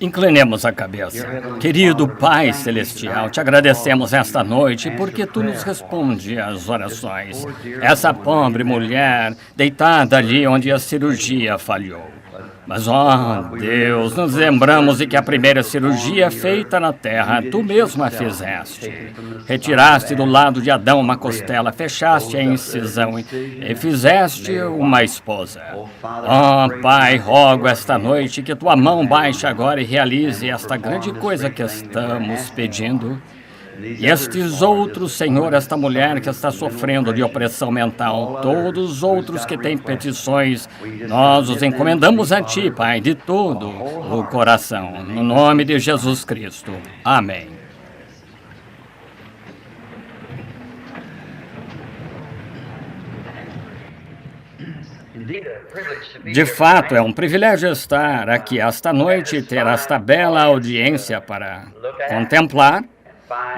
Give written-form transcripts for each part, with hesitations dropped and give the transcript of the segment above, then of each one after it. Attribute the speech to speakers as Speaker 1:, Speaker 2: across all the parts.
Speaker 1: Inclinemos a cabeça. Querido Pai Celestial, te agradecemos esta noite porque Tu nos responde às orações. Essa pobre mulher deitada ali onde a cirurgia falhou. Mas, ó Deus, nos lembramos de que a primeira cirurgia feita na terra, Tu mesma fizeste. Retiraste do lado de Adão uma costela, fechaste a incisão e fizeste uma esposa. Ó Pai, rogo esta noite que Tua mão baixe agora e realize esta grande coisa que estamos pedindo. E estes outros, Senhor, esta mulher que está sofrendo de opressão mental, todos os outros que têm petições, nós os encomendamos a Ti, Pai, de todo o coração. No nome de Jesus Cristo. Amém. De fato, é um privilégio estar aqui esta noite e ter esta bela audiência para contemplar.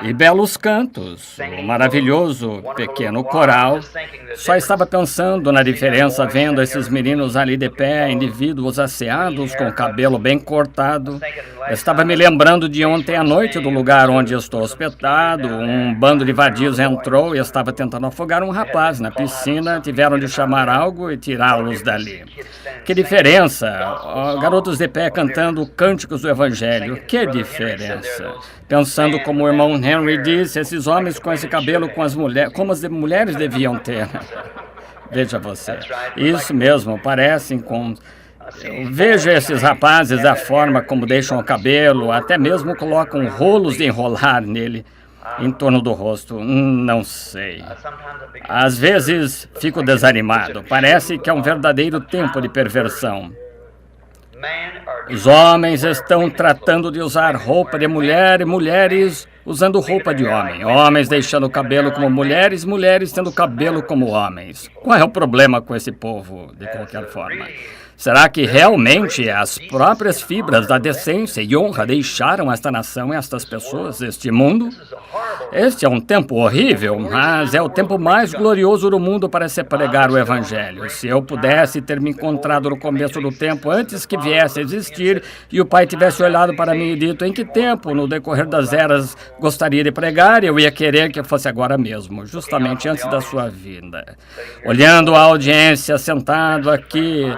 Speaker 1: E belos cantos, o maravilhoso pequeno coral. Só estava pensando na diferença vendo esses meninos ali de pé, indivíduos asseados, com o cabelo bem cortado. Estava me lembrando de ontem à noite do lugar onde estou hospedado. Um bando de vadios entrou e estava tentando afogar um rapaz na piscina. Tiveram de chamar algo e tirá-los dali. Que diferença! Garotos de pé cantando cânticos do Evangelho. Que diferença! Pensando como o irmão Henry disse, esses homens com esse cabelo como as mulheres deviam ter. Veja você. Isso mesmo, parecem com... Eu vejo esses rapazes, a forma como deixam o cabelo, até mesmo colocam rolos de enrolar nele, em torno do rosto. Não sei. Às vezes fico desanimado. Parece que é um verdadeiro tempo de perversão. Os homens estão tratando de usar roupa de mulher e mulheres usando roupa de homem. Homens deixando o cabelo como mulheres, mulheres tendo cabelo como homens. Qual é o problema com esse povo, de qualquer forma? Será que realmente as próprias fibras da decência e honra deixaram esta nação, estas pessoas, este mundo? Este é um tempo horrível, mas é o tempo mais glorioso do mundo para se pregar o Evangelho. Se eu pudesse ter me encontrado no começo do tempo, antes que viesse a existir, e o Pai tivesse olhado para mim e dito em que tempo, no decorrer das eras, gostaria de pregar, eu ia querer que fosse agora mesmo, justamente antes da sua vinda. Olhando a audiência, sentado aqui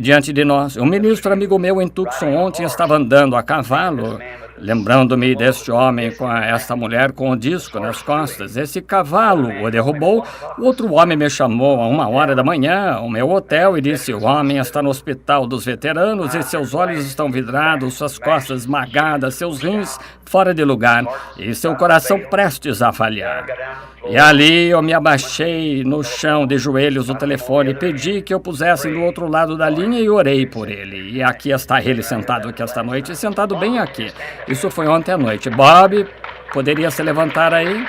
Speaker 1: diante de nós. Um ministro amigo meu em Tucson ontem estava andando a cavalo, lembrando-me deste homem com esta mulher com o disco nas costas. Esse cavalo o derrubou. Outro homem me chamou a 1h da manhã ao meu hotel e disse: o homem está no hospital dos veteranos e seus olhos estão vidrados, suas costas esmagadas, seus rins fora de lugar e seu coração prestes a falhar. E ali eu me abaixei no chão de joelhos no telefone, pedi que eu pusessem do outro lado da linha e orei por ele. E aqui está ele sentado aqui esta noite, sentado bem aqui. Isso foi ontem à noite. Bob, poderia se levantar aí?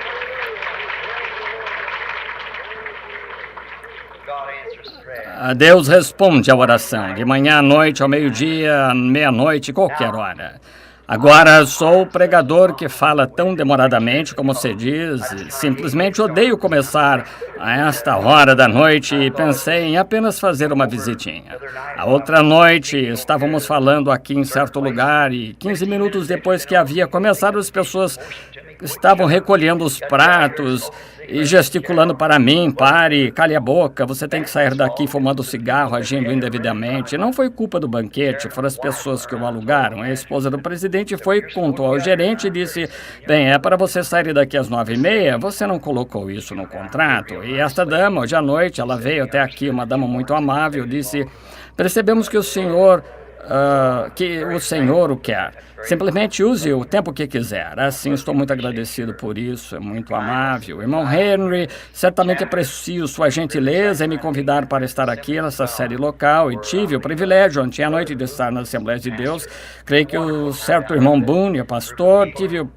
Speaker 1: Deus responde à oração, de manhã à noite, ao meio-dia, meia-noite, qualquer hora. Agora sou o pregador que fala tão demoradamente, como se diz. Simplesmente odeio começar a esta hora da noite e pensei em apenas fazer uma visitinha. A outra noite estávamos falando aqui em certo lugar e 15 minutos depois que havia começado, as pessoas estavam recolhendo os pratos e gesticulando para mim: pare, cale a boca, você tem que sair daqui fumando cigarro, agindo indevidamente. Não foi culpa do banquete, foram as pessoas que o alugaram. A esposa do presidente foi, contou ao gerente e disse: bem, é para você sair daqui às 9h30, você não colocou isso no contrato. E esta dama, hoje à noite, ela veio até aqui, uma dama muito amável, disse: percebemos que o senhor o quer. Simplesmente use o tempo que quiser. Assim, estou muito agradecido por isso, é muito amável. Irmão Henry, certamente aprecio sua gentileza em me convidar para estar aqui nessa série local e tive o privilégio ontem à noite de estar na Assembleia de Deus. Creio que o certo irmão Boone, o pastor, tive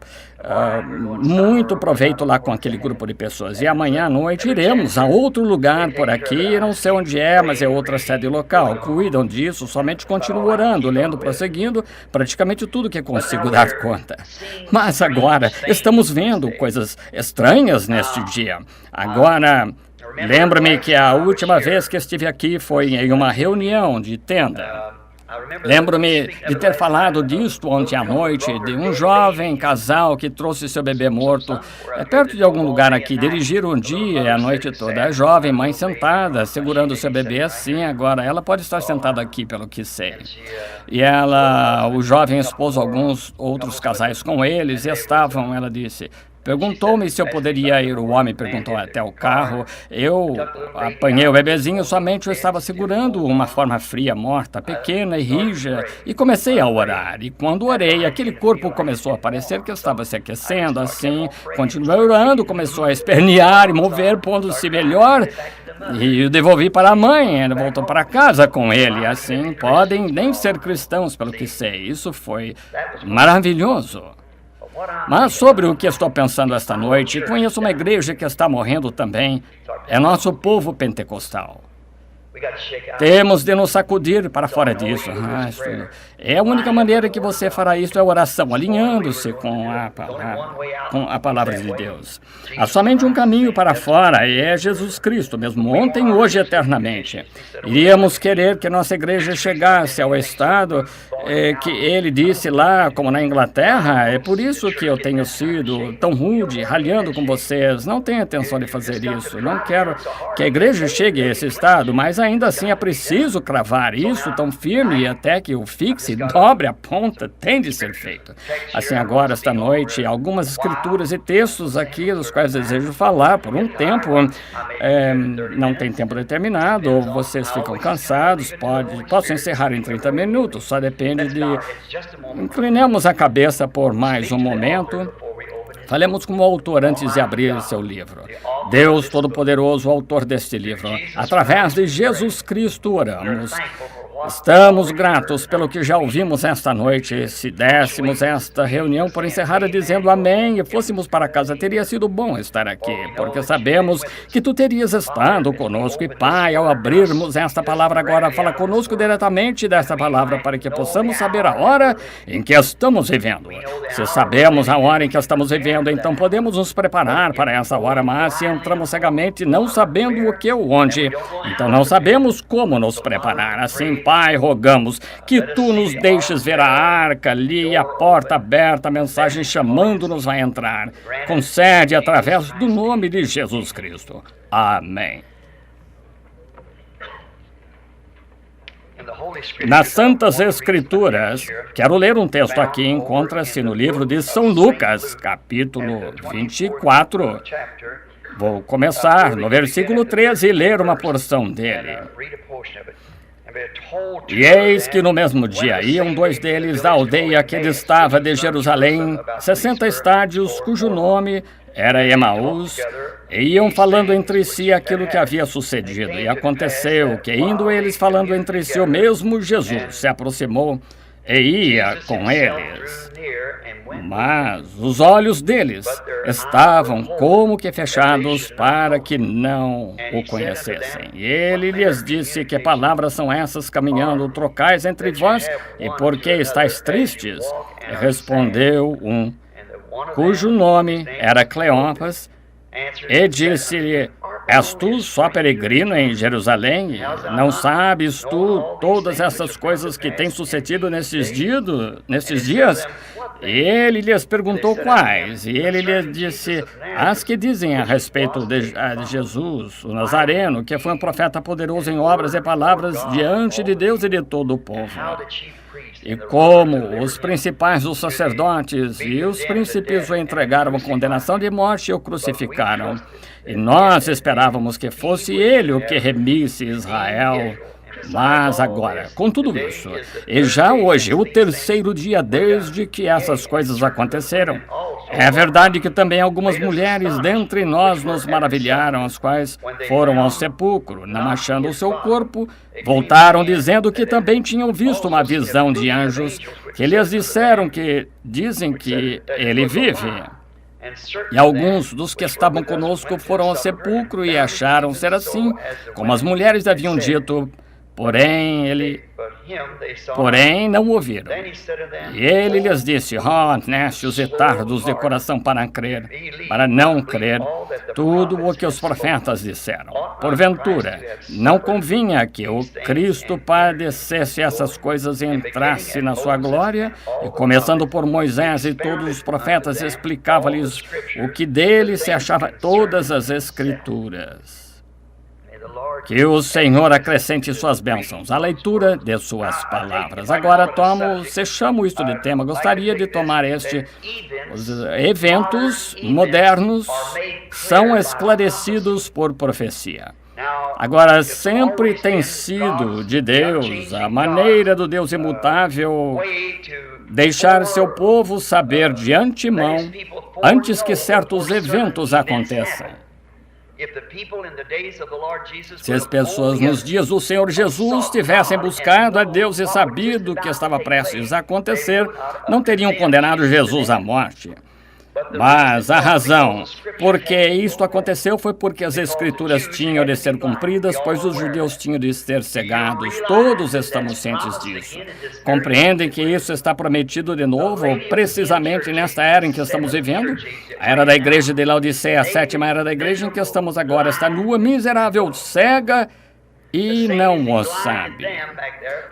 Speaker 1: muito proveito lá com aquele grupo de pessoas. E amanhã à noite iremos a outro lugar por aqui, não sei onde é, mas é outra sede local. Cuidam disso, somente continuo orando, lendo, prosseguindo, praticamente tudo que consigo dar conta. Mas agora estamos vendo coisas estranhas neste dia. Agora, lembro-me que a última vez que estive aqui foi em uma reunião de tenda. Lembro-me de ter falado disto ontem à noite, de um jovem casal que trouxe seu bebê morto perto de algum lugar aqui. Dirigiram um dia e a noite toda. A jovem mãe sentada, segurando seu bebê assim. Agora, ela pode estar sentada aqui, pelo que sei. E o jovem esposo, alguns outros casais com eles, estavam, ela disse... Perguntou-me se eu poderia ir. O homem perguntou até o carro. Eu apanhei o bebezinho, somente eu estava segurando uma forma fria, morta, pequena e rija, e comecei a orar. E quando orei, aquele corpo começou a parecer que estava se aquecendo, assim. Continuei orando, começou a espernear e mover, pondo-se melhor. E o devolvi para a mãe, ela voltou para casa com ele. Assim, podem nem ser cristãos, pelo que sei. Isso foi maravilhoso. Mas sobre o que estou pensando esta noite, conheço uma igreja que está morrendo também. É nosso povo pentecostal. Temos de nos sacudir para fora disso. É a única maneira que você fará isso é oração, alinhando-se com a palavra de Deus. Há somente um caminho para fora, e é Jesus Cristo, mesmo ontem, hoje e eternamente. Iríamos querer que nossa igreja chegasse ao estado que ele disse lá, como na Inglaterra. É por isso que eu tenho sido tão rude, ralhando com vocês. Não tenho intenção de fazer isso. Não quero que a igreja chegue a esse estado, mas ainda assim é preciso cravar isso tão firme até que o fixe, dobre a ponta, tem de ser feito. Assim, agora, esta noite, algumas escrituras e textos aqui, dos quais desejo falar por um tempo. Não tem tempo determinado, ou vocês ficam cansados, posso encerrar em 30 minutos, só depende de... Inclinemos a cabeça por mais um momento. Falemos com o autor antes de abrir seu livro. Deus Todo-Poderoso, autor deste livro, através de Jesus Cristo oramos. Estamos gratos pelo que já ouvimos esta noite. Se dessemos esta reunião por encerrada dizendo amém e fôssemos para casa, teria sido bom estar aqui, porque sabemos que tu terias estado conosco. E Pai, ao abrirmos esta palavra agora, fala conosco diretamente desta palavra para que possamos saber a hora em que estamos vivendo. Se sabemos a hora em que estamos vivendo, então podemos nos preparar para essa hora, mas se entramos cegamente não sabendo o que ou onde, então não sabemos como nos preparar. Assim, Pai, rogamos que tu nos deixes ver a arca ali, a porta aberta, a mensagem chamando-nos a entrar. Concede através do nome de Jesus Cristo. Amém. Nas Santas Escrituras, quero ler um texto aqui, encontra-se no livro de São Lucas, capítulo 24. Vou começar no versículo 13 e ler uma porção dele. E eis que no mesmo dia iam dois deles da aldeia que distava de Jerusalém, 60 estádios, cujo nome era Emaús, e iam falando entre si aquilo que havia sucedido. E aconteceu que, indo eles falando entre si, o mesmo Jesus se aproximou e ia com eles. Mas os olhos deles estavam como que fechados para que não o conhecessem. E ele lhes disse: que palavras são essas caminhando trocais entre vós? E por que estáis tristes? E respondeu um, cujo nome era Cleopas, e disse-lhe: és tu só peregrino em Jerusalém? Não sabes tu todas essas coisas que têm sucedido nesses dias? E ele lhes perguntou quais, e ele lhes disse: as que dizem a respeito de Jesus, o Nazareno, que foi um profeta poderoso em obras e palavras diante de Deus e de todo o povo. E como os principais dos sacerdotes e os príncipes o entregaram à condenação de morte e o crucificaram. E nós esperávamos que fosse ele o que remisse Israel. Mas agora, com tudo isso, e já hoje, o terceiro dia desde que essas coisas aconteceram, é verdade que também algumas mulheres dentre nós nos maravilharam, as quais foram ao sepulcro, não achando o seu corpo, voltaram dizendo que também tinham visto uma visão de anjos, que lhes dizem que ele vive. E alguns dos que estavam conosco foram ao sepulcro e acharam ser assim, como as mulheres haviam dito. Porém, não ouviram. E ele lhes disse: nécios e tardos de coração para não crer. tudo o que os profetas disseram. Porventura, não convinha que o Cristo padecesse essas coisas e entrasse na sua glória? E começando por Moisés e todos os profetas, explicava-lhes o que dele se achava todas as Escrituras. Que o Senhor acrescente suas bênçãos à leitura de suas palavras. Agora chamo isto de tema. Gostaria de tomar os eventos modernos são esclarecidos por profecia. Agora, sempre tem sido de Deus, a maneira do Deus imutável, deixar seu povo saber de antemão, antes que certos eventos aconteçam. Se as pessoas nos dias do Senhor Jesus tivessem buscado a Deus e sabido que estava prestes a acontecer, não teriam condenado Jesus à morte. Mas a razão por que isto aconteceu foi porque as Escrituras tinham de ser cumpridas, pois os judeus tinham de ser cegados. Todos estamos cientes disso. Compreendem que isso está prometido de novo, precisamente nesta era em que estamos vivendo? A era da igreja de Laodiceia, a sétima era da igreja em que estamos agora, está nua, miserável, cega e não o sabe.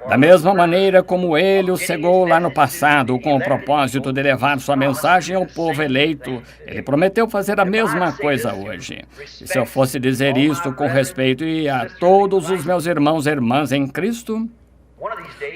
Speaker 1: Da mesma maneira como ele o cegou lá no passado, com o propósito de levar sua mensagem ao povo eleito, ele prometeu fazer a mesma coisa hoje. E se eu fosse dizer isto com respeito a todos os meus irmãos e irmãs em Cristo,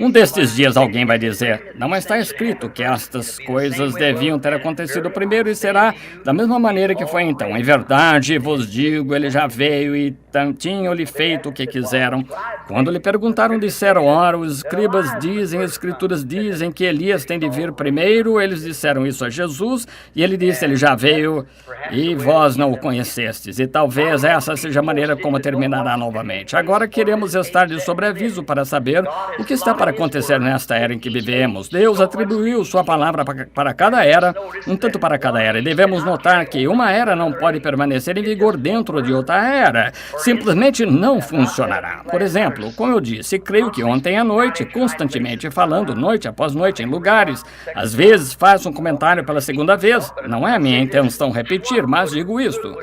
Speaker 1: um destes dias alguém vai dizer, não está escrito que estas coisas deviam ter acontecido primeiro e será da mesma maneira que foi então. Em verdade vos digo, ele já veio e tinham-lhe feito o que quiseram. Quando lhe perguntaram, disseram, ora, os escribas dizem, as escrituras dizem que Elias tem de vir primeiro. Eles disseram isso a Jesus e ele disse, ele já veio e vós não o conhecestes. E talvez essa seja a maneira como terminará novamente. Agora queremos estar de sobreaviso para saber o que está para acontecer nesta era em que vivemos. Deus atribuiu sua palavra para cada era, um tanto para cada era. E devemos notar que uma era não pode permanecer em vigor dentro de outra era. Simplesmente não funcionará. Por exemplo, como eu disse, creio que ontem à noite, constantemente falando, noite após noite, em lugares, às vezes faço um comentário pela segunda vez. Não é a minha intenção repetir, mas digo isto.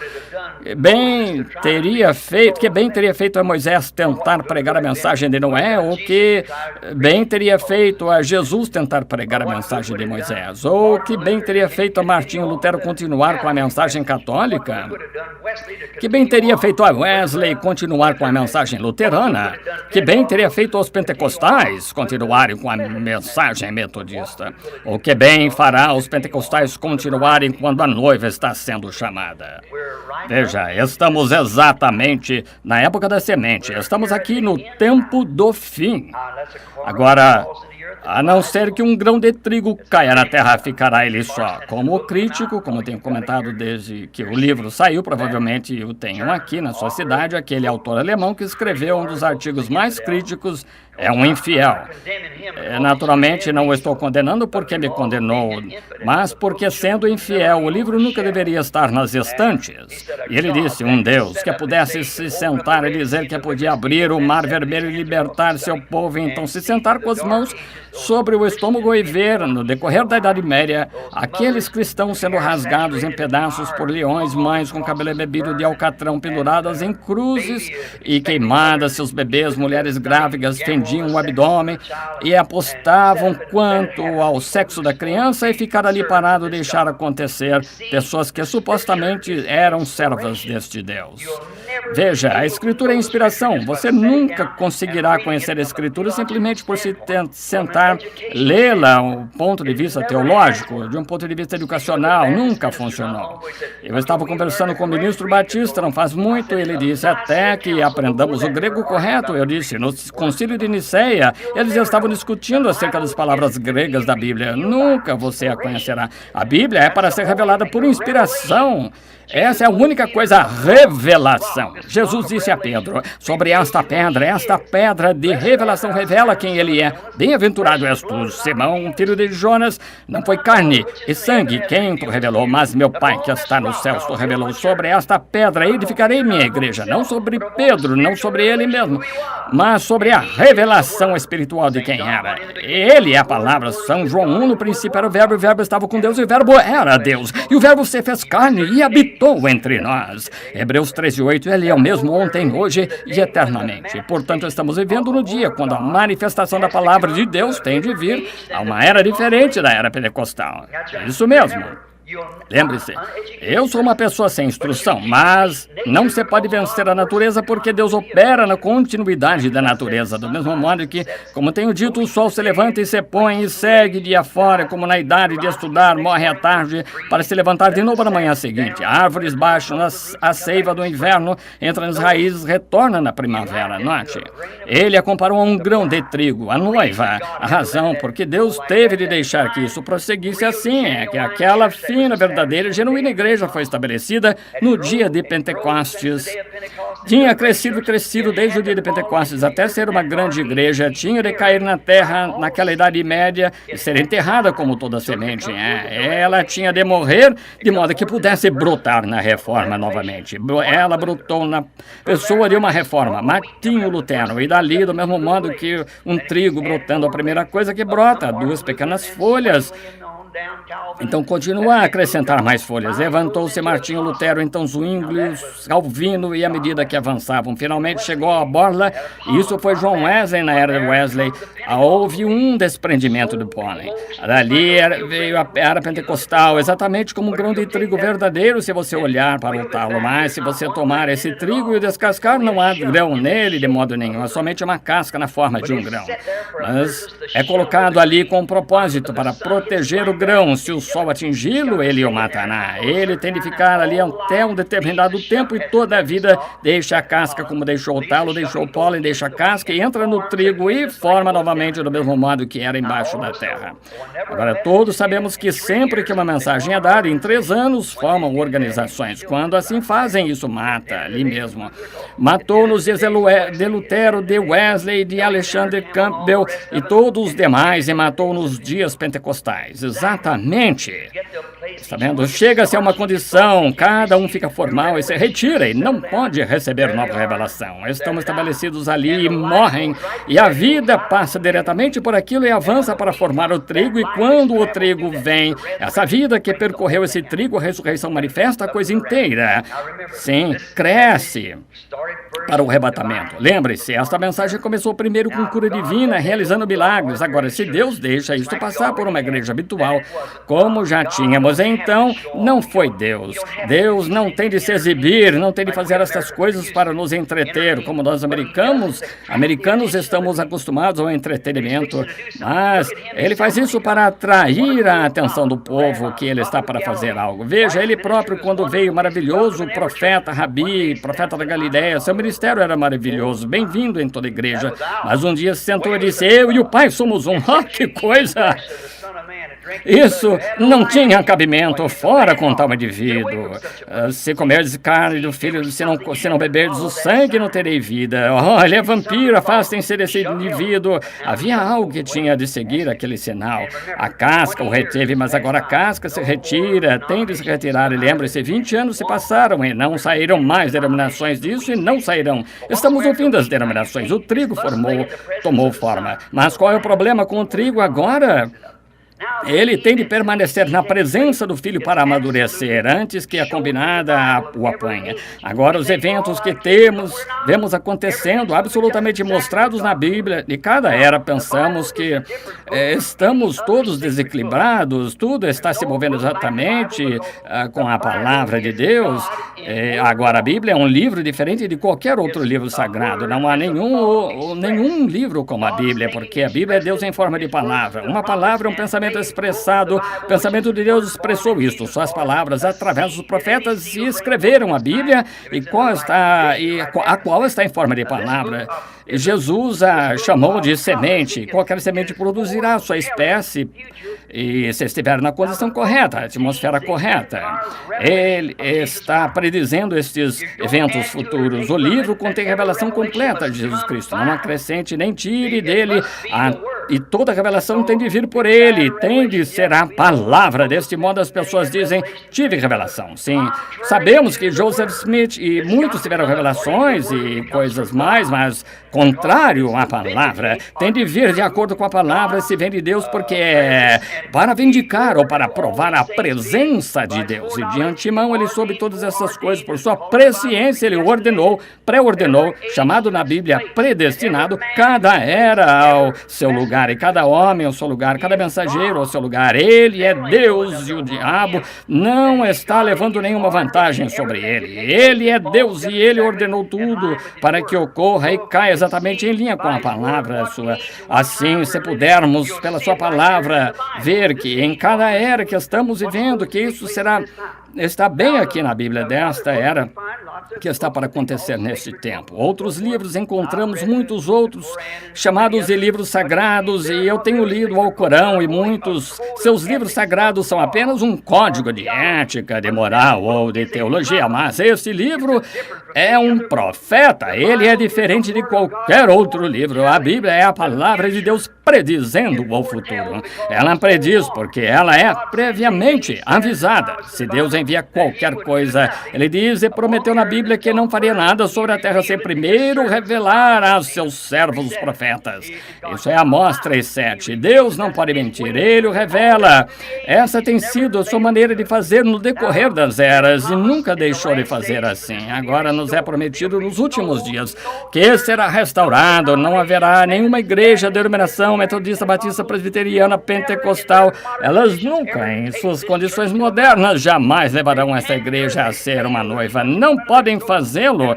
Speaker 1: Que bem teria feito a Moisés tentar pregar a mensagem de Noé, ou que bem teria feito a Jesus tentar pregar a mensagem de Moisés, ou que bem teria feito a Martinho Lutero continuar com a mensagem católica, que bem teria feito a Wesley continuar com a mensagem luterana, que bem teria feito aos pentecostais continuarem com a mensagem metodista, ou que bem fará os pentecostais continuarem quando a noiva está sendo chamada. Veja, estamos exatamente na época da semente, estamos aqui no tempo do fim. Agora, a não ser que um grão de trigo caia na terra, ficará ele só. Como crítico, como tenho comentado desde que o livro saiu, provavelmente o tenham aqui na sua cidade, aquele autor alemão que escreveu um dos artigos mais críticos, é um infiel. Naturalmente, não o estou condenando porque me condenou, mas porque, sendo infiel, o livro nunca deveria estar nas estantes. E ele disse, um Deus que pudesse se sentar e dizer que podia abrir o mar vermelho e libertar seu povo, e então se sentar com as mãos sobre o estômago e ver, no decorrer da Idade Média, aqueles cristãos sendo rasgados em pedaços por leões, mães com cabelo embebido de alcatrão penduradas em cruzes e queimadas, seus bebês, mulheres grávidas fendiam o abdômen e apostavam quanto ao sexo da criança e ficar ali parado e deixar acontecer, pessoas que supostamente eram servas deste Deus. Veja, a Escritura é inspiração. Você nunca conseguirá conhecer a Escritura simplesmente por se sentar, lê-la do ponto de vista teológico, de um ponto de vista educacional. Nunca funcionou. Eu estava conversando com o ministro Batista não faz muito, ele disse, até que aprendamos o grego correto. Eu disse, no concílio de Niceia, eles estavam discutindo acerca das palavras gregas da Bíblia. Nunca você a conhecerá. A Bíblia é para ser revelada por inspiração. Essa é a única coisa, a revelação. Jesus disse a Pedro, sobre esta pedra de revelação revela quem ele é. Bem-aventurado és tu, Simão, filho de Jonas, não foi carne e sangue quem tu revelou, mas meu Pai que está nos céus tu revelou. Sobre esta pedra edificarei minha igreja, não sobre Pedro, não sobre ele mesmo, mas sobre a revelação revelação espiritual de quem era. Ele é a palavra. São João 1, no princípio era o Verbo estava com Deus, e o Verbo era Deus. E o Verbo se fez carne e habitou entre nós. Hebreus 13:8, ele é o mesmo ontem, hoje e eternamente. Portanto, estamos vivendo no dia quando a manifestação da palavra de Deus tem de vir a uma era diferente da era pentecostal. É isso mesmo. Lembre-se, eu sou uma pessoa sem instrução, mas não se pode vencer a natureza porque Deus opera na continuidade da natureza. Do mesmo modo que, como tenho dito, o sol se levanta e se põe e segue dia fora, como na idade de estudar, morre à tarde para se levantar de novo na manhã seguinte. Árvores baixam a seiva do inverno, entra nas raízes, retorna na primavera. Note, ele a comparou a um grão de trigo, a noiva. A razão porque Deus teve de deixar que isso prosseguisse assim é que aquela fina, verdadeira e genuína igreja foi estabelecida no dia de Pentecostes. Tinha crescido desde o dia de Pentecostes até ser uma grande igreja. Tinha de cair na terra naquela Idade Média e ser enterrada como toda semente. Ela tinha de morrer de modo que pudesse brotar na reforma novamente. Ela brotou na pessoa de uma reforma, Martinho Lutero. E dali, do mesmo modo que um trigo brotando, a primeira coisa que brota, duas pequenas folhas. Então continua a acrescentar mais folhas. Levantou-se Martinho Lutero, então Zwingli, Calvino, e à medida que avançavam, finalmente chegou a borla. Isso foi John Wesley na era de Wesley. Houve um desprendimento do pólen. Dali veio a era pentecostal, exatamente como um grão de trigo verdadeiro, se você olhar para o talo. Mas se você tomar esse trigo e descascar, não há grão nele de modo nenhum. É somente uma casca na forma de um grão. Mas é colocado ali com um propósito para proteger o grão. Se o sol atingi-lo, ele o matará. Ele tem de ficar ali até um determinado tempo e toda a vida deixa a casca como deixou o talo, deixou o pólen, deixa a casca e entra no trigo e forma novamente do mesmo modo que era embaixo da terra. Agora, todos sabemos que sempre que uma mensagem é dada, em 3 anos formam organizações. Quando assim fazem, isso mata ali mesmo. Matou-nos de Lutero, de Wesley, de Alexander Campbell e todos os demais, e matou nos dias pentecostais. Exatamente. Está vendo? Chega-se a uma condição, cada um fica formal e se retira e não pode receber nova revelação. Estão estabelecidos ali e morrem, e a vida passa diretamente por aquilo e avança para formar o trigo, e quando o trigo vem, essa vida que percorreu esse trigo, a ressurreição manifesta a coisa inteira. Sim, cresce para o arrebatamento. Lembre-se, esta mensagem começou primeiro com cura divina, realizando milagres. Agora, se Deus deixa isto passar por uma igreja habitual, como já tínhamos, então não foi Deus. Deus não tem de se exibir, não tem de fazer essas coisas para nos entreter, como nós americanos estamos acostumados ao entretenimento, mas ele faz isso para atrair a atenção do povo que ele está para fazer algo. Veja, ele próprio, quando veio maravilhoso, profeta, rabi, profeta da Galileia, seu ministério era maravilhoso, bem-vindo em toda a igreja, mas um dia se sentou e disse, eu e o Pai somos um. Ah, que coisa! Isso não tinha cabimento, fora com tal indivíduo. Se comerdes carne do filho, se não beberdes o sangue, não terei vida. Oh, ele é vampiro, afastem-se desse indivíduo. Havia algo que tinha de seguir aquele sinal. A casca o reteve, mas agora a casca se retira, tem de se retirar. E lembre-se, 20 anos se passaram e não saíram mais denominações disso e não sairão. Estamos no fim das denominações. O trigo tomou forma. Mas qual é o problema com o trigo agora? Ele tem de permanecer na presença do Filho para amadurecer, antes que a combinada o apanhe. Agora, os eventos que vemos acontecendo, absolutamente mostrados na Bíblia, de cada era, pensamos que estamos todos desequilibrados, tudo está se movendo exatamente com a palavra de Deus. Agora, a Bíblia é um livro diferente de qualquer outro livro sagrado. Não há nenhum livro como a Bíblia, porque a Bíblia é Deus em forma de palavra. Uma palavra é um pensamento expressado, o pensamento de Deus expressou isto. Suas palavras, através dos profetas, escreveram a Bíblia, a qual está em forma de palavra. Jesus a chamou de semente. Qualquer semente produzirá a sua espécie, e se estiver na condição correta, a atmosfera correta. Ele está predizendo estes eventos futuros. O livro contém a revelação completa de Jesus Cristo. Não acrescente nem tire dele e toda revelação tem de vir por ele, tem de ser a palavra. Deste modo as pessoas dizem, tive revelação. Sim, sabemos que Joseph Smith e muitos tiveram revelações e coisas mais, mas contrário à palavra, tem de vir de acordo com a palavra, se vem de Deus, porque é para vindicar ou para provar a presença de Deus. E de antemão ele soube todas essas coisas, por sua presciência ele ordenou, pré-ordenou, chamado na Bíblia predestinado, cada era ao seu lugar e cada homem ao seu lugar, cada mensageiro ao seu lugar. Ele é Deus e o diabo não está levando nenhuma vantagem sobre ele. Ele é Deus e ele ordenou tudo para que ocorra e caia exatamente em linha com a palavra sua. Assim, se pudermos, pela sua palavra, ver que em cada era que estamos vivendo, que isso está bem aqui na Bíblia desta era que está para acontecer neste tempo. Outros livros, encontramos muitos outros chamados de livros sagrados, e eu tenho lido o Alcorão, e muitos seus livros sagrados são apenas um código de ética, de moral ou de teologia, mas este livro é um profeta, ele é diferente de qualquer outro livro. A Bíblia é a palavra de Deus predizendo o futuro. Ela prediz porque ela é previamente avisada. Se Deus envia qualquer coisa, ele diz e prometeu na Bíblia que não faria nada sobre a terra sem primeiro revelar a seus servos os profetas. Isso é Amós 3:7. Deus não pode mentir, ele o revela. Essa tem sido a sua maneira de fazer no decorrer das eras e nunca deixou de fazer assim. Agora nos é prometido nos últimos dias que será restaurado, não haverá nenhuma igreja, denominação metodista, batista, presbiteriana, pentecostal. Elas nunca, em suas condições modernas, jamais levarão essa igreja a ser uma noiva. Não podem fazê-lo.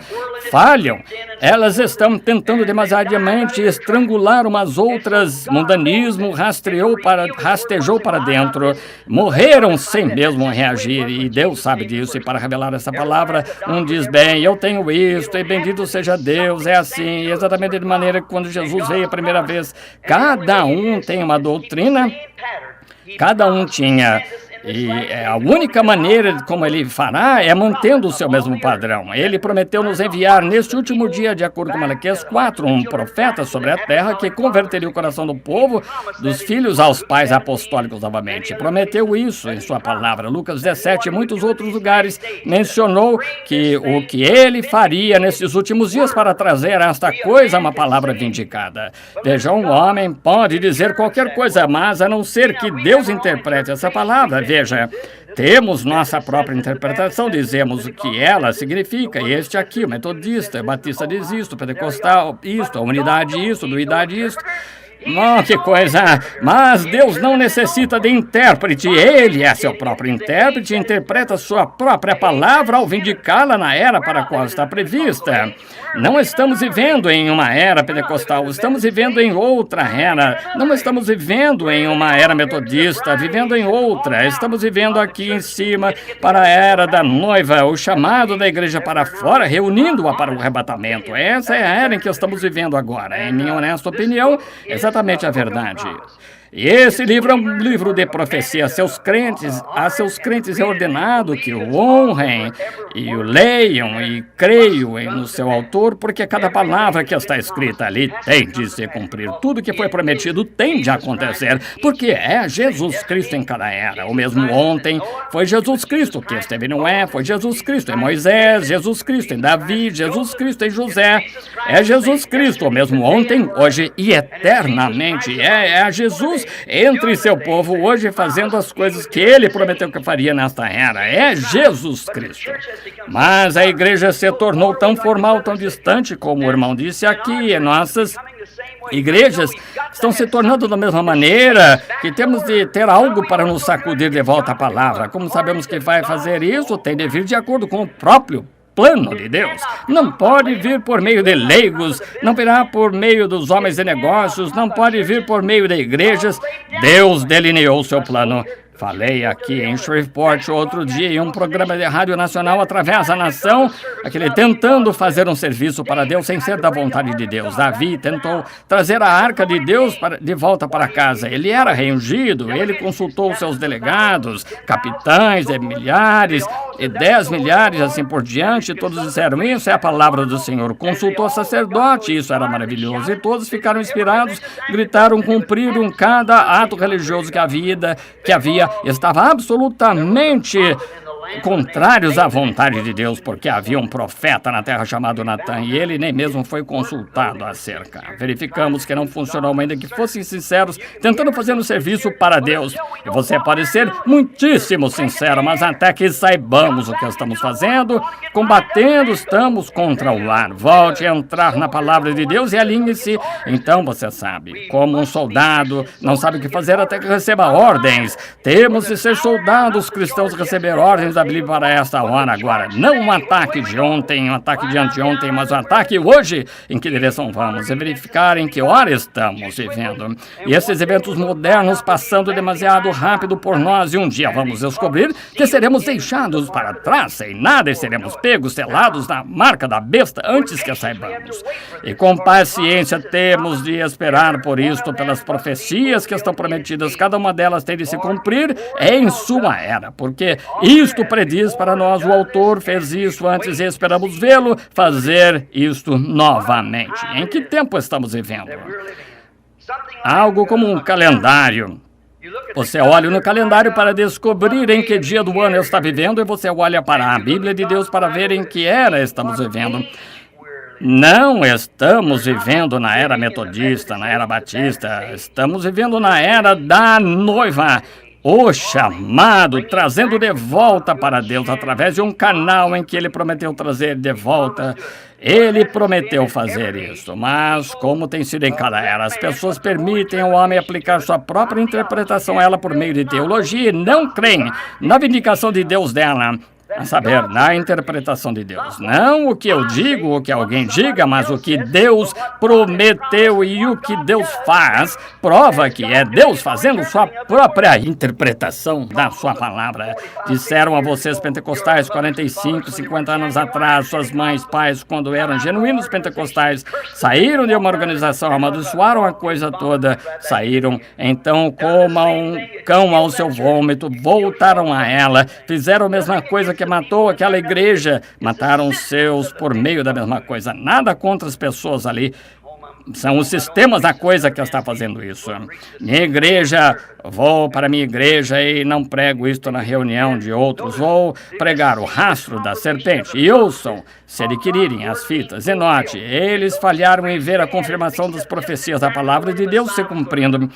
Speaker 1: Falham. Elas estão tentando demasiadamente estrangular umas outras. Mundanismo rastejou para dentro. Morreram sem mesmo reagir. E Deus sabe disso. E para revelar essa palavra, um diz, bem, eu tenho isto, e bendito seja Deus. É assim, exatamente de maneira que quando Jesus veio a primeira vez, cada um tem uma doutrina, cada um tinha. E a única maneira como ele fará é mantendo o seu mesmo padrão. Ele prometeu nos enviar neste último dia, de acordo com Malaquias 4, um profeta sobre a terra que converteria o coração do povo, dos filhos aos pais apostólicos novamente. Prometeu isso em sua palavra. Lucas 17 e muitos outros lugares mencionou que o que ele faria nesses últimos dias para trazer esta coisa, uma palavra vindicada. Veja, um homem pode dizer qualquer coisa, mas a não ser que Deus interprete essa palavra. Veja, temos nossa própria interpretação, dizemos o que ela significa, e este aqui, o metodista, o batista diz isto, o pentecostal, isto, a unidade, isto, duidade, isto. Oh, que coisa! Mas Deus não necessita de intérprete. Ele é seu próprio intérprete e interpreta sua própria palavra ao vindicá-la na era para a qual está prevista. Não estamos vivendo em uma era pentecostal, estamos vivendo em outra era. Não estamos vivendo em uma era metodista, vivendo em outra. Estamos vivendo aqui em cima para a era da noiva, o chamado da igreja para fora, reunindo-a para o arrebatamento. Essa é a era em que estamos vivendo agora. Em minha honesta opinião, exatamente a verdade. E esse livro é um livro de profecia. A seus crentes é ordenado que o honrem e o leiam e creiam no seu autor, porque cada palavra que está escrita ali tem de se cumprir. Tudo que foi prometido tem de acontecer, porque é Jesus Cristo em cada era. O mesmo ontem foi Jesus Cristo que esteve em Noé, foi Jesus Cristo em Moisés, Jesus Cristo em Davi, Jesus Cristo em José. É Jesus Cristo, o mesmo ontem, hoje e eternamente. É Jesus entre seu povo hoje, fazendo as coisas que ele prometeu que faria nesta era. É Jesus Cristo. Mas a igreja se tornou tão formal, tão distante, como o irmão disse aqui. Nossas igrejas estão se tornando da mesma maneira, que temos de ter algo para nos sacudir de volta à palavra. Como sabemos que vai fazer isso, tem de vir de acordo com o próprio plano de Deus. Não pode vir por meio de leigos, não virá por meio dos homens de negócios, não pode vir por meio de igrejas. Deus delineou seu plano. Falei aqui em Shreveport outro dia em um programa de rádio nacional através da nação, aquele tentando fazer um serviço para Deus sem ser da vontade de Deus. Davi tentou trazer a arca de Deus de volta para casa. Ele era reungido, ele consultou seus delegados, capitães de milhares e 10 milhares, assim por diante. Todos disseram, isso é a palavra do Senhor. Consultou o sacerdote, isso era maravilhoso. E todos ficaram inspirados, gritaram, cumpriram cada ato religioso que havia, estava absolutamente contrários à vontade de Deus, porque havia um profeta na terra chamado Natã, e ele nem mesmo foi consultado acerca. Verificamos que não funcionou, ainda que fossem sinceros, tentando fazer um serviço para Deus. E você pode ser muitíssimo sincero, mas até que saibamos o que estamos fazendo, combatendo, estamos contra o lar. Volte a entrar na palavra de Deus e alinhe-se. Então você sabe, como um soldado não sabe o que fazer até que receba ordens. Temos de ser soldados cristãos, receber ordens da Bíblia para esta hora agora. Não um ataque de ontem, um ataque de anteontem, mas um ataque hoje. Em que direção vamos? E verificar em que hora estamos vivendo. E esses eventos modernos passando demasiado rápido por nós, e um dia vamos descobrir que seremos deixados para trás sem nada e seremos pegos, selados na marca da besta antes que saibamos. E com paciência temos de esperar por isto, pelas profecias que estão prometidas. Cada uma delas tem de se cumprir em sua era, porque isto prediz para nós, o autor fez isso antes e esperamos vê-lo fazer isto novamente. Em que tempo estamos vivendo? Algo como um calendário. Você olha no calendário para descobrir em que dia do ano está vivendo, e você olha para a Bíblia de Deus para ver em que era estamos vivendo. Não estamos vivendo na era metodista, na era batista. Estamos vivendo na era da noiva. O chamado, trazendo de volta para Deus através de um canal em que ele prometeu trazer de volta. Ele prometeu fazer isso, mas como tem sido em cada era, as pessoas permitem ao homem aplicar sua própria interpretação a ela por meio de teologia e não creem na vindicação de Deus dela. A saber, na interpretação de Deus. Não o que eu digo, o que alguém diga, mas o que Deus prometeu, e o que Deus faz prova que é Deus fazendo sua própria interpretação da sua palavra. Disseram a vocês pentecostais 45, 50 anos atrás, suas mães, pais, quando eram genuínos pentecostais, saíram de uma organização, amaldiçoaram a coisa toda, saíram, então como um cão ao seu vômito, voltaram a ela, fizeram a mesma coisa que matou aquela igreja, mataram os seus por meio da mesma coisa. Nada contra as pessoas ali. São os sistemas da coisa que está fazendo isso. Minha igreja, vou para minha igreja e não prego isto na reunião de outros. Vou pregar o rastro da serpente. E ouçam, se adquirirem as fitas. E note, eles falharam em ver a confirmação das profecias da palavra de Deus se cumprindo.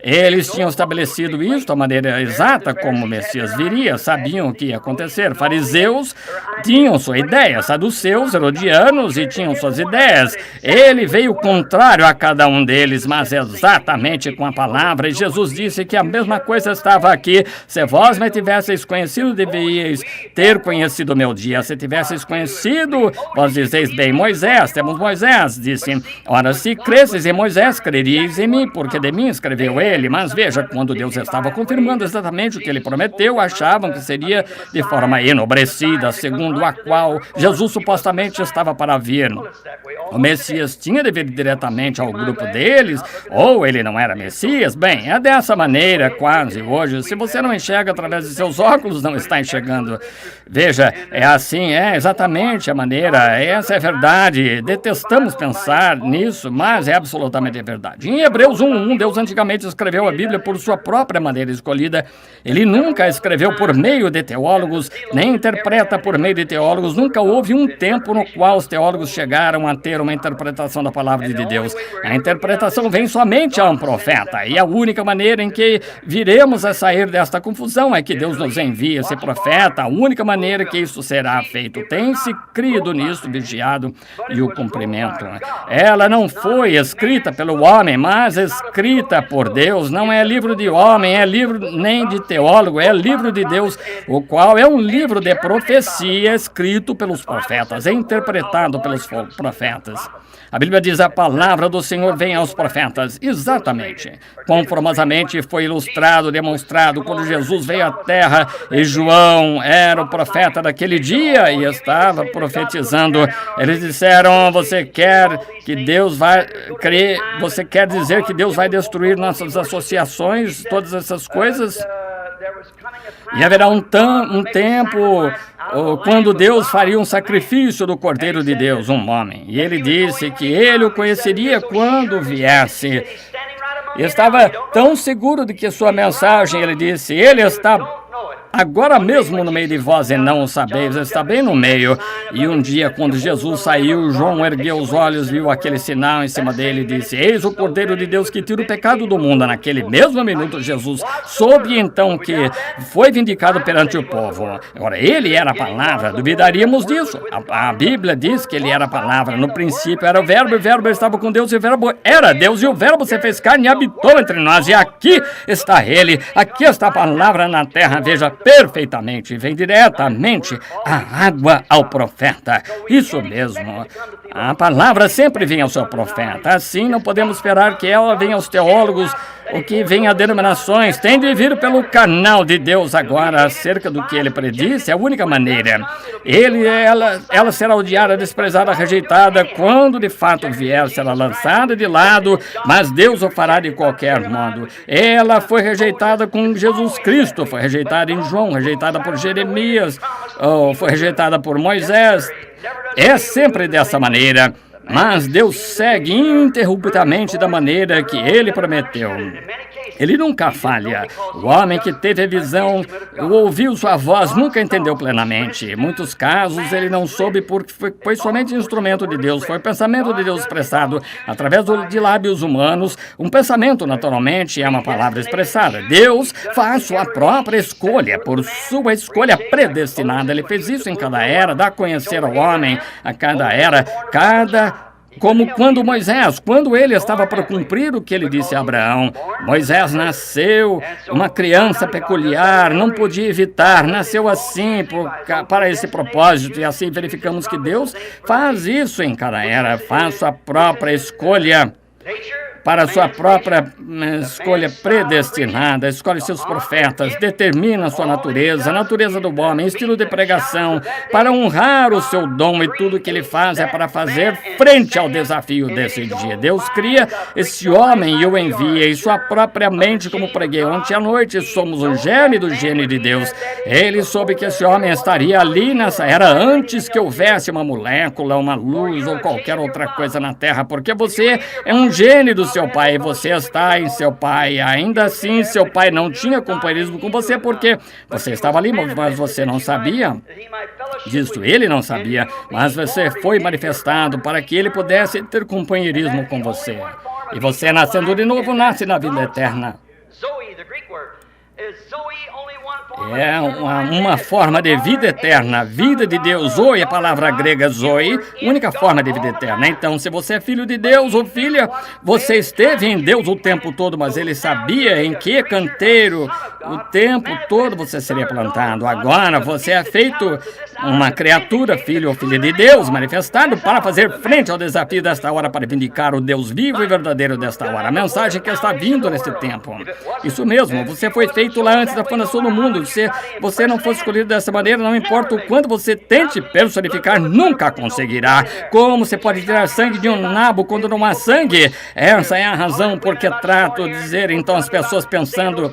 Speaker 1: Eles tinham estabelecido isso, a maneira exata como o Messias viria, sabiam o que ia acontecer. Fariseus tinham sua ideia, saduceus, herodianos, e tinham suas ideias. Ele veio contrário a cada um deles, mas exatamente com a palavra. E Jesus disse que a mesma coisa estava aqui. Se vós me tivesseis conhecido, deveríeis ter conhecido o meu dia. Se tivesseis conhecido, vós dizeis bem, Moisés, temos Moisés, disse. Ora, se cresceis em Moisés, creríeis em mim, porque de mim escreveu ele. Mas veja, quando Deus estava confirmando exatamente o que ele prometeu, achavam que seria de forma enobrecida, segundo a qual Jesus supostamente estava para vir. O Messias tinha de vir diretamente ao grupo deles, ou ele não era Messias? Bem, é dessa maneira quase hoje. Se você não enxerga através de seus óculos, não está enxergando. Veja, é assim, é exatamente a maneira, essa é a verdade. Detestamos pensar nisso, mas é absolutamente verdade. Em Hebreus 1:1, Deus antigamente escreveu a Bíblia por sua própria maneira escolhida. Ele nunca escreveu por meio de teólogos, nem interpreta por meio de teólogos. Nunca houve um tempo no qual os teólogos chegaram a ter uma interpretação da palavra de Deus. A interpretação vem somente a um profeta. E a única maneira em que viremos a sair desta confusão é que Deus nos envie esse profeta. A única maneira que isso será feito. Tem-se crido nisso, vigiado e o cumprimento. Ela não foi escrita pelo homem, mas escrita por Deus. Deus, não é livro de homem, é livro nem de teólogo, é livro de Deus, o qual é um livro de profecia escrito pelos profetas, é interpretado pelos profetas. A Bíblia diz: a palavra do Senhor vem aos profetas. Exatamente. Conformosamente foi ilustrado, demonstrado quando Jesus veio à terra e João era o profeta daquele dia e estava profetizando. Eles disseram: você quer que Deus vai crer, você quer dizer que Deus vai destruir nossas associações, todas essas coisas? E haverá um tempo quando Deus faria um sacrifício do Cordeiro de Deus, um homem. E ele disse que ele o conheceria quando viesse. E estava tão seguro de que sua mensagem, ele disse: ele está agora mesmo no meio de vós e não o sabeis, está bem no meio. E um dia, quando Jesus saiu, João ergueu os olhos, viu aquele sinal em cima dele e disse: eis o Cordeiro de Deus que tira o pecado do mundo. Naquele mesmo minuto, Jesus soube então que foi vindicado perante o povo. Agora, ele era a palavra, duvidaríamos disso. A Bíblia diz que ele era a palavra. No princípio era o verbo, e o verbo estava com Deus, e o verbo era Deus, e o verbo se fez carne e habitou entre nós. E aqui está ele, aqui está a palavra na terra. Veja perfeitamente, vem diretamente a água ao profeta. Isso mesmo. A palavra sempre vem ao seu profeta. Assim, não podemos esperar que ela venha aos teólogos ou que venha a denominações. Tem de vir pelo canal de Deus agora acerca do que ele predisse. É a única maneira. Ela será odiada, desprezada, rejeitada. Quando de fato vier, será lançada de lado, mas Deus o fará de qualquer modo. Ela foi rejeitada com Jesus Cristo, foi rejeitada em João, rejeitada por Jeremias, foi rejeitada por Moisés. É sempre dessa maneira, mas Deus segue ininterruptamente da maneira que ele prometeu. Ele nunca falha. O homem que teve a visão, ouviu sua voz, nunca entendeu plenamente. Em muitos casos, ele não soube porque foi somente instrumento de Deus. Foi o pensamento de Deus expressado através de lábios humanos. Um pensamento, naturalmente, é uma palavra expressada. Deus faz sua própria escolha, por sua escolha predestinada. Ele fez isso em cada era, dá a conhecer ao homem a cada era, como quando Moisés, quando ele estava para cumprir o que ele disse a Abraão. Moisés nasceu uma criança peculiar, não podia evitar, nasceu assim para esse propósito. E assim verificamos que Deus faz isso em cada era, faz sua própria escolha, para a sua própria escolha predestinada, escolhe seus profetas, determina a sua natureza, a natureza do homem, estilo de pregação, para honrar o seu dom, e tudo que ele faz é para fazer frente ao desafio desse dia. Deus cria esse homem e o envia, e sua própria mente, como preguei ontem à noite, somos o germe do gênio de Deus. Ele soube que esse homem estaria ali nessa era antes que houvesse uma molécula, uma luz ou qualquer outra coisa na Terra, porque você é um gênio do seu pai, você está em seu pai. Ainda assim, seu pai não tinha companheirismo com você, porque você estava ali, mas você não sabia disso. Ele não sabia, mas você foi manifestado para que ele pudesse ter companheirismo com você. E você, nascendo de novo, nasce na vida eterna. É uma forma de vida eterna, vida de Deus. Zoe, a palavra grega Zoe, única forma de vida eterna. Então, se você é filho de Deus ou filha, você esteve em Deus o tempo todo, mas ele sabia em que canteiro o tempo todo você seria plantado. Agora você é feito uma criatura, filho ou filha de Deus, manifestado para fazer frente ao desafio desta hora, para vindicar o Deus vivo e verdadeiro desta hora. A mensagem que está vindo nesse tempo. Isso mesmo, você foi feito lá antes da fundação do mundo. Se você não fosse escolhido dessa maneira, não importa o quanto você tente personificar, nunca conseguirá. Como você pode tirar sangue de um nabo quando não há sangue? Essa é a razão por que trato de dizer, então, as pessoas pensando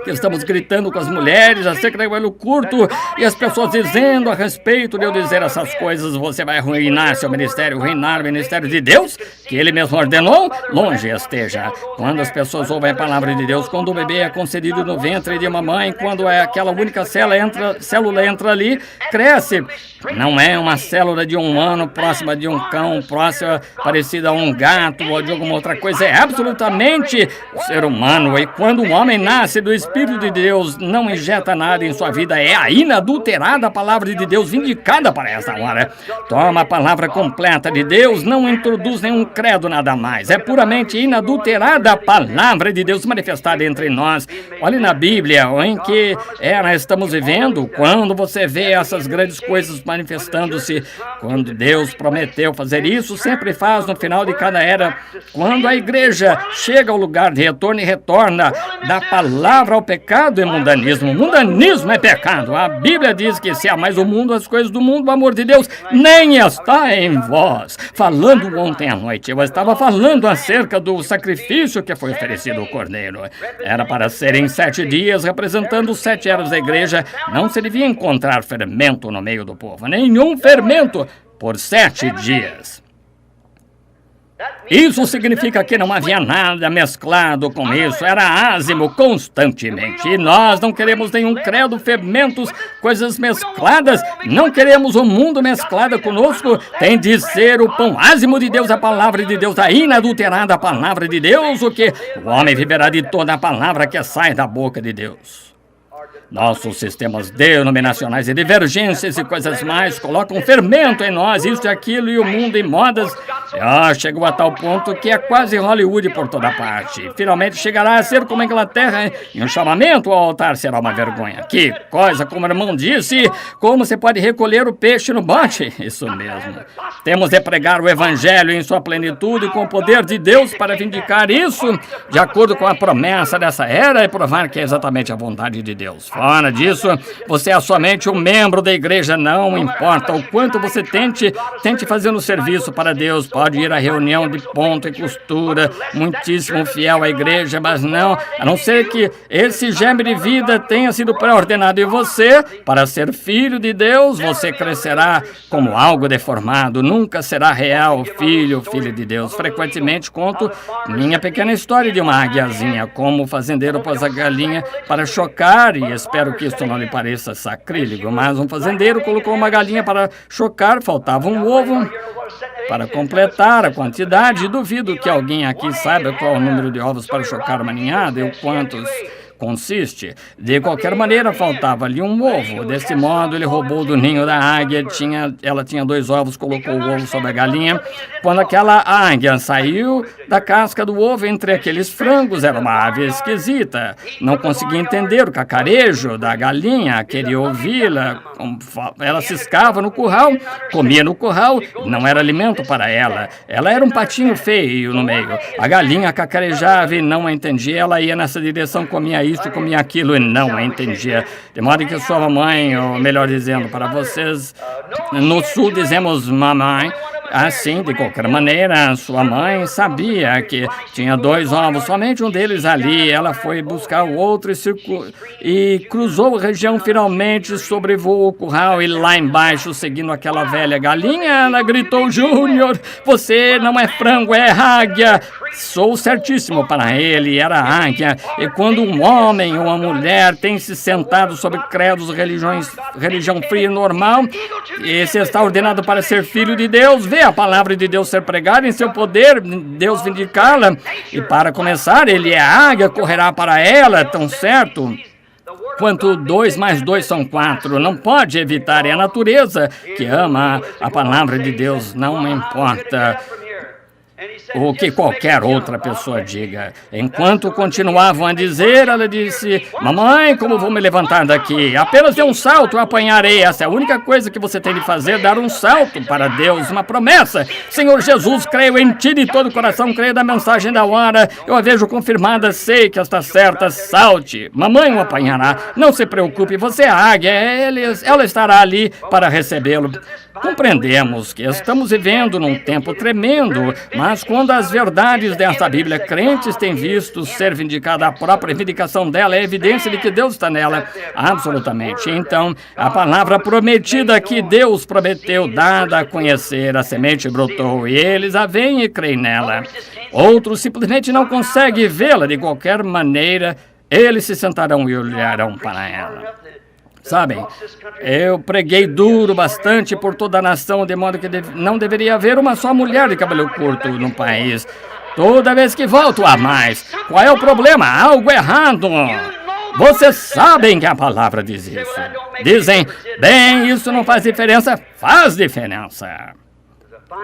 Speaker 1: que estamos gritando com as mulheres acerca do cabelo curto, e as pessoas dizendo a respeito de eu dizer essas coisas: você vai arruinar seu ministério, ruinar o ministério de Deus, que ele mesmo ordenou, longe esteja. Quando as pessoas ouvem a palavra de Deus, quando o bebê é concedido no ventre de uma mãe, quando é aquela única célula entra ali, cresce. Não é uma célula de um humano próxima de um cão, próxima, parecida a um gato ou de alguma outra coisa. É absolutamente o ser humano. E quando um homem nasce do Espírito Espírito de Deus não injeta nada em sua vida, é a inadulterada palavra de Deus vindicada para essa hora. Toma a palavra completa de Deus, não introduz nenhum credo, nada mais. É puramente inadulterada a palavra de Deus manifestada entre nós. Olhe na Bíblia, em que era estamos vivendo, quando você vê essas grandes coisas manifestando-se, quando Deus prometeu fazer isso, sempre faz no final de cada era. Quando a igreja chega ao lugar de retorno e retorna da palavra ao pecado e mundanismo. Mundanismo é pecado. A Bíblia diz que se amais o mundo, as coisas do mundo, o amor de Deus nem está em vós. Falando ontem à noite, eu estava falando acerca do sacrifício que foi oferecido ao Cordeiro. Era para ser em 7 dias, representando os 7 eras da igreja. Não se devia encontrar fermento no meio do povo. Nenhum fermento por 7 dias. Isso significa que não havia nada mesclado com isso, era ázimo constantemente. E nós não queremos nenhum credo, fermentos, coisas mescladas. Não queremos o mundo mesclado conosco. Tem de ser o pão ázimo de Deus, a palavra de Deus, a inadulterada palavra de Deus, o que o homem viverá de toda a palavra que sai da boca de Deus. Nossos sistemas denominacionais e divergências e coisas mais colocam fermento em nós, isso e aquilo, e o mundo em modas. Chegou a tal ponto que é quase Hollywood por toda parte. Finalmente chegará a ser como a Inglaterra, e um chamamento ao altar será uma vergonha. Que coisa, como o irmão disse, como você pode recolher o peixe no bote? Isso mesmo. Temos de pregar o evangelho em sua plenitude com o poder de Deus para vindicar isso, de acordo com a promessa dessa era, e provar que é exatamente a vontade de Deus. Fora disso, você é somente um membro da igreja, não importa o quanto você tente fazer um serviço para Deus. Pode ir à reunião de ponto e costura, muitíssimo fiel à igreja, mas não, a não ser que esse germe de vida tenha sido pré-ordenado em você para ser filho de Deus, você crescerá como algo deformado, nunca será real filho de Deus. Frequentemente conto minha pequena história de uma águiazinha, como o fazendeiro pôs a galinha para chocar, e espero que isso não lhe pareça sacrílego, mas um fazendeiro colocou uma galinha para chocar, faltava um ovo para completar a quantidade, e duvido que alguém aqui saiba qual é o número de ovos para chocar uma ninhada e quantos consiste. De qualquer maneira, faltava-lhe um ovo. Desse modo, ele roubou do ninho da águia. Ela tinha 2 ovos, colocou o ovo sobre a galinha. Quando aquela águia saiu da casca do ovo entre aqueles frangos, era uma ave esquisita. Não conseguia entender o cacarejo da galinha, queria ouvi-la. Ela ciscava no curral, comia no curral, não era alimento para ela. Ela era um patinho feio no meio. A galinha cacarejava e não a entendia. Ela ia nessa direção, comia isso, comia aquilo e não a entendia. De modo que sua mãe, ou melhor dizendo, para vocês, no sul dizemos mamãe. Assim, de qualquer maneira, sua mãe sabia que tinha 2 ovos, somente um deles ali. Ela foi buscar o outro e cruzou a região, finalmente sobrevoou o curral, e lá embaixo, seguindo aquela velha galinha, ela gritou: Júnior, você não é frango, é águia. Sou certíssimo para ele, era águia. E quando um homem ou uma mulher tem se sentado sobre credos, religião fria e normal, esse está ordenado para ser filho de Deus, vê a palavra de Deus ser pregada em seu poder, Deus vindicá-la. E para começar, ele é águia, correrá para ela, tão certo quanto 2 mais 2 são 4. Não pode evitar, é a natureza que ama a palavra de Deus, não importa o que qualquer outra pessoa diga. Enquanto continuavam a dizer, ela disse: mamãe, como vou me levantar daqui? Apenas dê um salto, eu apanharei. Essa é a única coisa que você tem de fazer, dar um salto para Deus, uma promessa. Senhor Jesus, creio em ti de todo o coração, creio na mensagem da hora, eu a vejo confirmada, sei que está certa, salte. Mamãe o apanhará, não se preocupe, você é a águia, ela estará ali para recebê-lo. Compreendemos que estamos vivendo num tempo tremendo, mas quando as verdades desta Bíblia crentes têm visto ser vindicada, a própria vindicação dela é evidência de que Deus está nela, absolutamente. Então, a palavra prometida que Deus prometeu, dada a conhecer, a semente brotou, e eles a veem e creem nela. Outros simplesmente não conseguem vê-la de qualquer maneira, eles se sentarão e olharão para ela. Sabem, eu preguei duro bastante por toda a nação, de modo que não deveria haver uma só mulher de cabelo curto no país. Toda vez que volto há mais. Qual é o problema? Algo errado. Vocês sabem que a palavra diz isso. Dizem, bem, isso não faz diferença. Faz diferença.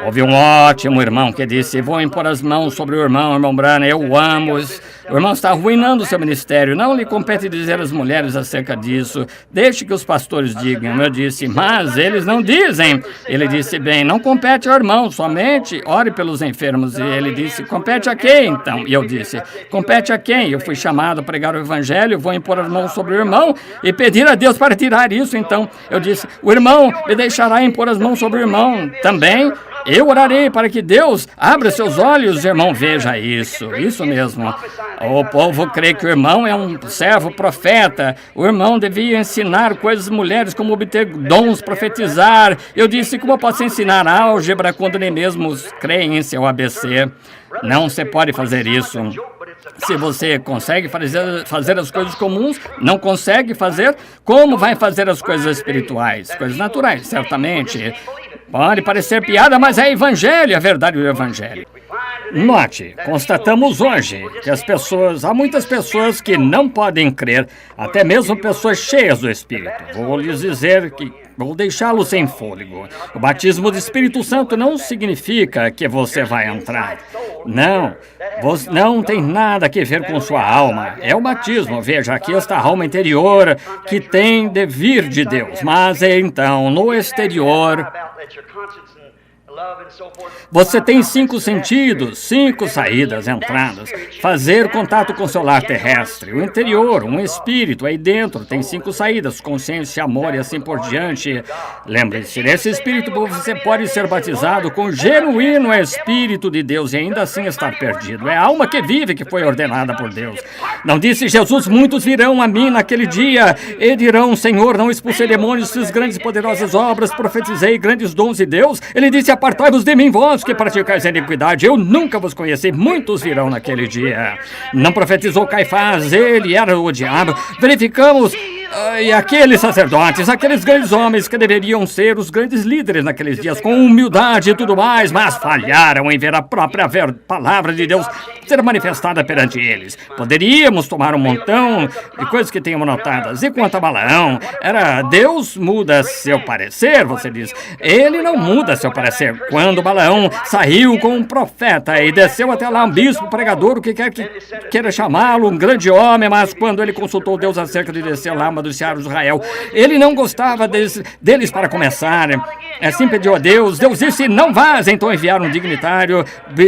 Speaker 1: Houve um ótimo irmão que disse, vou impor as mãos sobre o irmão Branham, eu amo. O irmão está arruinando o seu ministério, não lhe compete dizer às mulheres acerca disso. Deixe que os pastores digam. Eu disse, mas eles não dizem. Ele disse, bem, não compete ao irmão, somente ore pelos enfermos. E ele disse, compete a quem então? E eu disse, compete a quem? Eu fui chamado a pregar o evangelho, vou impor as mãos sobre o irmão e pedir a Deus para tirar isso. Então eu disse, o irmão me deixará impor as mãos sobre o irmão também. Eu orarei para que Deus abra seus olhos, irmão, veja isso mesmo. O povo crê que o irmão é um servo profeta, o irmão devia ensinar coisas mulheres, como obter dons, profetizar. Eu disse, como eu posso ensinar álgebra quando nem mesmo creem em seu ABC? Não se pode fazer isso. Se você consegue fazer as coisas comuns, não consegue fazer, como vai fazer as coisas espirituais? Coisas naturais, certamente. Pode parecer piada, mas é evangelho, é verdade do evangelho. Note, constatamos hoje que há muitas pessoas que não podem crer, até mesmo pessoas cheias do Espírito. Vou lhes dizer que vou deixá-los sem fôlego. O batismo do Espírito Santo não significa que você vai entrar. Não tem nada a ver com sua alma. É o batismo. Veja, aqui está a alma interior que tem de vir de Deus. Mas então, no exterior, você tem 5 sentidos, 5 saídas, entradas. Fazer contato com seu lar terrestre. O interior, um espírito aí dentro, tem 5 saídas, consciência, amor e assim por diante. Lembre-se, nesse espírito você pode ser batizado com o genuíno Espírito de Deus e ainda assim estar perdido. É a alma que vive que foi ordenada por Deus. Não disse Jesus, muitos virão a mim naquele dia e dirão, Senhor, não expulsei demônios, fiz grandes e poderosas obras, profetizei grandes dons de Deus. Ele disse, apartai-vos de mim, vós que praticais a iniquidade, eu nunca vos conheci. Muitos virão naquele dia. Não profetizou Caifás, ele era o diabo. Verificamos, e aqueles sacerdotes, aqueles grandes homens que deveriam ser os grandes líderes naqueles dias, com humildade e tudo mais, mas falharam em ver a própria palavra de Deus ser manifestada perante eles. Poderíamos tomar um montão de coisas que tínhamos notadas. E quanto a Balaão, Deus muda seu parecer, você diz. Ele não muda seu parecer. Quando Balaão saiu com um profeta e desceu até lá um bispo, pregador, o que quer que queira chamá-lo, um grande homem, mas quando ele consultou Deus acerca de descer lá, amaldiçoar Israel, ele não gostava deles para começar. Assim pediu a Deus. Deus disse, não vás. Então enviaram um dignitário,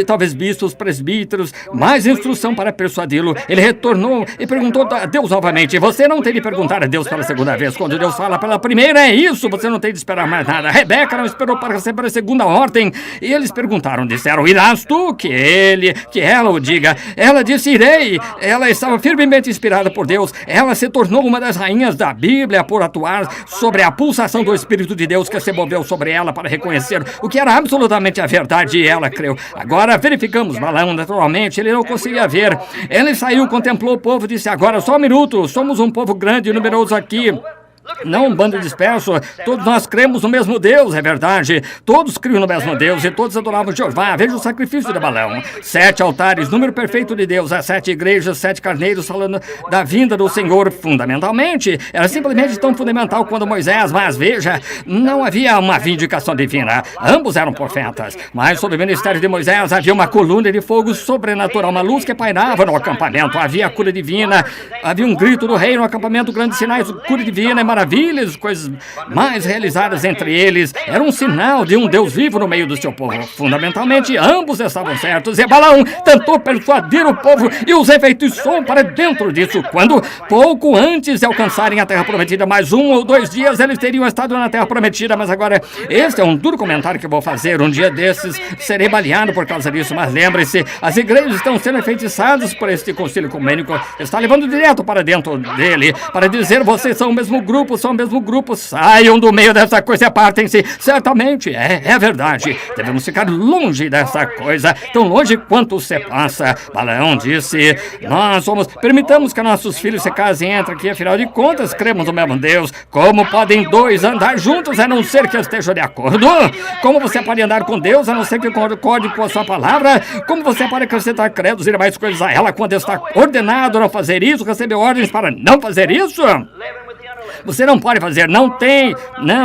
Speaker 1: talvez bispos, presbíteros, mais instrução para persuadi-lo. Ele retornou e perguntou a Deus novamente. Você não tem de perguntar a Deus pela segunda vez. Quando Deus fala pela primeira, é isso. Você não tem de esperar mais nada. Rebeca não esperou para receber a segunda ordem. E eles perguntaram, disseram, irás tu? Que ela o diga. Ela disse, irei. Ela estava firmemente inspirada por Deus. Ela se tornou uma das rainhas da Bíblia por atuar sobre a pulsação do Espírito de Deus que se moveu sobre ela para reconhecer o que era absolutamente a verdade e ela creu. Agora verificamos Balaão, naturalmente, ele não conseguia ver. Ele saiu, contemplou o povo e disse, agora só um minuto, somos um povo grande e numeroso aqui. Não um bando disperso, todos nós cremos no mesmo Deus, é verdade. Todos criam no mesmo Deus e todos adoravam Jeová. Veja o sacrifício de Balaão. 7 altares, número perfeito de Deus, as 7 igrejas, 7 carneiros falando da vinda do Senhor. Fundamentalmente, era simplesmente tão fundamental quanto Moisés, mas veja, não havia uma vindicação divina. Ambos eram profetas, mas sob o ministério de Moisés havia uma coluna de fogo sobrenatural, uma luz que pairava no acampamento. Havia a cura divina, havia um grito do rei no acampamento, grandes sinais, cura divina e maravilhas, coisas mais realizadas entre eles. Era um sinal de um Deus vivo no meio do seu povo. Fundamentalmente, ambos estavam certos. E Balaão tentou persuadir o povo e os enfeitiçou para dentro disso. Quando, pouco antes de alcançarem a Terra Prometida, mais 1 ou 2 dias, eles teriam estado na Terra Prometida. Mas agora, este é um duro comentário que eu vou fazer. Um dia desses, serei baleado por causa disso. Mas lembre-se, as igrejas estão sendo enfeitiçadas por este concílio ecumênico. Está levando direto para dentro dele, para dizer, vocês são o mesmo grupo grupos são o mesmo grupo. Saiam do meio dessa coisa e apartem-se. Certamente, é verdade. Devemos ficar longe dessa coisa, tão longe quanto você passa. Balaão disse, permitamos que nossos filhos se casem entre aqui, afinal de contas, cremos no mesmo Deus. Como podem dois andar juntos a não ser que estejam de acordo? Como você pode andar com Deus a não ser que concorde com a sua palavra? Como você pode acrescentar credos e mais coisas a ela quando está ordenado a não fazer isso, receber ordens para não fazer isso? Você não pode fazer, não,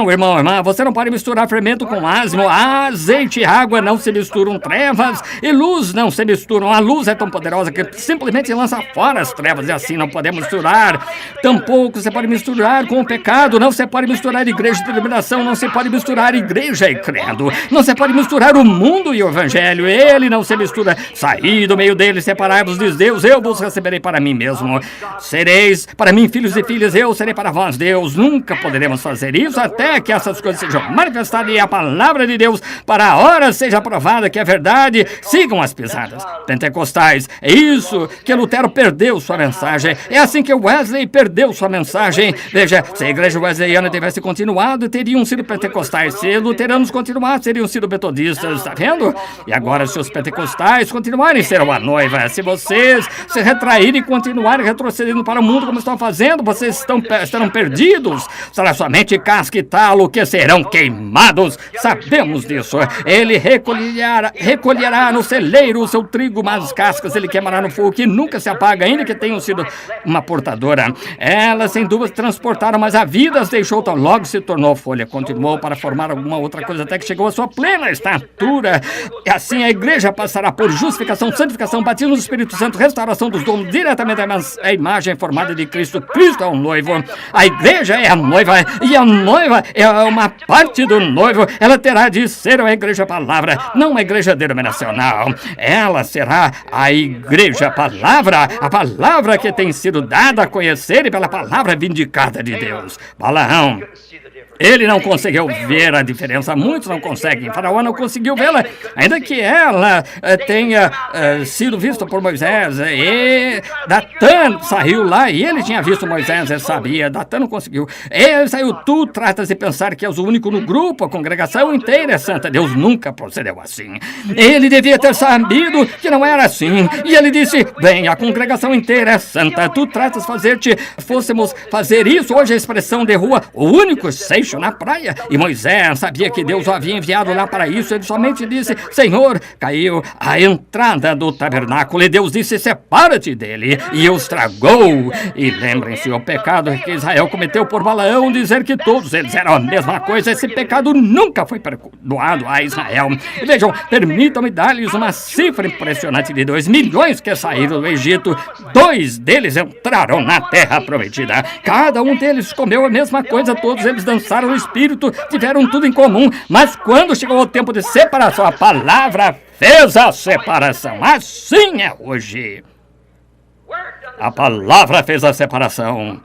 Speaker 1: irmão, irmã, você não pode misturar fermento com asmo, azeite e água não se misturam, trevas e luz não se misturam, a luz é tão poderosa que simplesmente lança fora as trevas e assim não podemos misturar, tampouco você pode misturar com o pecado, não se pode misturar igreja e denominação, não se pode misturar igreja e credo, não se pode misturar o mundo e o evangelho, ele não se mistura, saí do meio dele, separai-vos de Deus, eu vos receberei para mim mesmo, sereis para mim filhos e filhas, eu serei para vós Deus, nunca poderemos fazer isso até que essas coisas sejam manifestadas e a palavra de Deus para a hora seja provada que é verdade, sigam as pisadas pentecostais, é isso que Lutero perdeu sua mensagem, é assim que Wesley perdeu sua mensagem, veja, se a igreja wesleyana tivesse continuado, teriam sido pentecostais, se luteranos continuassem, teriam sido metodistas, está vendo? E agora se os pentecostais continuarem, serão a noiva, se vocês se retraírem e continuarem retrocedendo para o mundo como estão fazendo, vocês estarão perdidos, será somente casca e talo que serão queimados, sabemos disso, ele recolherá no celeiro o seu trigo, mas as cascas ele queimará no fogo que nunca se apaga, ainda que tenham sido uma portadora, elas sem dúvida transportaram, mas a vida as deixou tão logo se tornou folha, continuou para formar alguma outra coisa até que chegou à sua plena estatura, e assim a igreja passará por justificação, santificação, batismo do Espírito Santo, restauração dos dons, diretamente a imagem formada de Cristo, Cristo é o noivo, a igreja é a noiva, e a noiva é uma parte do noivo, ela terá de ser uma igreja palavra, não uma igreja denominacional, ela será a igreja palavra, a palavra que tem sido dada a conhecer e pela palavra vindicada de Deus. Balaão, ele não conseguiu ver a diferença, muitos não conseguem, Faraó não conseguiu vê-la, ainda que ela tenha sido vista por Moisés, e Datã saiu lá e ele tinha visto Moisés, ele sabia, Datã não conseguiu, ele saiu, tu tratas de pensar que és o único no grupo, a congregação inteira é santa, Deus nunca procedeu assim, ele devia ter sabido que não era assim, e ele disse, bem, a congregação inteira é santa, tu tratas fôssemos fazer isso, hoje a expressão de rua, o único seixo na praia, e Moisés sabia que Deus o havia enviado lá para isso, ele somente disse, Senhor, caiu a entrada do tabernáculo, e Deus disse, separa-te dele, e o estragou, e lembrem-se, o pecado que Israel cometeu por Balaão, dizer que todos eles eram a mesma coisa, esse pecado nunca foi perdoado a Israel, e vejam, permitam-me dar-lhes uma cifra impressionante de 2 milhões que saíram do Egito, 2 deles entraram na terra prometida, cada um deles comeu a mesma coisa, todos eles dançaram no Espírito, tiveram tudo em comum, mas quando chegou o tempo de separação, a palavra fez a separação, assim é hoje. A palavra fez a separação.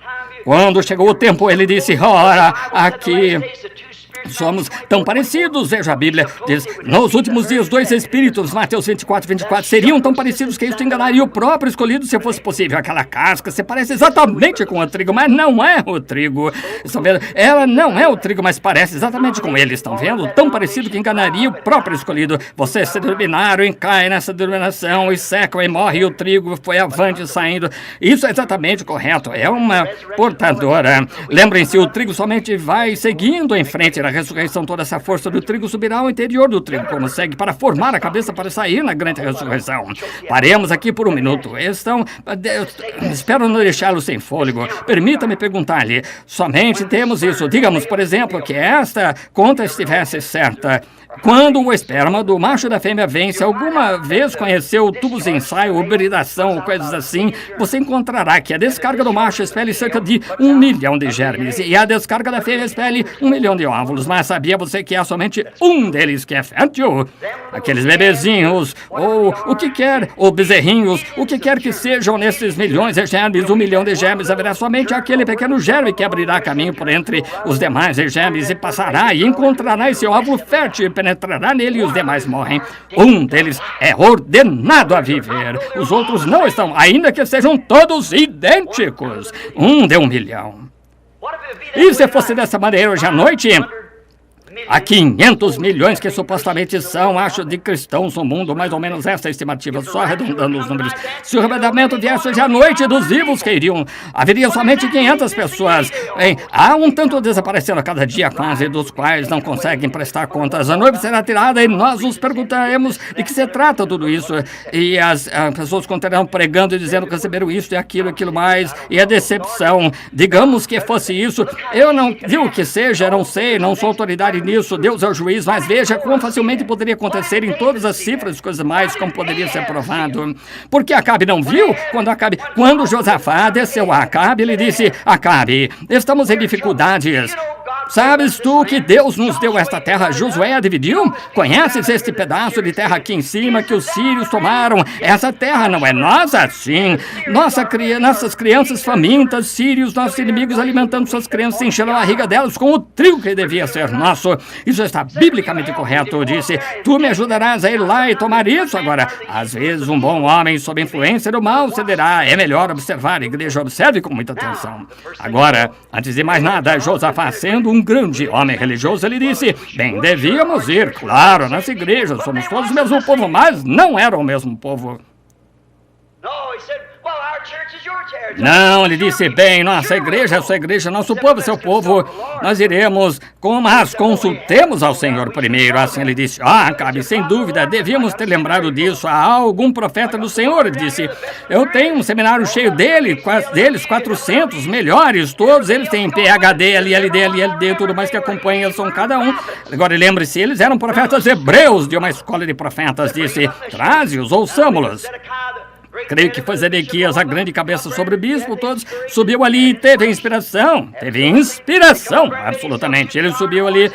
Speaker 1: Quando chegou o tempo, ele disse, ora, aqui somos tão parecidos, veja a Bíblia, diz, nos últimos dias 2 espíritos, Mateus 24, seriam tão parecidos que isto enganaria o próprio escolhido se fosse possível. Aquela casca se parece exatamente com o trigo, mas não é o trigo. Estão vendo? Ela não é o trigo, mas parece exatamente com ele. Estão vendo? Tão parecido que enganaria o próprio escolhido. Vocês se dominaram e caem nessa dominação e secam e morre, e o trigo foi avante saindo. Isso é exatamente correto. É uma portadora. Lembrem-se, o trigo somente vai seguindo em frente na ressurreição, toda essa força do trigo subirá ao interior do trigo, como segue, para formar a cabeça para sair na grande ressurreição. Paremos aqui por um minuto. Espero não deixá-lo sem fôlego. Permita-me perguntar-lhe, somente temos isso. Digamos, por exemplo, que esta conta estivesse certa. Quando o esperma do macho e da fêmea vence, alguma vez conheceu tubos de ensaio, hibridação ou coisas assim, você encontrará que a descarga do macho expele cerca de 1 milhão de germes e a descarga da fêmea expele 1 milhão de óvulos. Mas sabia você que há somente um deles que é fértil? Aqueles bebezinhos, ou o que quer, ou bezerrinhos, o que quer que sejam nesses milhões de germes, 1 milhão de germes, haverá somente aquele pequeno germe que abrirá caminho por entre os demais germes e passará e encontrará esse óvulo fértil, penetrará nele e os demais morrem. Um deles é ordenado a viver, os outros não estão, ainda que sejam todos idênticos. Um de 1 milhão. E se fosse dessa maneira hoje à noite? Há 500 milhões que supostamente são, acho, de cristãos no mundo, mais ou menos essa estimativa, só arredondando os números. Se o arrebatamento viesse hoje à noite, dos vivos que iriam, haveria somente 500 pessoas. Bem, há um tanto desaparecendo a cada dia, quase, dos quais não conseguem prestar contas. A noiva será tirada e nós nos perguntaremos de que se trata tudo isso. E as pessoas continuarão pregando e dizendo que receberam isso e aquilo mais, e a decepção. Digamos que fosse isso, eu não digo que seja, não sei, não sou autoridade nisso, Deus é o juiz, mas veja como facilmente poderia acontecer em todas as cifras, coisas mais, como poderia ser provado. Porque Acabe não viu? Quando Josafá desceu a Acabe, ele disse: Acabe, estamos em dificuldades. Sabes tu que Deus nos deu esta terra? Josué a dividiu? Conheces este pedaço de terra aqui em cima que os sírios tomaram? Essa terra não é nossa? Sim. Nossas crianças famintas, sírios, nossos inimigos alimentando suas crianças, enchendo a barriga delas com o trigo que devia ser nosso. Isso está biblicamente correto, disse. Tu me ajudarás a ir lá e tomar isso agora. Às vezes um bom homem sob influência do mal cederá. É melhor observar, igreja, observe com muita atenção. Agora, antes de mais nada, Josafá, sendo um grande homem religioso, ele disse: bem, devíamos ir, claro, nas igrejas, somos todos o mesmo povo, mas não eram o mesmo povo. Não, ele disse: bem, nossa igreja é sua igreja, nosso povo é seu povo, nós iremos, mas consultemos ao Senhor primeiro. Assim ele disse: Acabe, sem dúvida, devíamos ter lembrado disso. Há algum profeta do Senhor? Ele disse: eu tenho um seminário cheio deles, 400 melhores, todos eles têm PhD, LLD, tudo mais que acompanha, são cada um. Agora lembre-se, eles eram profetas hebreus de uma escola de profetas, disse: traze-os, ouçamo-los. Creio que foi Zedequias, a grande cabeça sobre o bispo, todos, subiu ali e teve inspiração, absolutamente. Ele subiu ali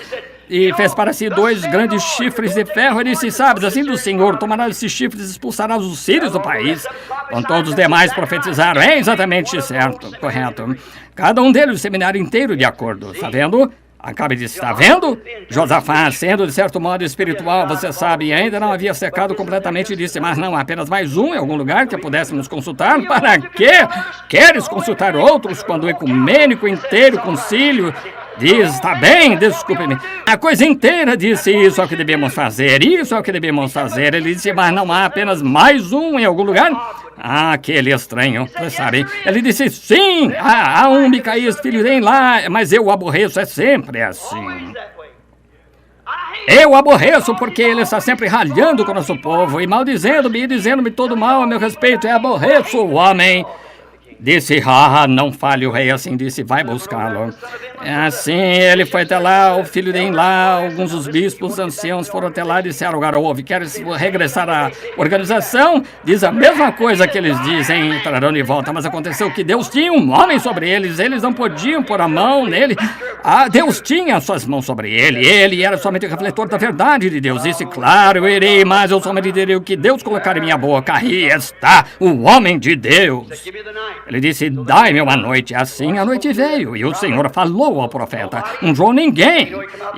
Speaker 1: e fez para si 2 grandes chifres de ferro e disse: sabes, assim do Senhor, tomarás esses chifres e expulsarás os sírios do país. Com todos os demais profetizaram: é exatamente certo, correto. Cada um deles, o seminário inteiro de acordo, está vendo? Acabe de estar vendo? Josafá, sendo de certo modo espiritual, você sabe, ainda não havia secado completamente, disse: mas não, apenas mais um em algum lugar que pudéssemos consultar? Para quê? Queres consultar outros quando o ecumênico inteiro concílio diz: está bem, desculpe-me, a coisa inteira disse: isso é o que devemos fazer, isso é o que devemos fazer. Ele disse: mas não há apenas mais um em algum lugar? Aquele estranho, vocês sabem. Ele disse: sim, há um Micaías, filho de lá, mas eu o aborreço, é sempre assim. Eu aborreço porque ele está sempre ralhando com o nosso povo e maldizendo-me e dizendo-me todo mal a meu respeito. Eu aborreço o homem. Disse: não fale o rei assim, disse: vai buscá-lo. Assim, ele foi até lá, o filho de Enlá, alguns dos bispos anciãos foram até lá e disseram: agora ouve, queres regressar à organização? Diz a mesma coisa que eles dizem, entrarão de volta, mas aconteceu que Deus tinha um homem sobre eles não podiam pôr a mão nele. Deus tinha as suas mãos sobre ele era somente o refletor da verdade de Deus. Disse: claro, eu irei, mas eu somente direi o que Deus colocar em minha boca. Aí está o homem de Deus. Ele disse: dai-me uma noite. Assim a noite veio, e o Senhor falou ao profeta: não João ninguém.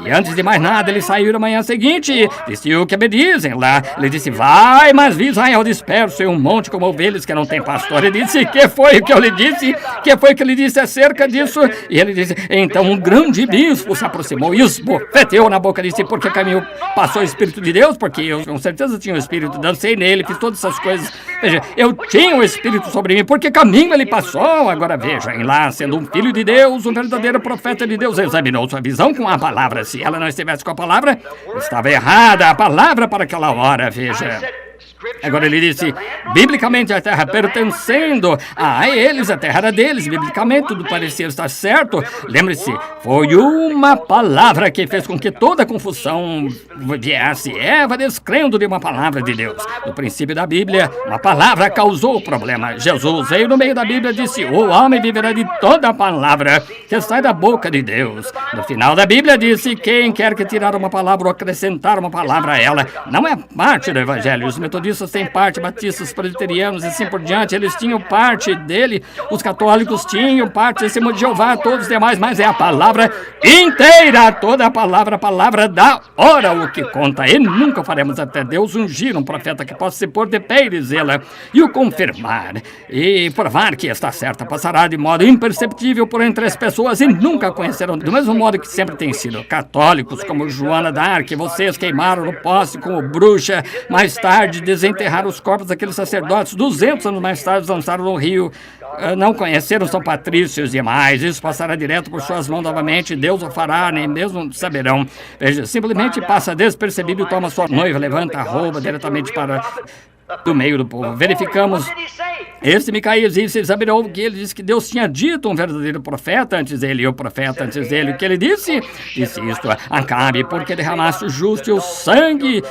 Speaker 1: E antes de mais nada, ele saiu na manhã seguinte, disse: o que me dizem lá? Ele disse: vai, mas vi Israel disperso em um monte como ovelhas que não tem pastor. Ele disse: que foi o que eu lhe disse? Que foi o que ele disse acerca disso? E ele disse: então um grande bispo se aproximou e esbofeteou na boca, disse: porque caminho passou o Espírito de Deus? Porque eu com certeza tinha o Espírito, dancei nele, fiz todas essas coisas. Veja, eu tinha o Espírito sobre mim, porque caminho ele passou. Agora veja, em lá, sendo um filho de Deus, um verdadeiro profeta de Deus, examinou sua visão com a palavra. Se ela não estivesse com a palavra, estava errada a palavra para aquela hora, veja. Agora ele disse: biblicamente a terra pertencendo a eles, a terra era deles, biblicamente tudo parecia estar certo. Lembre-se, foi uma palavra que fez com que toda a confusão viesse. Eva descrendo de uma palavra de Deus. No princípio da Bíblia, uma palavra causou o problema. Jesus veio no meio da Bíblia e disse: o homem viverá de toda a palavra que sai da boca de Deus. No final da Bíblia disse: quem quer que tirar uma palavra ou acrescentar uma palavra a ela, não é parte do Evangelho. Os metodistas têm parte, batistas, presbiterianos e assim por diante, eles tinham parte dele, os católicos tinham parte, Testemunho de Jeová, todos os demais, mas é a palavra inteira, toda a palavra da hora, o que conta. E nunca faremos até Deus ungir um profeta que possa se pôr de pé e dizê-la, e o confirmar, e provar que está certa, passará de modo imperceptível por entre as pessoas e nunca conhecerão, do mesmo modo que sempre tem sido. Católicos como Joana d'Arc, vocês queimaram no poste como bruxa, mais tarde desenterraram os corpos daqueles sacerdotes, 200 anos mais tarde lançaram no rio, não conheceram São Patrício e demais, isso passará direto por suas mãos novamente, Deus o fará, nem mesmo saberão. Veja, simplesmente passa despercebido e toma sua noiva, levanta a roupa diretamente para do meio do povo. Verificamos. Esse Micaías disse, examinou que ele disse que Deus tinha dito um verdadeiro profeta antes dele, e o profeta antes dele. O que ele disse? Disse isto, Acabe, porque derramaste o justo e o sangue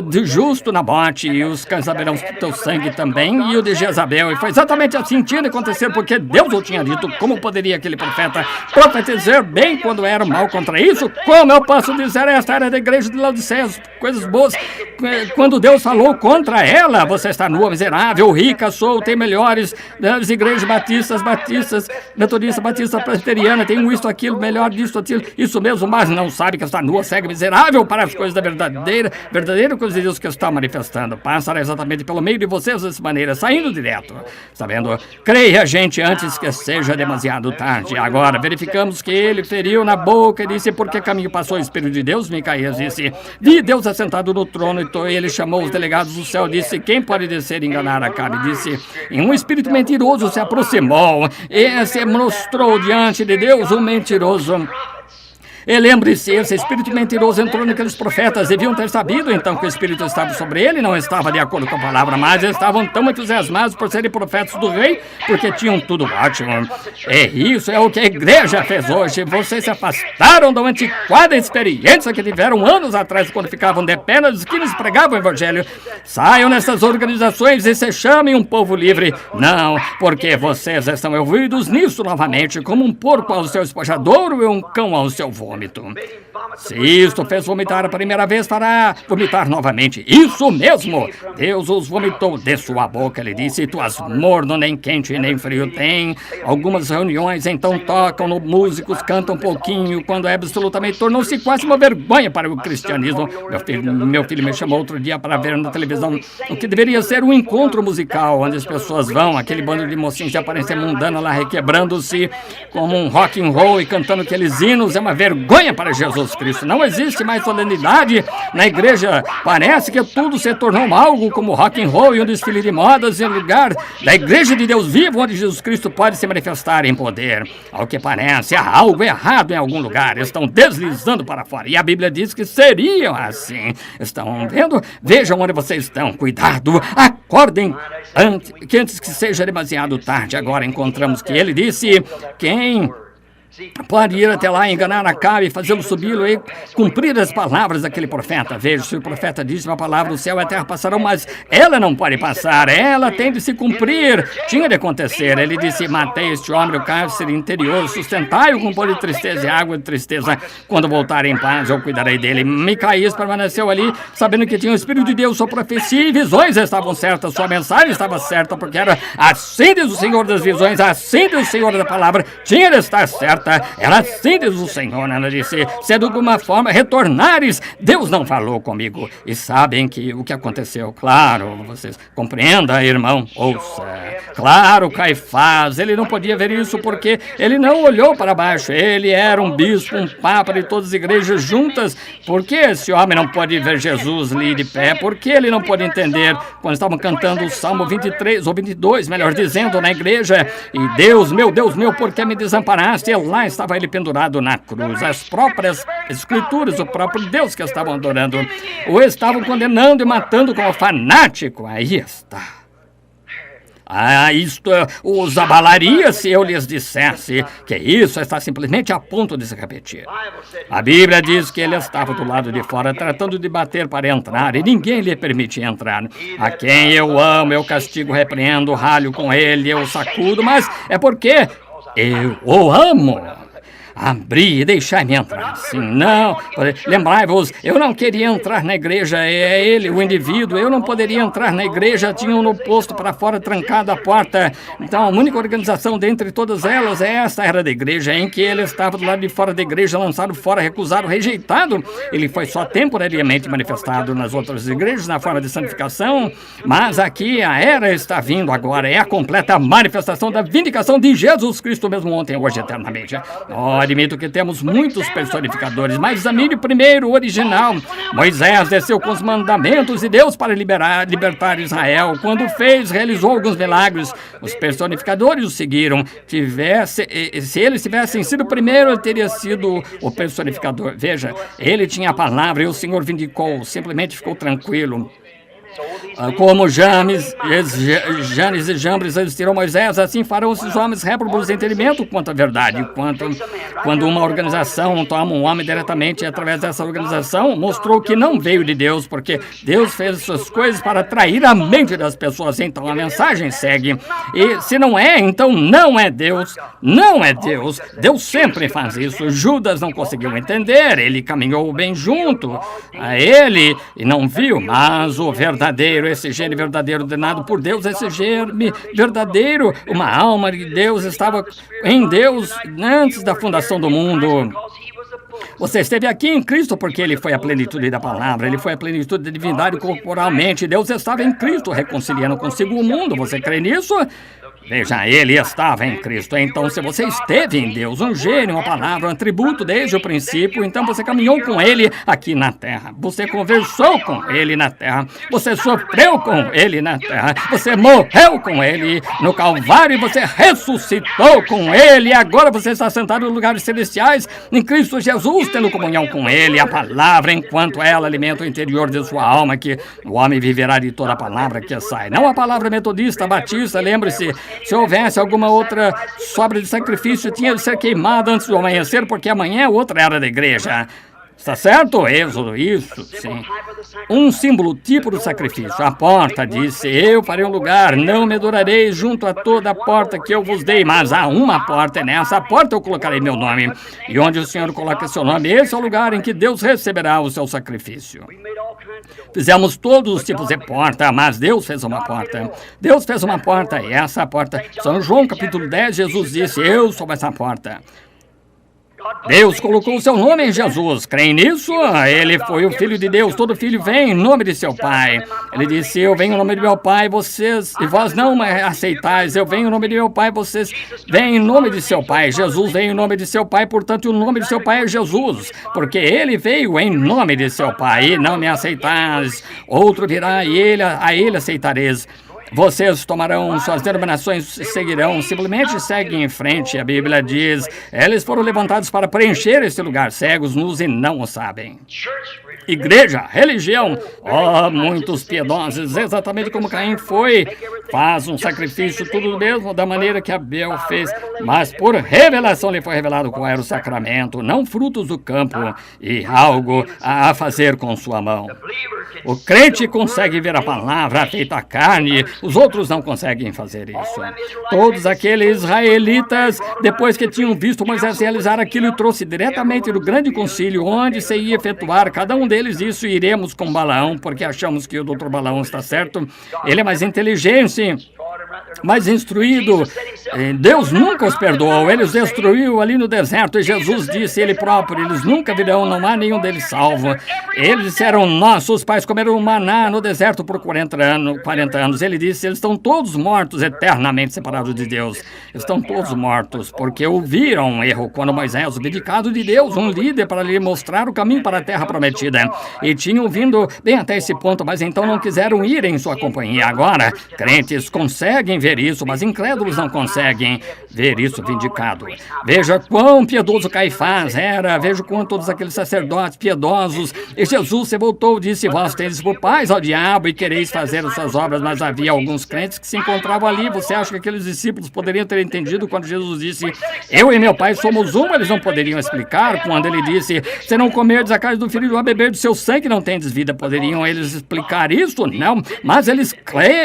Speaker 1: do justo Nabote, e os cães saberão teu sangue também, e o de Jezabel. E foi exatamente assim que tinha de acontecer, porque Deus o tinha dito. Como poderia aquele profeta profetizar bem quando era mal contra isso? Como eu posso dizer esta era da igreja de Laodiceia, coisas boas, quando Deus falou contra ela? Você está nua, miserável, rica, sou, tem melhores das igrejas batistas, metodistas, batista, presbiteriana, tem isto, aquilo, melhor disso, aquilo, isso mesmo, mas não sabe que está nua, cega, miserável para as coisas da verdadeira coisa de Deus que está manifestando. Passará exatamente pelo meio de vocês dessa maneira, saindo direto. Está vendo? Creia, gente, antes que seja demasiado tarde. Agora, verificamos que ele feriu na boca e disse, por que caminho passou o Espírito de Deus? Micaías disse, vi Deus assentado no trono, e ele chamou os delegados do céu, disse, quem pode descer e enganar Acabe? Disse, e um espírito mentiroso se aproximou e se mostrou diante de Deus um mentiroso. E lembre-se, esse espírito mentiroso entrou naqueles profetas, deviam ter sabido então que o espírito estava sobre ele, não estava de acordo com a palavra, mas estavam tão entusiasmados por serem profetas do rei, porque tinham tudo ótimo. E isso é o que a igreja fez hoje. Vocês se afastaram da antiquada experiência que tiveram anos atrás, quando ficavam de pé nas esquinas e pregavam o evangelho. Saiam nessas organizações e se chamem um povo livre. Não, porque vocês estão envolvidos nisso novamente, como um porco ao seu espojadouro e um cão ao seu vômito. Se isto fez vomitar a primeira vez, fará vomitar novamente. Isso mesmo! Deus os vomitou de sua boca, ele disse, tu és morno, nem quente nem frio. Tem algumas reuniões, então tocam no músicos, cantam um pouquinho, quando é absolutamente, tornou-se quase uma vergonha para o cristianismo. Meu filho me chamou outro dia para ver na televisão o que deveria ser um encontro musical, onde as pessoas vão, aquele bando de mocinhos de aparência mundana lá requebrando-se como um rock and roll e cantando aqueles hinos, é uma vergonha para Jesus Cristo. Não existe mais solenidade na igreja. Parece que tudo se tornou algo como rock and roll e um desfile de modas em lugar da igreja de Deus vivo, onde Jesus Cristo pode se manifestar em poder. Ao que parece, há algo errado em algum lugar. Estão deslizando para fora. E a Bíblia diz que seriam assim. Estão vendo? Vejam onde vocês estão. Cuidado. Acordem antes que seja demasiado tarde. Agora encontramos que ele disse, quem pode ir até lá, enganar Acabe, fazê-lo subi-lo e cumprir as palavras daquele profeta. Veja, se o profeta diz uma palavra, o céu e a terra passarão, mas ela não pode passar, ela tem de se cumprir. Tinha de acontecer. Ele disse, matei este homem, o cárcere interior, sustentai-o com pó de tristeza e água de tristeza. Quando voltar em paz, eu cuidarei dele. Micaías permaneceu ali, sabendo que tinha o Espírito de Deus, sua profecia e visões estavam certas, sua mensagem estava certa, porque era assim diz o Senhor das visões, assim diz o Senhor da palavra, tinha de estar certa. Ela assim diz o Senhor, ela disse, se de alguma forma retornares, Deus não falou comigo. E sabem que o que aconteceu, claro, vocês compreendam, irmão, ouça. Claro, Caifás, ele não podia ver isso porque ele não olhou para baixo. Ele era um bispo, um papa de todas as igrejas juntas. Por que esse homem não pode ver Jesus ali de pé? Por que ele não pode entender quando estavam cantando o Salmo 23 ou 22, melhor dizendo, na igreja? E Deus, meu, por que me desamparaste? E lá estava ele pendurado na cruz. As próprias escrituras, o próprio Deus que estavam adorando, o estavam condenando e matando como fanático. Aí está. Isto os abalaria se eu lhes dissesse que isso está simplesmente a ponto de se repetir. A Bíblia diz que ele estava do lado de fora tratando de bater para entrar e ninguém lhe permitia entrar. A quem eu amo, eu castigo, repreendo, ralho com ele, eu sacudo, mas é porque eu o amo. abri e deixai-me entrar. Sim, não. Lembrai-vos, eu não queria entrar na igreja, é ele, o indivíduo. Eu não poderia entrar na igreja, tinham no posto para fora, trancada a porta. Então, a única organização dentre todas elas é esta, era da igreja, em que ele estava do lado de fora da igreja, lançado fora, recusado, rejeitado. Ele foi só temporariamente manifestado nas outras igrejas, na forma de santificação, mas aqui a era está vindo agora, é a completa manifestação da vindicação de Jesus Cristo, mesmo ontem, hoje, eternamente. Admito que temos muitos personificadores, mas examine primeiro o original. Moisés desceu com os mandamentos de Deus para libertar Israel. Quando realizou alguns milagres, os personificadores o seguiram. Se eles tivessem sido o primeiro, ele teria sido o personificador. Veja, ele tinha a palavra e o Senhor vindicou, simplesmente ficou tranquilo. Como Janes e Jambres resistiram a Moisés, assim farão esses homens réprobos de entendimento quanto à verdade. Quando uma organização toma um homem diretamente através dessa organização, mostrou que não veio de Deus, porque Deus fez essas coisas para atrair a mente das pessoas. Então a mensagem segue. E se não é, então não é Deus. Não é Deus. Deus sempre faz isso. Judas não conseguiu entender. Ele caminhou bem junto a ele e não viu, mas o verdadeiro, esse gene verdadeiro ordenado por Deus, esse gene verdadeiro, uma alma de Deus estava em Deus antes da fundação do mundo. Você esteve aqui em Cristo porque ele foi a plenitude da palavra, ele foi a plenitude da divindade corporalmente. Deus estava em Cristo reconciliando consigo o mundo. Você crê nisso? Veja, ele estava em Cristo. Então, se você esteve em Deus, um gênio, uma palavra, um atributo desde o princípio, então você caminhou com ele aqui na terra. Você conversou com ele na terra. Você sofreu com ele na terra. Você morreu com ele no Calvário e você ressuscitou com ele. Agora você está sentado nos lugares celestiais em Cristo Jesus, tendo comunhão com ele. A palavra, enquanto ela alimenta o interior de sua alma, que o homem viverá de toda a palavra que sai. Não a palavra metodista, batista, lembre-se. Se houvesse alguma outra sobra de sacrifício, tinha de ser queimada antes do amanhecer, porque amanhã é outra era da igreja. Está certo? Êxodo, isso, sim. Um símbolo tipo do sacrifício. A porta disse, eu farei um lugar, não me adorareis junto a toda a porta que eu vos dei, mas há uma porta, e nessa porta eu colocarei meu nome. E onde o Senhor coloca seu nome, esse é o lugar em que Deus receberá o seu sacrifício. Fizemos todos os tipos de porta, mas Deus fez uma porta. Deus fez uma porta, e essa porta, São João capítulo 10, Jesus disse, eu sou essa porta. Deus colocou o seu nome em Jesus. Creem nisso? Ele foi o Filho de Deus. Todo filho vem em nome de seu Pai. Ele disse, eu venho em nome de meu Pai, e vós não me aceitais. Eu venho em nome de meu Pai, vocês vêm em nome de seu Pai. Jesus veio em nome de seu Pai, portanto o nome de seu Pai é Jesus. Porque ele veio em nome de seu Pai. E não me aceitais. Outro virá e a ele aceitareis. Vocês tomarão suas denominações e seguirão, simplesmente seguem em frente. A Bíblia diz, eles foram levantados para preencher esse lugar, cegos, nus e não o sabem. Igreja, religião, muitos piedosos, exatamente como Caim foi, faz um sacrifício, tudo mesmo, da maneira que Abel fez, mas por revelação lhe foi revelado qual era o sacramento, não frutos do campo e algo a fazer com sua mão. O crente consegue ver a palavra feita a carne, os outros não conseguem fazer isso. Todos aqueles israelitas, depois que tinham visto Moisés realizar aquilo, e trouxe diretamente do grande concílio, onde se ia efetuar cada um deles isso, e iremos com Balaão, porque achamos que o doutor Balaão está certo. Ele é mais inteligente, mais instruído. Deus nunca os perdoou, ele os destruiu ali no deserto, e Jesus disse ele próprio, eles nunca virão, não há nenhum deles salvo. Eles disseram, nossos pais comeram maná no deserto por 40 anos. Ele disse, eles estão todos mortos, eternamente separados de Deus. Estão todos mortos, porque ouviram um erro quando Moisés, o dedicado de Deus, um líder para lhe mostrar o caminho para a terra prometida. E tinham vindo bem até esse ponto, mas então não quiseram ir em sua companhia. Agora, crentes conseguem ver isso, mas incrédulos não conseguem ver isso vindicado. Veja quão piedoso Caifás era, veja quão todos aqueles sacerdotes piedosos. E Jesus se voltou e disse, vós tendes por pais ao diabo e quereis fazer as suas obras, mas havia alguns crentes que se encontravam ali. Você acha que aqueles discípulos poderiam ter entendido quando Jesus disse, eu e meu pai somos um? Eles não poderiam explicar quando ele disse, se não comerdes a carne do filho e não beber do seu sangue, não tendes vida. Poderiam eles explicar isso? Não, mas eles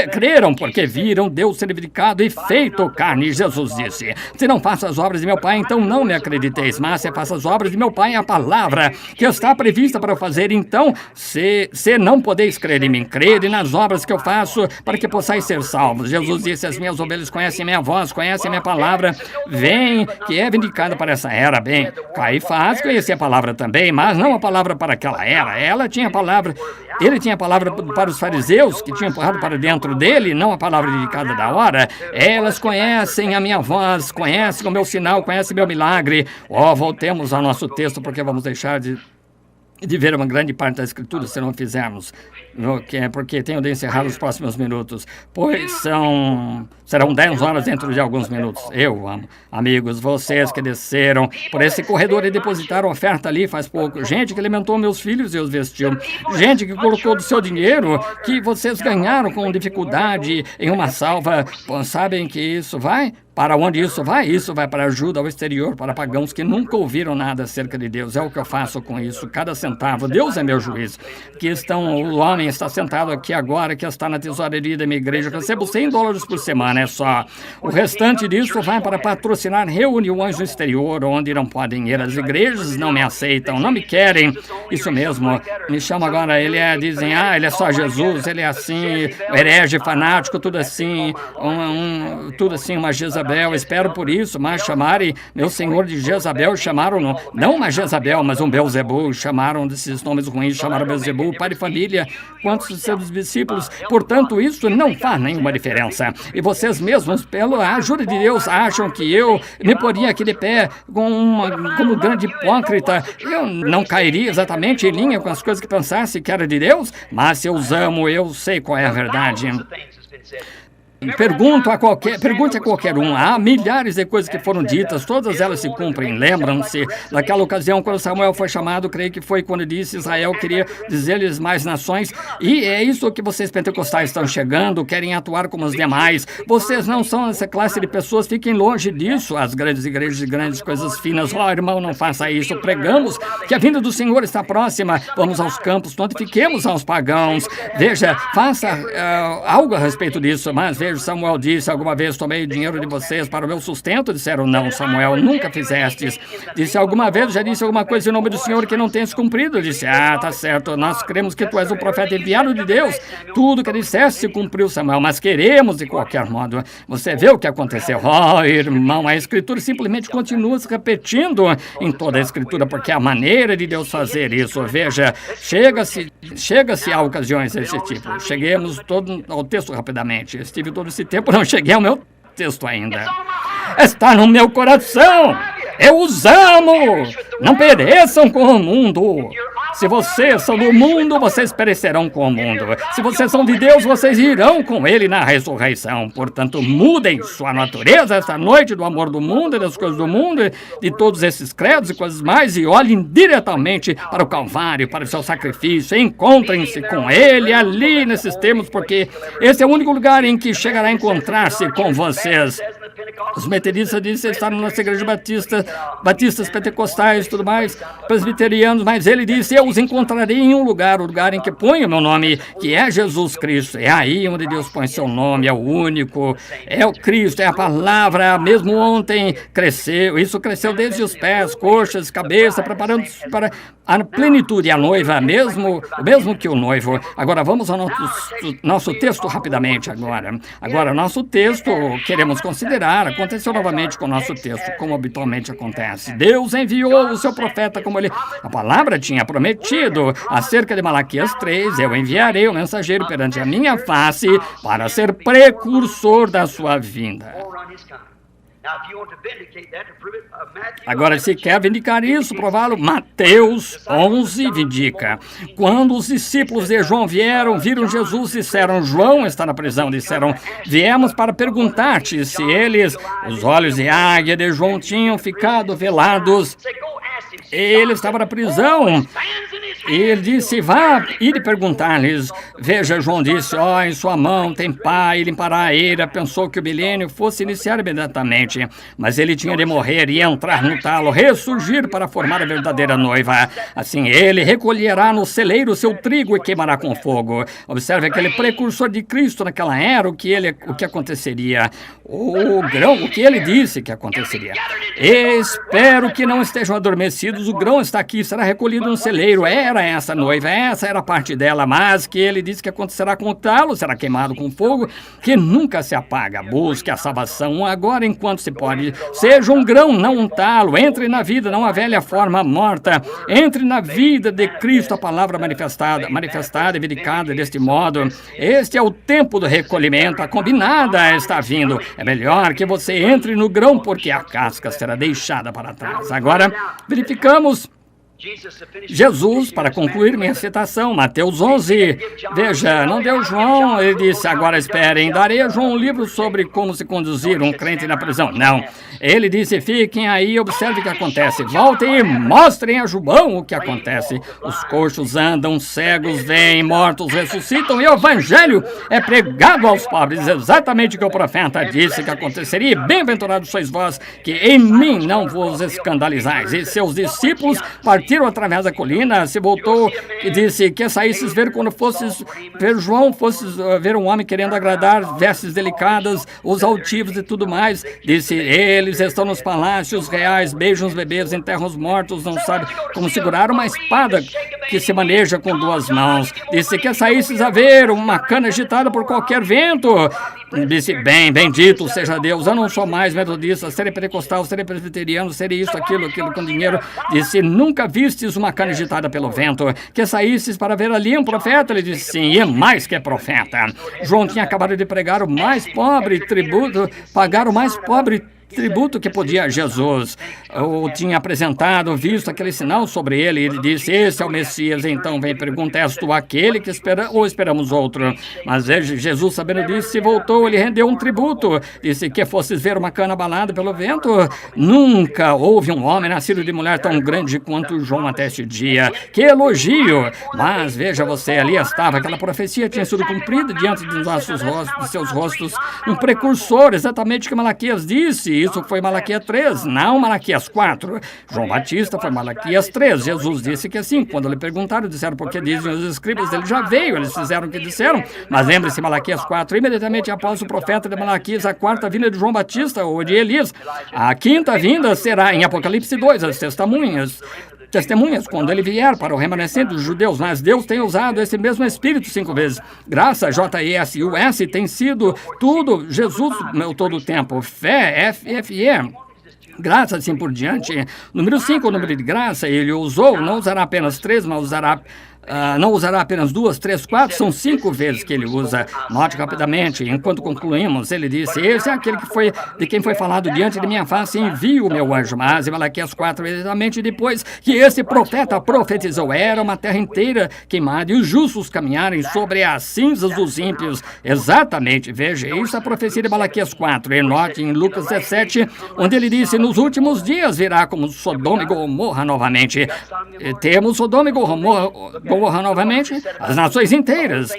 Speaker 1: creram porque viram Deus se ser vindicado e feito carne. Jesus disse: se não faço as obras de meu Pai, então não me acrediteis, mas se faço as obras de meu Pai, a palavra que está prevista para eu fazer, então se não podeis crer em mim, crede nas obras que eu faço, para que possais ser salvos. Jesus disse: as minhas ovelhas conhecem minha voz, conhecem minha palavra, vem, que é vindicada para essa era. Bem, Caifás conhecia a palavra também, mas não a palavra para aquela era. Ele tinha a palavra para os fariseus, que tinham empurrado para dentro dele, não a palavra dedicada da hora. Elas conhecem a minha voz, conhecem o meu sinal, conhecem o meu milagre. Voltemos ao nosso texto, porque vamos deixar de ver uma grande parte da Escritura se não fizermos, porque tenho de encerrar os próximos minutos, pois serão 10 horas dentro de alguns minutos. Eu amo, amigos, vocês que desceram por esse corredor e depositaram oferta ali faz pouco, gente que alimentou meus filhos e os vestiu, gente que colocou do seu dinheiro, que vocês ganharam com dificuldade em uma salva. Sabem que isso vai? Para onde isso vai? Isso vai para ajuda ao exterior, para pagãos que nunca ouviram nada acerca de Deus. É o que eu faço com isso, cada centavo. Deus é meu juiz. O homem está sentado aqui agora, que está na tesouraria da minha igreja. Eu recebo $100 por semana, é só. O restante disso vai para patrocinar reuniões no exterior, onde não podem ir. As igrejas não me aceitam, não me querem. Isso mesmo, me chamam agora, dizem, ele é só Jesus, ele é assim, herege, fanático, tudo assim, tudo assim, uma Jezabel. Espero por isso, mas chamarem meu senhor de Jezabel, chamaram, não uma Jezabel, mas um Belzebu, chamaram desses nomes ruins, chamaram Belzebu, pai de família, quantos de seus discípulos. Portanto, isso não faz nenhuma diferença. E vocês mesmos, pela ajuda de Deus, acham que eu me poria aqui de pé como grande hipócrita. Eu não cairia exatamente em linha com as coisas que pensasse que era de Deus, mas se eu os amo, eu sei qual é a verdade. Pergunte a qualquer um. Há milhares de coisas que foram ditas, todas elas se cumprem. Lembram-se daquela ocasião quando Samuel foi chamado, creio que foi quando disse Israel queria dizer-lhes mais nações. E é isso que vocês pentecostais estão chegando, querem atuar como os demais. Vocês não são essa classe de pessoas, fiquem longe disso. As grandes igrejas e grandes coisas finas. Irmão, não faça isso. Pregamos que a vinda do Senhor está próxima. Vamos aos campos, notifiquemos aos pagãos. Veja, faça algo a respeito disso, mas veja, Samuel disse: alguma vez tomei dinheiro de vocês para o meu sustento? Disseram: não, Samuel, nunca fizestes. Disse: alguma vez já disse alguma coisa em nome do Senhor que não tenhas cumprido? Disse: tá certo, nós cremos que tu és o profeta enviado de Deus. Tudo que disseste se cumpriu, Samuel, mas queremos de qualquer modo. Você vê o que aconteceu. Irmão, a Escritura simplesmente continua se repetindo em toda a Escritura, porque é a maneira de Deus fazer isso. Veja, chega-se a ocasiões desse tipo. Cheguemos todo ao texto rapidamente. Estive todo esse tempo, não cheguei ao meu texto ainda. Está no meu coração. Eu os amo. Não pereçam com o mundo. Se vocês são do mundo, vocês perecerão com o mundo. Se vocês são de Deus, vocês irão com Ele na ressurreição. Portanto, mudem sua natureza esta noite do amor do mundo e das coisas do mundo, de todos esses credos e coisas mais, e olhem diretamente para o Calvário, para o seu sacrifício. Encontrem-se com Ele ali nesses termos, porque esse é o único lugar em que chegará a encontrar-se com vocês. Os metodistas dizem que estavam nas igrejas batistas, pentecostais, tudo mais, presbiterianos, mas ele disse: eu os encontrarei em um lugar, o lugar em que põe o meu nome, que é Jesus Cristo. É aí onde Deus põe seu nome, é o único, é o Cristo, é a palavra. Mesmo ontem cresceu, isso cresceu desde os pés, coxas, cabeça, preparando-se para a plenitude, a noiva, mesmo que o noivo. Agora vamos ao nosso texto rapidamente agora. Agora, nosso texto, queremos considerar, aconteceu novamente com o nosso texto, como habitualmente acontece. Deus enviou o seu profeta como a palavra tinha prometido. Acerca de Malaquias 3, eu enviarei o mensageiro perante a minha face para ser precursor da sua vinda. Agora, se quer vindicar isso, prová-lo, Mateus 11 vindica. Quando os discípulos de João viram Jesus, disseram: João está na prisão. Disseram: viemos para perguntar-te se os olhos de águia de João tinham ficado velados. Ele estava na prisão. E ele disse, vá ir perguntar-lhes. Veja, João disse, em sua mão tem pá e limpará a eira. Pensou que o milênio fosse iniciar imediatamente, mas ele tinha de morrer e entrar no talo, ressurgir para formar a verdadeira noiva. Assim ele recolherá no celeiro seu trigo e queimará com fogo. Observe aquele precursor de Cristo naquela era, o que aconteceria. O grão, o que ele disse que aconteceria. Espero que não estejam adormecidos, o grão está aqui, será recolhido no celeiro. Era essa noiva, essa era a parte dela, mas que ele disse que acontecerá com o talo, será queimado com fogo, que nunca se apaga. Busque a salvação agora enquanto se pode. Seja um grão, não um talo. Entre na vida, não a velha forma morta. Entre na vida de Cristo, a palavra manifestada e verificada deste modo. Este é o tempo do recolhimento, a combinada está vindo. É melhor que você entre no grão, porque a casca será deixada para trás. Agora, verificamos Jesus, para concluir minha citação, Mateus 11. Veja, não deu João, ele disse, agora esperem, darei a João um livro sobre como se conduzir um crente na prisão. Não, ele disse, fiquem aí e observem o que acontece. Voltem e mostrem a João o que acontece. Os coxos andam, cegos vêm, mortos ressuscitam e o evangelho é pregado aos pobres. Exatamente o que o profeta disse que aconteceria. Bem-aventurados sois vós, que em mim não vos escandalizais. E seus discípulos partiram através da colina, se voltou e disse que saísses ver quando fosses ver João, fosses ver um homem querendo agradar, vestes delicadas, os altivos e tudo mais. Disse, eles estão nos palácios reais, beijam os bebês, enterram os mortos, não sabe como segurar uma espada que se maneja com duas mãos. Disse que saísses a ver uma cana agitada por qualquer vento. Disse, bendito seja Deus, eu não sou mais metodista, serei pentecostal, serei presbiteriano, serei isso, aquilo com dinheiro. Disse, nunca vistes uma cana agitada pelo vento, que saísses para ver ali um profeta? Ele disse, sim, e mais que profeta. João tinha acabado de pregar o mais pobre tributo, pagar o mais pobre tributo que podia a Jesus. Eu tinha apresentado, visto aquele sinal sobre ele. Ele disse, esse é o Messias. Então vem pergunta, és tu aquele que espera ou esperamos outro? Mas Jesus, sabendo disso, se voltou, ele rendeu um tributo. Disse que fosses ver uma cana abalada pelo vento. Nunca houve um homem nascido de mulher tão grande quanto João até este dia. Que elogio! Mas veja você, ali estava, aquela profecia tinha sido cumprida diante dos nossos rostos, de seus rostos, um precursor, exatamente o que Malaquias disse. Isso foi Malaquias 3, não Malaquias 4. João Batista foi Malaquias 3. Jesus disse que sim. Quando lhe perguntaram, disseram porque dizem os escribas, ele já veio, eles fizeram o que disseram. Mas lembre-se, Malaquias 4, imediatamente após o profeta de Malaquias, a quarta vinda de João Batista, ou de Elias. A quinta vinda será em Apocalipse 2, as testemunhas, quando ele vier para o remanescente dos judeus, mas Deus tem usado esse mesmo Espírito 5 vezes. Graça, J-E-S-U-S, tem sido tudo, Jesus, todo o tempo. Fé, F-F-E. Graça, assim por diante. Número 5, o número de graça, ele usou, não usará apenas 3, mas não usará apenas 2, 3, 4, são 5 vezes que ele usa. Note rapidamente, enquanto concluímos, ele disse, esse é aquele de quem foi falado diante de minha face, envio o meu anjo. Mas em Malaquias 4, exatamente depois que esse profeta profetizou, era uma terra inteira queimada e os justos caminharem sobre as cinzas dos ímpios. Exatamente, veja, isso é a profecia de Malaquias 4. E note em Lucas 17, onde ele disse, nos últimos dias virá como Sodoma e Gomorra novamente. Temos Sodoma e Gomorra novamente, as nações inteiras.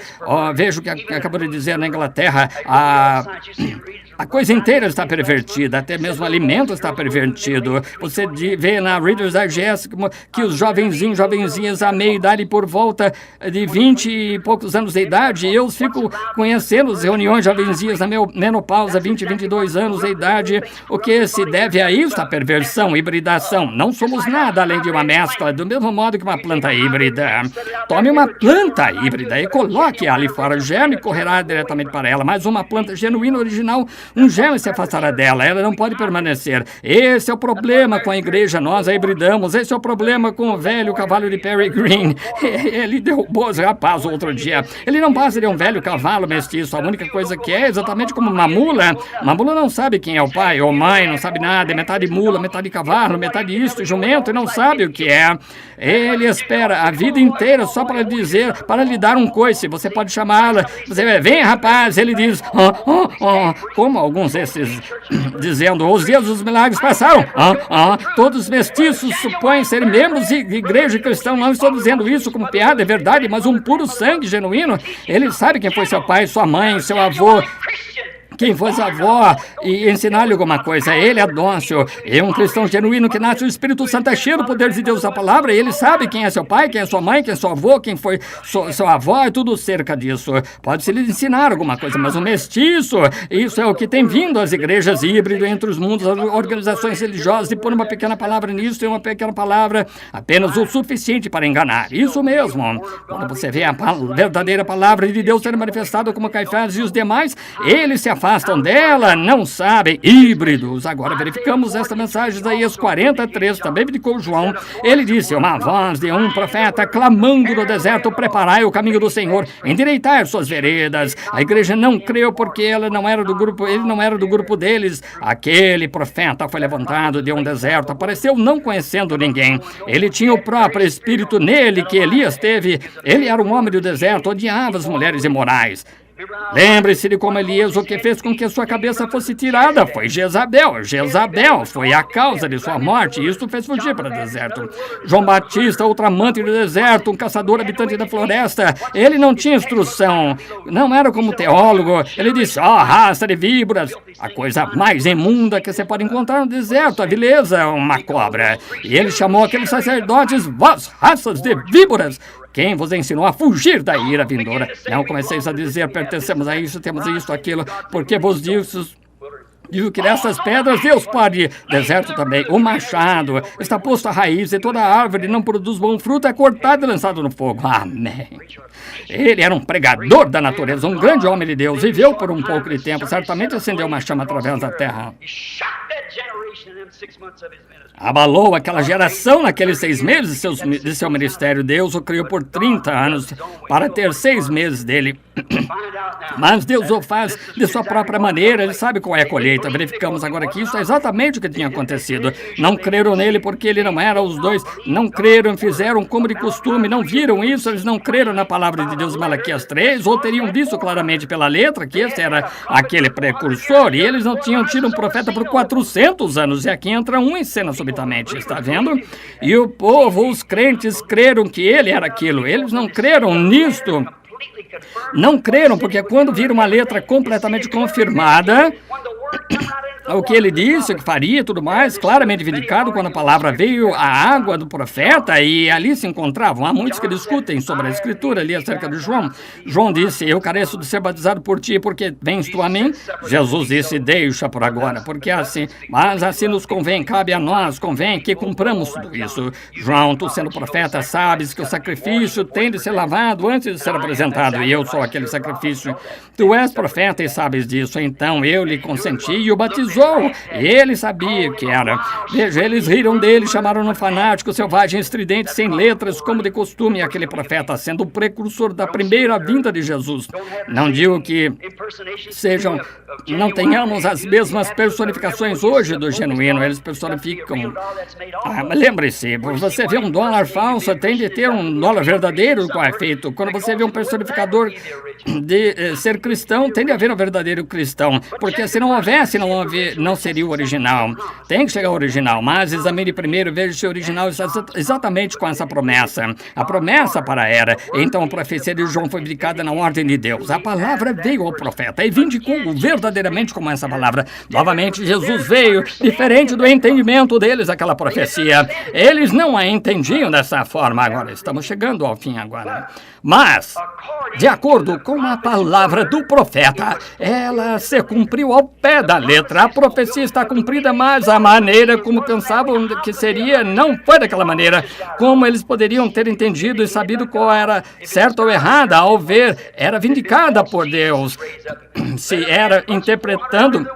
Speaker 1: Veja o que acabou de dizer na Inglaterra, a coisa inteira está pervertida, até mesmo o alimento está pervertido. Você vê na Reader's Digest que os jovenzinhas à meia-idade, por volta de 20 e poucos anos de idade, eu fico conhecendo as reuniões jovenzinhas na menopausa, 20, 22 anos de idade. O que se deve a isso? A perversão, hibridação. Não somos nada além de uma mescla, do mesmo modo que uma planta híbrida. Tome uma planta híbrida e coloque-a ali fora. O germe correrá diretamente para ela, mas uma planta genuína, original, um germe se afastará dela. Ela não pode permanecer. Esse é o problema com a igreja. Nós a hibridamos. Esse é o problema com o velho cavalo de Peregrine. Ele derrubou os rapazes outro dia. Ele não passa de um velho cavalo mestiço. A única coisa que é exatamente como uma mula. Uma mula não sabe quem é o pai ou mãe, não sabe nada. É metade mula, metade cavalo, metade isto, jumento, e não sabe o que é. Ele espera a vida inteira só para dizer, para lhe dar um coice. Você pode chamá-la. Você vem, rapaz. Ele diz, como? como alguns desses, dizendo, os dias dos milagres passaram. Todos os mestiços supõem serem membros de igreja cristã. Não estou dizendo isso como piada, é verdade, mas um puro sangue genuíno. Ele sabe quem foi seu pai, sua mãe, seu avô, quem fosse avó, e ensinar-lhe alguma coisa. Ele é dócil, é um cristão genuíno que nasce, o Espírito Santo é cheio do poder de Deus da palavra, e ele sabe quem é seu pai, quem é sua mãe, quem é seu avô, quem foi seu avó, e tudo cerca disso. Pode-se lhe ensinar alguma coisa, mas o mestiço, isso é o que tem vindo às igrejas híbrido entre os mundos, as organizações religiosas, e pôr uma pequena palavra nisso e uma pequena palavra, apenas o suficiente para enganar. Isso mesmo. Quando você vê a verdadeira palavra de Deus sendo manifestada como Caifás e os demais, eles se afastam dela, não sabem, híbridos. Agora verificamos esta mensagem, Isaías 43, também verificou João. Ele disse, uma voz de um profeta clamando no deserto, preparai o caminho do Senhor, endireitai suas veredas. A igreja não creu porque ele não era do grupo deles. Aquele profeta foi levantado de um deserto, apareceu não conhecendo ninguém. Ele tinha o próprio Espírito nele que Elias teve. Ele era um homem do deserto, odiava as mulheres imorais. Lembre-se de como Elias, o que fez com que sua cabeça fosse tirada foi Jezabel. Jezabel foi a causa de sua morte, e isso fez fugir para o deserto. João Batista, outro amante do deserto, um caçador habitante da floresta, ele não tinha instrução, não era como teólogo. Ele disse, raça de víboras, a coisa mais imunda que você pode encontrar no deserto, a vileza, uma cobra. E ele chamou aqueles sacerdotes, vós, raças de víboras, quem vos ensinou a fugir da ira vindoura? Não comeceis a dizer, pertencemos a isso, temos isso, aquilo, porque vos digo que nessas pedras Deus pode. Deserto também. O machado está posto à raiz e toda árvore não produz bom fruto, é cortado e lançado no fogo. Amém. Ele era um pregador da natureza, um grande homem de Deus. Viveu por um pouco de tempo, certamente acendeu uma chama através da terra. Abalou aquela geração naqueles 6 meses de seu ministério. Deus o criou por 30 anos para ter 6 meses dele. Mas Deus o faz de sua própria maneira. Ele sabe qual é a colheita. Verificamos agora que isso é exatamente o que tinha acontecido. Não creram nele porque ele não era. Os dois não creram, fizeram como de costume, não viram isso. Eles não creram na palavra de Deus, Malaquias 3, ou teriam visto claramente pela letra que esse era aquele precursor. E eles não tinham tido um profeta por 400 anos. E aqui entra um em cena subitamente, está vendo? E o povo, os crentes, creram que ele era aquilo. Eles não creram nisto. Não creram, porque quando viram uma letra completamente confirmada, o que ele disse, o que faria e tudo mais, claramente vindicado quando a palavra veio, a água do profeta, e ali se encontravam. Há muitos que discutem sobre a escritura ali acerca de João. João disse, eu careço de ser batizado por ti, porque vens tu a mim? Jesus disse, deixa por agora, porque assim, mas assim nos convém, cabe a nós, convém que cumpramos tudo isso. João, tu sendo profeta, sabes que o sacrifício tem de ser lavado antes de ser apresentado, e eu sou aquele sacrifício. Tu és profeta e sabes disso, então eu lhe consenti e o batizou. Ele sabia o que era. Veja, eles riram dele, chamaram-no fanático, selvagem, estridente, sem letras, como de costume, aquele profeta sendo o precursor da primeira vinda de Jesus. Não digo que não tenhamos as mesmas personificações hoje do genuíno, eles personificam. Mas lembre-se, você vê um dólar falso, tem de ter um dólar verdadeiro do qual é feito. Quando você vê um personificador de ser cristão, tem de haver um verdadeiro cristão, porque se não houvesse, não seria o original. Tem que chegar ao original, mas examine primeiro, veja se o original está exatamente com essa promessa. A promessa para a era. Então a profecia de João foi vindicada na ordem de Deus. A palavra veio ao profeta e vindicou verdadeiramente como essa palavra. Novamente Jesus veio, diferente do entendimento deles, aquela profecia. Eles não a entendiam dessa forma. Agora, estamos chegando ao fim agora. Mas, de acordo com a palavra do profeta, ela se cumpriu ao pé da letra. A profecia está cumprida, mas a maneira como pensavam que seria não foi daquela maneira. Como eles poderiam ter entendido e sabido qual era certa ou errada, ao ver, era vindicada por Deus. Se era interpretando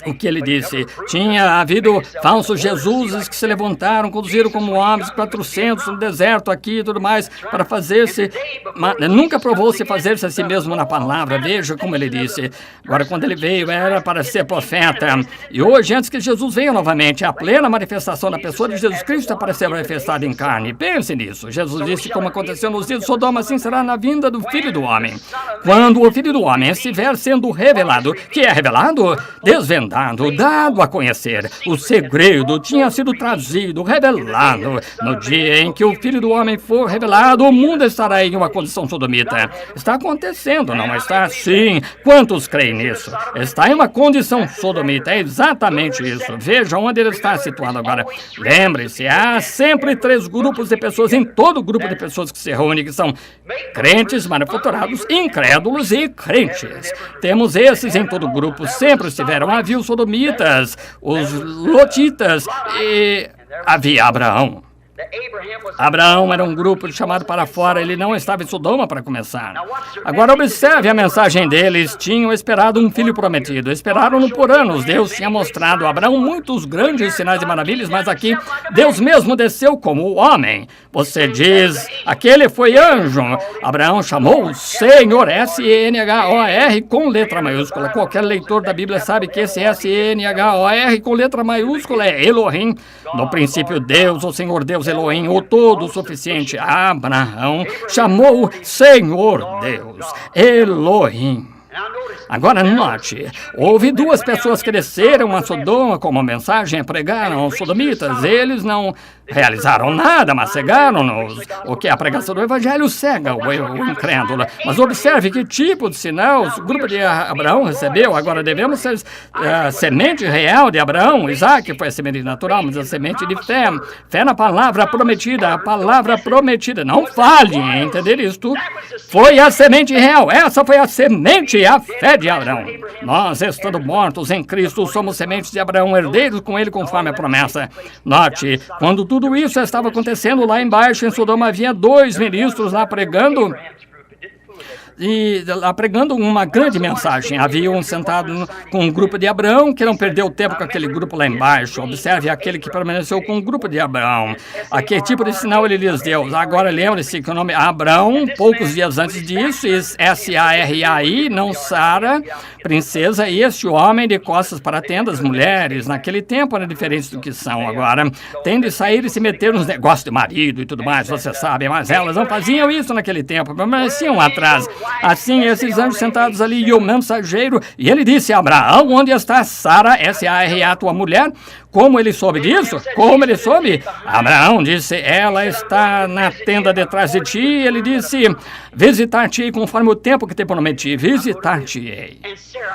Speaker 1: o que ele disse. Tinha havido falsos Jesuses que se levantaram, conduziram como homens 400 no deserto aqui e tudo mais, para fazer-se... Nunca provou-se fazer-se a si mesmo na palavra. Veja como ele disse. Agora, quando ele veio, era para ser profeta. E hoje, antes que Jesus venha novamente, a plena manifestação da pessoa de Jesus Cristo é para ser manifestada em carne. Pense nisso. Jesus disse, como aconteceu nos dias de Sodoma, assim será na vinda do Filho do Homem. Quando o Filho do Homem estiver sendo revelado, que é revelado, desvendado, dado a conhecer, o segredo tinha sido trazido, revelado. No dia em que o Filho do Homem for revelado, o mundo estará em uma condição sodomita. Está acontecendo, não está? Sim. Quantos creem nisso? Está em uma condição sodomita. É exatamente isso. Veja onde ele está situado agora. Lembre-se, há sempre 3 grupos de pessoas em todo grupo de pessoas que se reúnem, que são crentes, manufaturados, incrédulos e crentes. Temos esses em todo grupo. Sempre estiveram. Havia os sodomitas, os lotitas e havia Abraão. Abraão era um grupo chamado para fora, ele não estava em Sodoma para começar. Agora observe a mensagem deles, tinham esperado um filho prometido, esperaram-no por anos. Deus tinha mostrado a Abraão muitos grandes sinais e maravilhas, mas aqui Deus mesmo desceu como homem. Você diz, aquele foi anjo. Abraão chamou o Senhor, S-E-N-H-O-R com letra maiúscula. Qualquer leitor da Bíblia sabe que esse S-E-N-H-O-R com letra maiúscula é Elohim. No princípio Deus, o Senhor Deus Elohim, o todo-suficiente. Abraão chamou Senhor Deus, Elohim. Agora note, houve 2 pessoas que desceram a Sodoma como mensagem, pregaram aos sodomitas. Eles não realizaram nada, mas cegaram-nos. O que a pregação do Evangelho cega o incrédulo. Mas observe que tipo de sinal o grupo de Abraão recebeu. Agora devemos ser a semente real de Abraão. Isaac foi a semente natural, mas a semente de fé. Fé na palavra prometida, a palavra prometida. Não falhe em entender isto. Foi a semente real. Essa foi a semente, a fé de Abraão. Nós, estando mortos em Cristo, somos sementes de Abraão, herdeiros com ele conforme a promessa. Note, quando tudo isso estava acontecendo lá embaixo em Sodoma, havia 2 ministros lá pregando uma grande mensagem. Havia um sentado com um grupo de Abraão que não perdeu tempo com aquele grupo lá embaixo. Observe aquele que permaneceu com o grupo de Abraão. A que tipo de sinal ele lhes deu? Agora lembre-se que o nome Abraão, poucos dias antes disso, S-A-R-A-I, não Sara, princesa, e este homem de costas para a tenda, as mulheres, naquele tempo eram diferentes do que são agora. Tem de sair e se meter nos negócios de marido e tudo mais, você sabe, mas elas não faziam isso naquele tempo, permaneciam atrás. Assim, esses anjos sentados ali e o mensageiro, e ele disse a Abraão, onde está Sara, S-A-R-A, tua mulher? Como ele soube disso? Como ele soube? Abraão disse, ela está na tenda detrás de ti. Ele disse, visitar-te-ei conforme o tempo que te prometi, visitar-te-ei.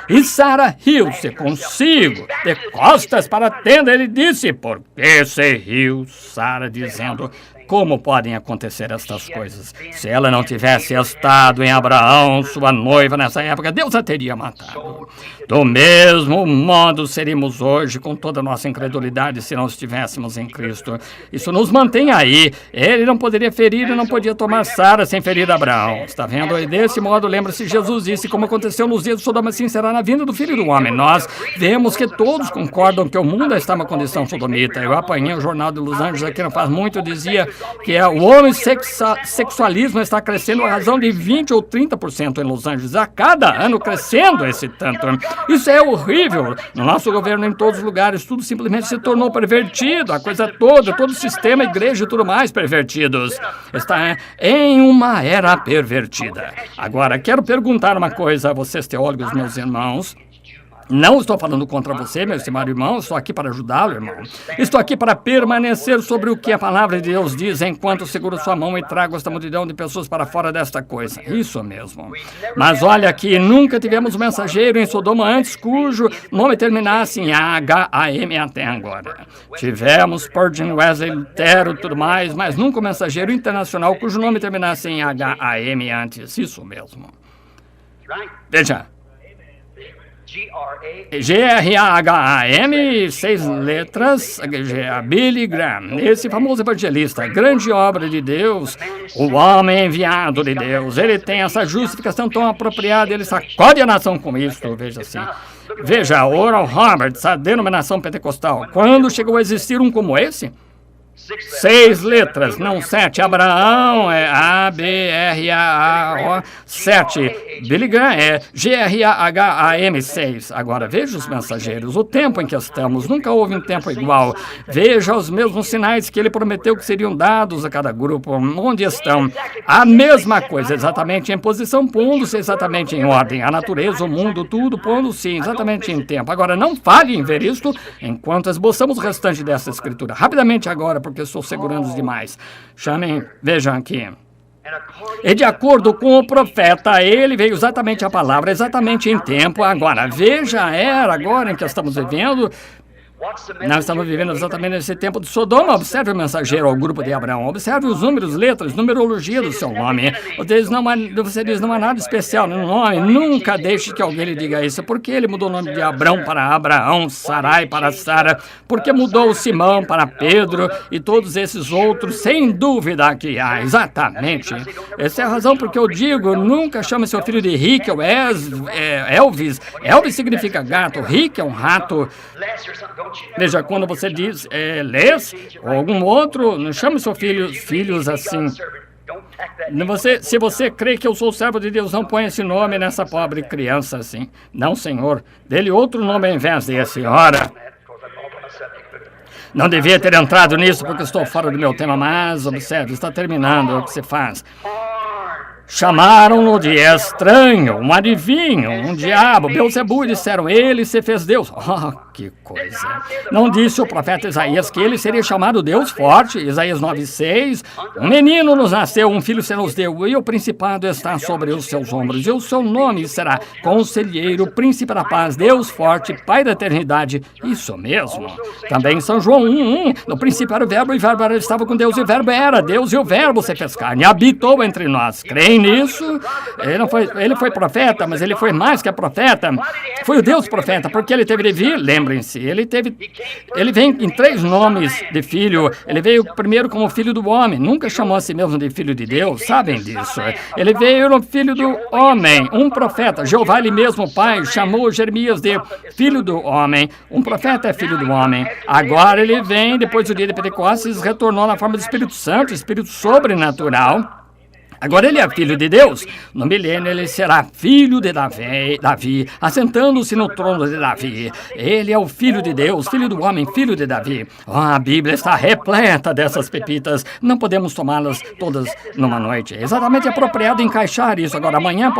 Speaker 1: E Sara riu-se consigo, de costas para a tenda. Ele disse, por que se riu? Sara dizendo, como podem acontecer estas coisas? Se ela não tivesse estado em Abraão, sua noiva, nessa época, Deus a teria matado. Do mesmo modo seríamos hoje, com toda a nossa incredulidade, se não estivéssemos em Cristo. Isso nos mantém aí. Ele não poderia ferir e não podia tomar Sara sem ferir Abraão. Está vendo? E desse modo, lembra-se, Jesus disse, como aconteceu nos dias de Sodoma, assim será na vinda do Filho do Homem. Nós vemos que todos concordam que o mundo está em uma condição sodomita. Eu apanhei o jornal de Los Angeles aqui não faz muito, dizia que o homossexualismo está crescendo a razão de 20 ou 30% em Los Angeles, a cada ano crescendo esse tanto. Isso é horrível. No nosso governo, em todos os lugares, tudo simplesmente se tornou pervertido, a coisa toda, todo o sistema, igreja e tudo mais pervertidos. Está em uma era pervertida. Agora, quero perguntar uma coisa a vocês, teólogos, meus irmãos. Não estou falando contra você, meu estimado irmão, estou aqui para ajudá-lo, irmão. Estou aqui para permanecer sobre o que a palavra de Deus diz, enquanto seguro sua mão e trago esta multidão de pessoas para fora desta coisa. Isso mesmo. Mas olha aqui, nunca tivemos um mensageiro em Sodoma antes cujo nome terminasse em H-A-M até agora. Tivemos Spurgeon, Wesley, Lutero e tudo mais, mas nunca um mensageiro internacional cujo nome terminasse em H-A-M antes. Isso mesmo. Veja. G-R-A-H-A-M, 6 letras, Billy Graham, esse famoso evangelista, grande obra de Deus, o homem enviado de Deus. Ele tem essa justificação tão apropriada, ele sacode a nação com isso, veja assim. Veja, Oral Roberts, a denominação pentecostal. Quando chegou a existir um como esse? 6 letras, não 7. Abraão é A-B-R-A-A-O 7. Billy Graham é G-R-A-H-A-M 6. Agora, veja os mensageiros, o tempo em que estamos. Nunca houve um tempo igual. Veja os mesmos sinais que ele prometeu que seriam dados a cada grupo. Onde estão? A mesma coisa, exatamente em posição, pondo-se exatamente em ordem. A natureza, o mundo, tudo pondo-se exatamente em tempo. Agora, não falhe em ver isto enquanto esboçamos o restante dessa escritura. Rapidamente agora, porque estou segurando demais. Chamem, vejam aqui. E de acordo com o profeta, ele veio exatamente a palavra, exatamente em tempo. Agora, veja a era agora em que estamos vivendo. Nós estamos vivendo exatamente nesse tempo de Sodoma. Observe o mensageiro ao grupo de Abraão. Observe os números, letras, numerologia do seu nome. Você diz, não há nada especial no nome. Nunca deixe que alguém lhe diga isso. Por que ele mudou o nome de Abrão para Abraão, Sarai para Sara? Por que mudou Simão para Pedro e todos esses outros? Sem dúvida que há, exatamente. Essa é a razão porque eu digo, nunca chame seu filho de Rick ou Elvis. Elvis significa gato, Rick é um rato. Veja, quando você diz Les ou algum outro, não chame seus filhos assim. Se você crê que eu sou servo de Deus, não ponha esse nome nessa pobre criança assim. Não, Senhor. Dê-lhe outro nome ao invés desse. Ora, não devia ter entrado nisso porque estou fora do meu tema, mas observe, está terminando o que se faz. Chamaram-no de estranho, um adivinho, um diabo, Beelzebul, e disseram, ele se fez Deus. Oh, que coisa. Não disse o profeta Isaías que ele seria chamado Deus forte? Isaías 9:6. Um menino nos nasceu, um filho se nos deu, e o principado está sobre os seus ombros. E o seu nome será Conselheiro, Príncipe da Paz, Deus forte, Pai da eternidade. Isso mesmo. Também São João 1:1. No princípio era o verbo, e o verbo estava com Deus, e o verbo era Deus, e o verbo se fez carne, e habitou entre nós. Creem nisso? Ele foi profeta, mas ele foi mais que profeta. Foi o Deus profeta, porque ele teve de vir, lembrem-se, ele vem em 3 nomes de filho. Ele veio primeiro como filho do homem, nunca chamou a si mesmo de filho de Deus, sabem disso. Ele veio no filho do homem, um profeta. Jeová, ele mesmo, pai, chamou Jeremias de filho do homem. Um profeta é filho do homem. Agora ele vem, depois do dia de Pentecostes, retornou na forma do Espírito Santo, Espírito sobrenatural. Agora ele é filho de Deus. No milênio ele será filho de Davi, assentando-se no trono de Davi. Ele é o filho de Deus, filho do homem, filho de Davi. A Bíblia está repleta dessas pepitas. Não podemos tomá-las todas numa noite. É exatamente apropriado encaixar isso. Agora, amanhã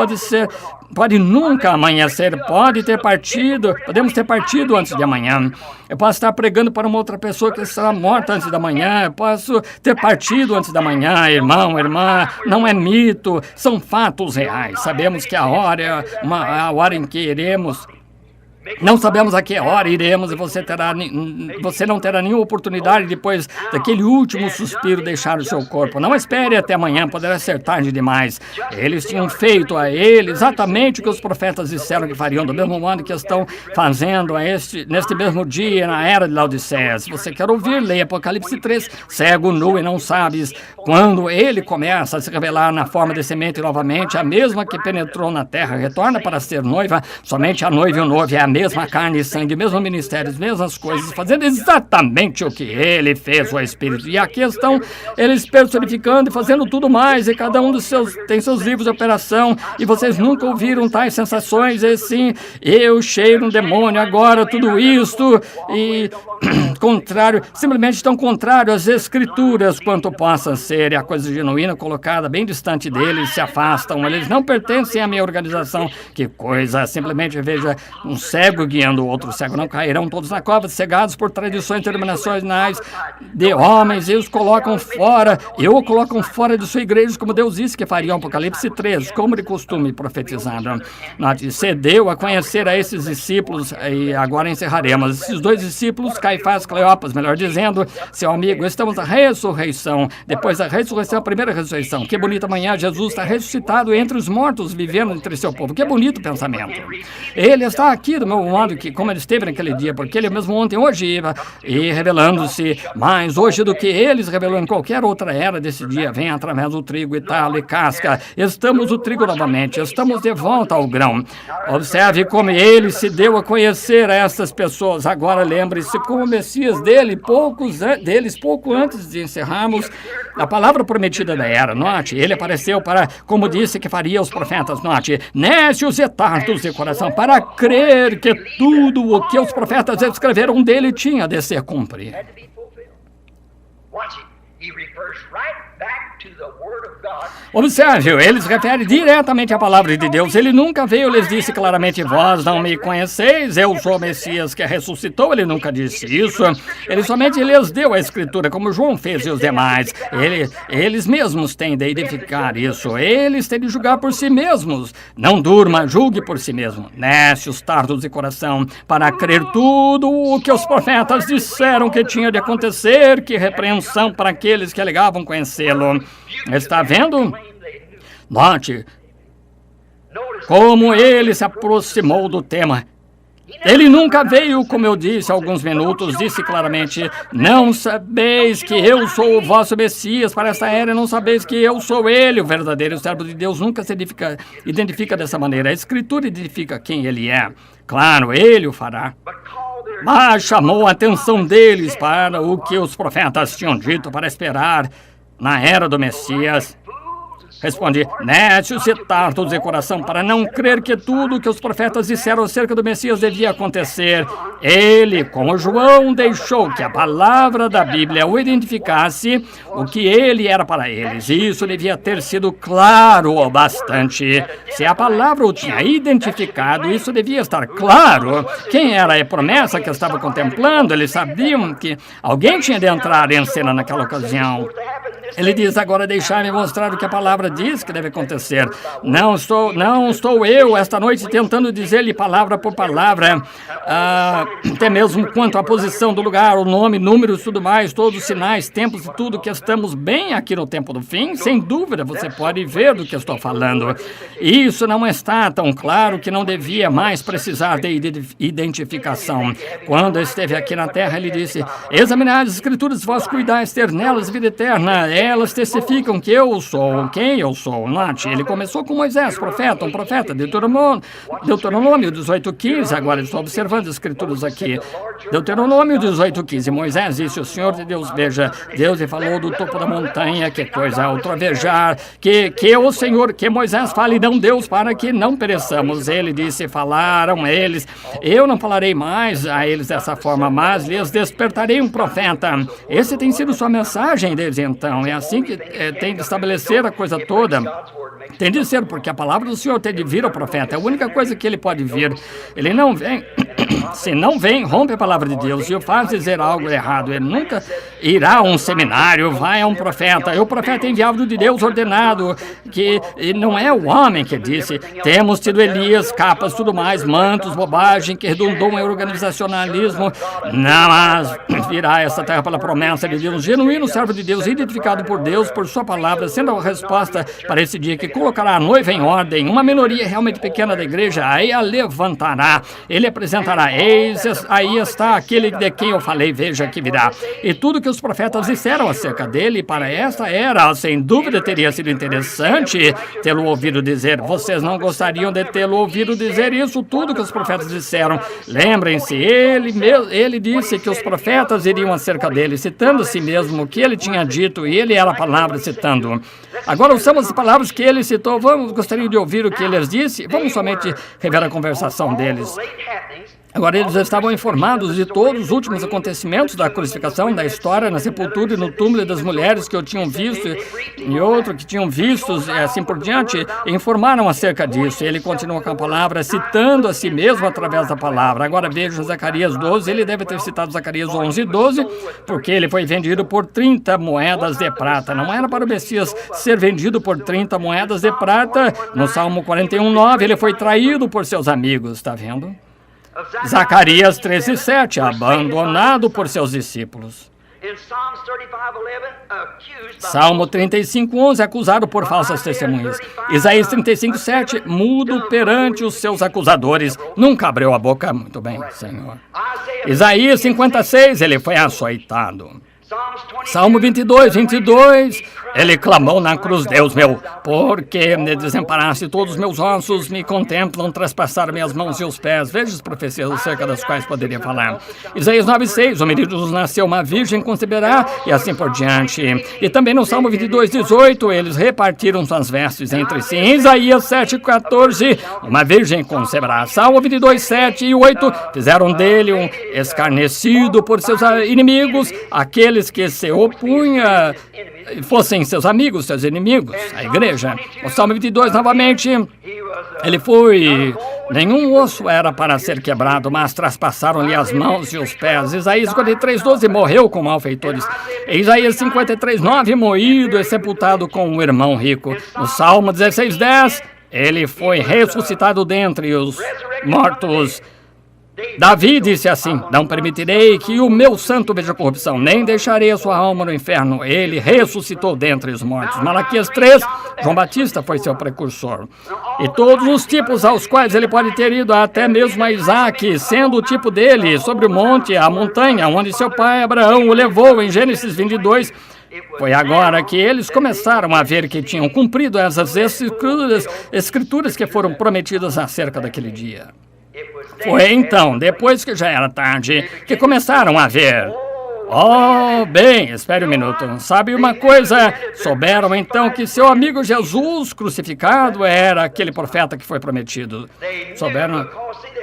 Speaker 1: pode nunca amanhecer, pode ter partido, podemos ter partido antes de amanhã. Eu posso estar pregando para uma outra pessoa que estará morta antes da manhã. Eu posso ter partido antes da manhã, irmão, irmã. Não é mito, são fatos reais. Sabemos que a hora é a hora em que iremos. Não sabemos a que hora iremos e você não terá nenhuma oportunidade depois daquele último suspiro deixar o seu corpo. Não espere até amanhã, poderá ser tarde demais. Eles tinham feito a ele exatamente o que os profetas disseram que fariam, do mesmo modo que estão fazendo neste mesmo dia, na era de Laodiceia. Se você quer ouvir, leia Apocalipse 3, cego, nu e não sabes. Quando ele começa a se revelar na forma de semente novamente, a mesma que penetrou na terra, retorna para ser noiva, somente a noiva e o noivo é a mesma carne e sangue, mesmo ministério, as mesmas coisas, fazendo exatamente o que ele fez, o Espírito. E aqui estão eles personificando e fazendo tudo mais, e cada um tem seus livros de operação, e vocês nunca ouviram tais sensações, e assim, eu cheiro um demônio, agora tudo isto, e contrário, simplesmente estão contrário às Escrituras, quanto possa ser, e a coisa genuína colocada bem distante deles, se afastam, eles não pertencem à minha organização. Que coisa, simplesmente veja um cego guiando o outro cego, não cairão todos na cova, cegados por tradições denominacionais de homens, e os colocam fora, o colocam fora de sua igreja, como Deus disse que faria. Apocalipse 3, como de costume profetizado. Cedeu a conhecer a esses discípulos, e agora encerraremos. Esses 2 discípulos, Caifás, Cleopas, melhor dizendo, seu amigo, estamos na ressurreição, depois da ressurreição, a primeira ressurreição. Que bonita manhã, Jesus está ressuscitado entre os mortos, vivendo entre seu povo. Que bonito pensamento. Ele está aqui do meu mesmo modo que como ele esteve naquele dia, porque ele mesmo ontem, hoje, e revelando-se mais hoje do que eles revelou em qualquer outra era desse dia, vem através do trigo e tal, e casca. Estamos o trigo novamente, estamos de volta ao grão. Observe como ele se deu a conhecer a essas pessoas. Agora lembre-se como o Messias deles, pouco antes de encerrarmos a palavra prometida da era. Note, ele apareceu para, como disse que faria os profetas, note, nécios e tardos de coração, para crer que tudo o que os profetas escreveram dele tinha de ser cumprido. Observe, ele se refere diretamente à palavra de Deus. Ele nunca veio, lhes disse claramente, vós não me conheceis, eu sou o Messias que ressuscitou. Ele nunca disse isso. Ele somente lhes deu a escritura, como João fez e os demais. Eles mesmos têm de edificar isso. Eles têm de julgar por si mesmos. Não durma, julgue por si mesmo. Nécios, tardos de coração, para crer tudo o que os profetas disseram que tinha de acontecer, que repreensão para aqueles que alegavam conhecê-lo. Está vendo? Note como ele se aproximou do tema. Ele nunca veio, como eu disse há alguns minutos, disse claramente, não sabeis que eu sou o vosso Messias para esta era, não sabeis que eu sou ele, o verdadeiro servo de Deus. Nunca se identifica dessa maneira. A Escritura identifica quem ele é. Claro, ele o fará. Mas chamou a atenção deles para o que os profetas tinham dito para esperar na era do Messias. Respondi, nécios e tardos de coração, para não crer que tudo o que os profetas disseram acerca do Messias devia acontecer. Ele, como João, deixou que a palavra da Bíblia o identificasse o que ele era para eles. E isso devia ter sido claro o bastante. Se a palavra o tinha identificado, isso devia estar claro. Quem era a promessa que estava contemplando? Eles sabiam que alguém tinha de entrar em cena naquela ocasião. Ele diz, agora deixar-me mostrar o que a palavra diz que deve acontecer. Não estou eu esta noite tentando dizer-lhe palavra por palavra, até mesmo quanto à posição do lugar, o nome, números, tudo mais, todos os sinais, tempos e tudo, que estamos bem aqui no tempo do fim. Sem dúvida, você pode ver do que estou falando. Isso não está tão claro que não devia mais precisar de identificação. Quando esteve aqui na terra, ele disse, examinai as escrituras, vós cuidais ter nelas vida eterna. Elas testificam que eu sou quem eu sou. Note, ele começou com Moisés, um profeta, Deuteronômio 18:15. Agora estou observando as escrituras aqui. Deuteronômio 18:15. Moisés disse, o Senhor de Deus, veja, Deus lhe falou do topo da montanha, que coisa outravejar, que o Senhor, que Moisés fale, não Deus, para que não pereçamos. Ele disse, falaram eles, eu não falarei mais a eles dessa forma, mas lhes despertarei um profeta. Esse tem sido sua mensagem desde então. É assim que tem de estabelecer a coisa toda. Tem de ser, porque a palavra do Senhor tem de vir ao profeta. É a única coisa que ele pode vir. Ele não vem. Se não vem, rompe a palavra de Deus e o faz dizer algo errado. Ele nunca irá a um seminário, vai a um profeta. E o profeta é enviado de Deus ordenado, que não é o homem que disse. Temos tido Elias, capas, tudo mais, mantos, bobagem, que redundou em organizacionalismo. Não, mas virá essa terra pela promessa de Deus, genuíno servo de Deus, identificado por Deus, por sua palavra, sendo a resposta para esse dia que colocará a noiva em ordem. Uma minoria realmente pequena da igreja, aí a levantará. Ele apresentará, eis, aí está aquele de quem eu falei, veja que virá. E tudo que os profetas disseram acerca dele para esta era, sem dúvida teria sido interessante tê-lo ouvido dizer. Vocês não gostariam de tê-lo ouvido dizer isso, tudo que os profetas disseram. Lembrem-se, ele disse que os profetas iriam acerca dele, citando a si mesmo o que ele tinha dito, e ele era a palavra citando. Agora usamos as palavras que ele citou. Gostaria de ouvir o que ele disse? Vamos somente rever a conversação deles. Agora, eles estavam informados de todos os últimos acontecimentos da crucificação, da história, na sepultura e no túmulo das mulheres que eu tinham visto e outro que tinham visto, e assim por diante, informaram acerca disso. Ele continua com a palavra, citando a si mesmo através da palavra. Agora veja Zacarias 12, ele deve ter citado Zacarias 11:12, porque ele foi vendido por 30 moedas de prata. Não era para o Messias ser vendido por 30 moedas de prata. No Salmo 41:9, ele foi traído por seus amigos, está vendo? Zacarias 13:7, abandonado por seus discípulos. Salmo 35:11, acusado por falsas testemunhas. Isaías 35:7, mudo perante os seus acusadores, nunca abriu a boca. Muito bem, Senhor. Isaías 56, ele foi açoitado. Salmo 22, ele clamou na cruz, Deus meu, porque me desamparaste, todos os meus ossos me contemplam, traspassaram minhas mãos e os pés. Veja as profecias acerca das quais poderia falar. Isaías 9:6, o menino nos nasceu, uma virgem conceberá, e assim por diante. E também no Salmo 22:18, eles repartiram suas vestes entre si. Em Isaías 7:14, uma virgem conceberá. Salmo 22:7 e 8, fizeram dele um escarnecido por seus inimigos, aqueles que se opunham fossem seus amigos, seus inimigos, a igreja. O Salmo 22, novamente, ele foi... Nenhum osso era para ser quebrado, mas traspassaram-lhe as mãos e os pés. Isaías 43:12, morreu com malfeitores. Isaías 53:9, moído e sepultado com um irmão rico. No Salmo 16:10, ele foi ressuscitado dentre os mortos. Davi disse assim, não permitirei que o meu santo veja corrupção, nem deixarei a sua alma no inferno. Ele ressuscitou dentre os mortos. Malaquias 3, João Batista foi seu precursor. E todos os tipos aos quais ele pode ter ido, até mesmo a Isaac, sendo o tipo dele, sobre o monte, a montanha, onde seu pai Abraão o levou, em Gênesis 22, foi agora que eles começaram a ver que tinham cumprido essas escrituras que foram prometidas acerca daquele dia. Foi então, depois que já era tarde, que começaram a ver. Oh, bem, espere um minuto. Sabe uma coisa? Souberam então que seu amigo Jesus crucificado era aquele profeta que foi prometido. Souberam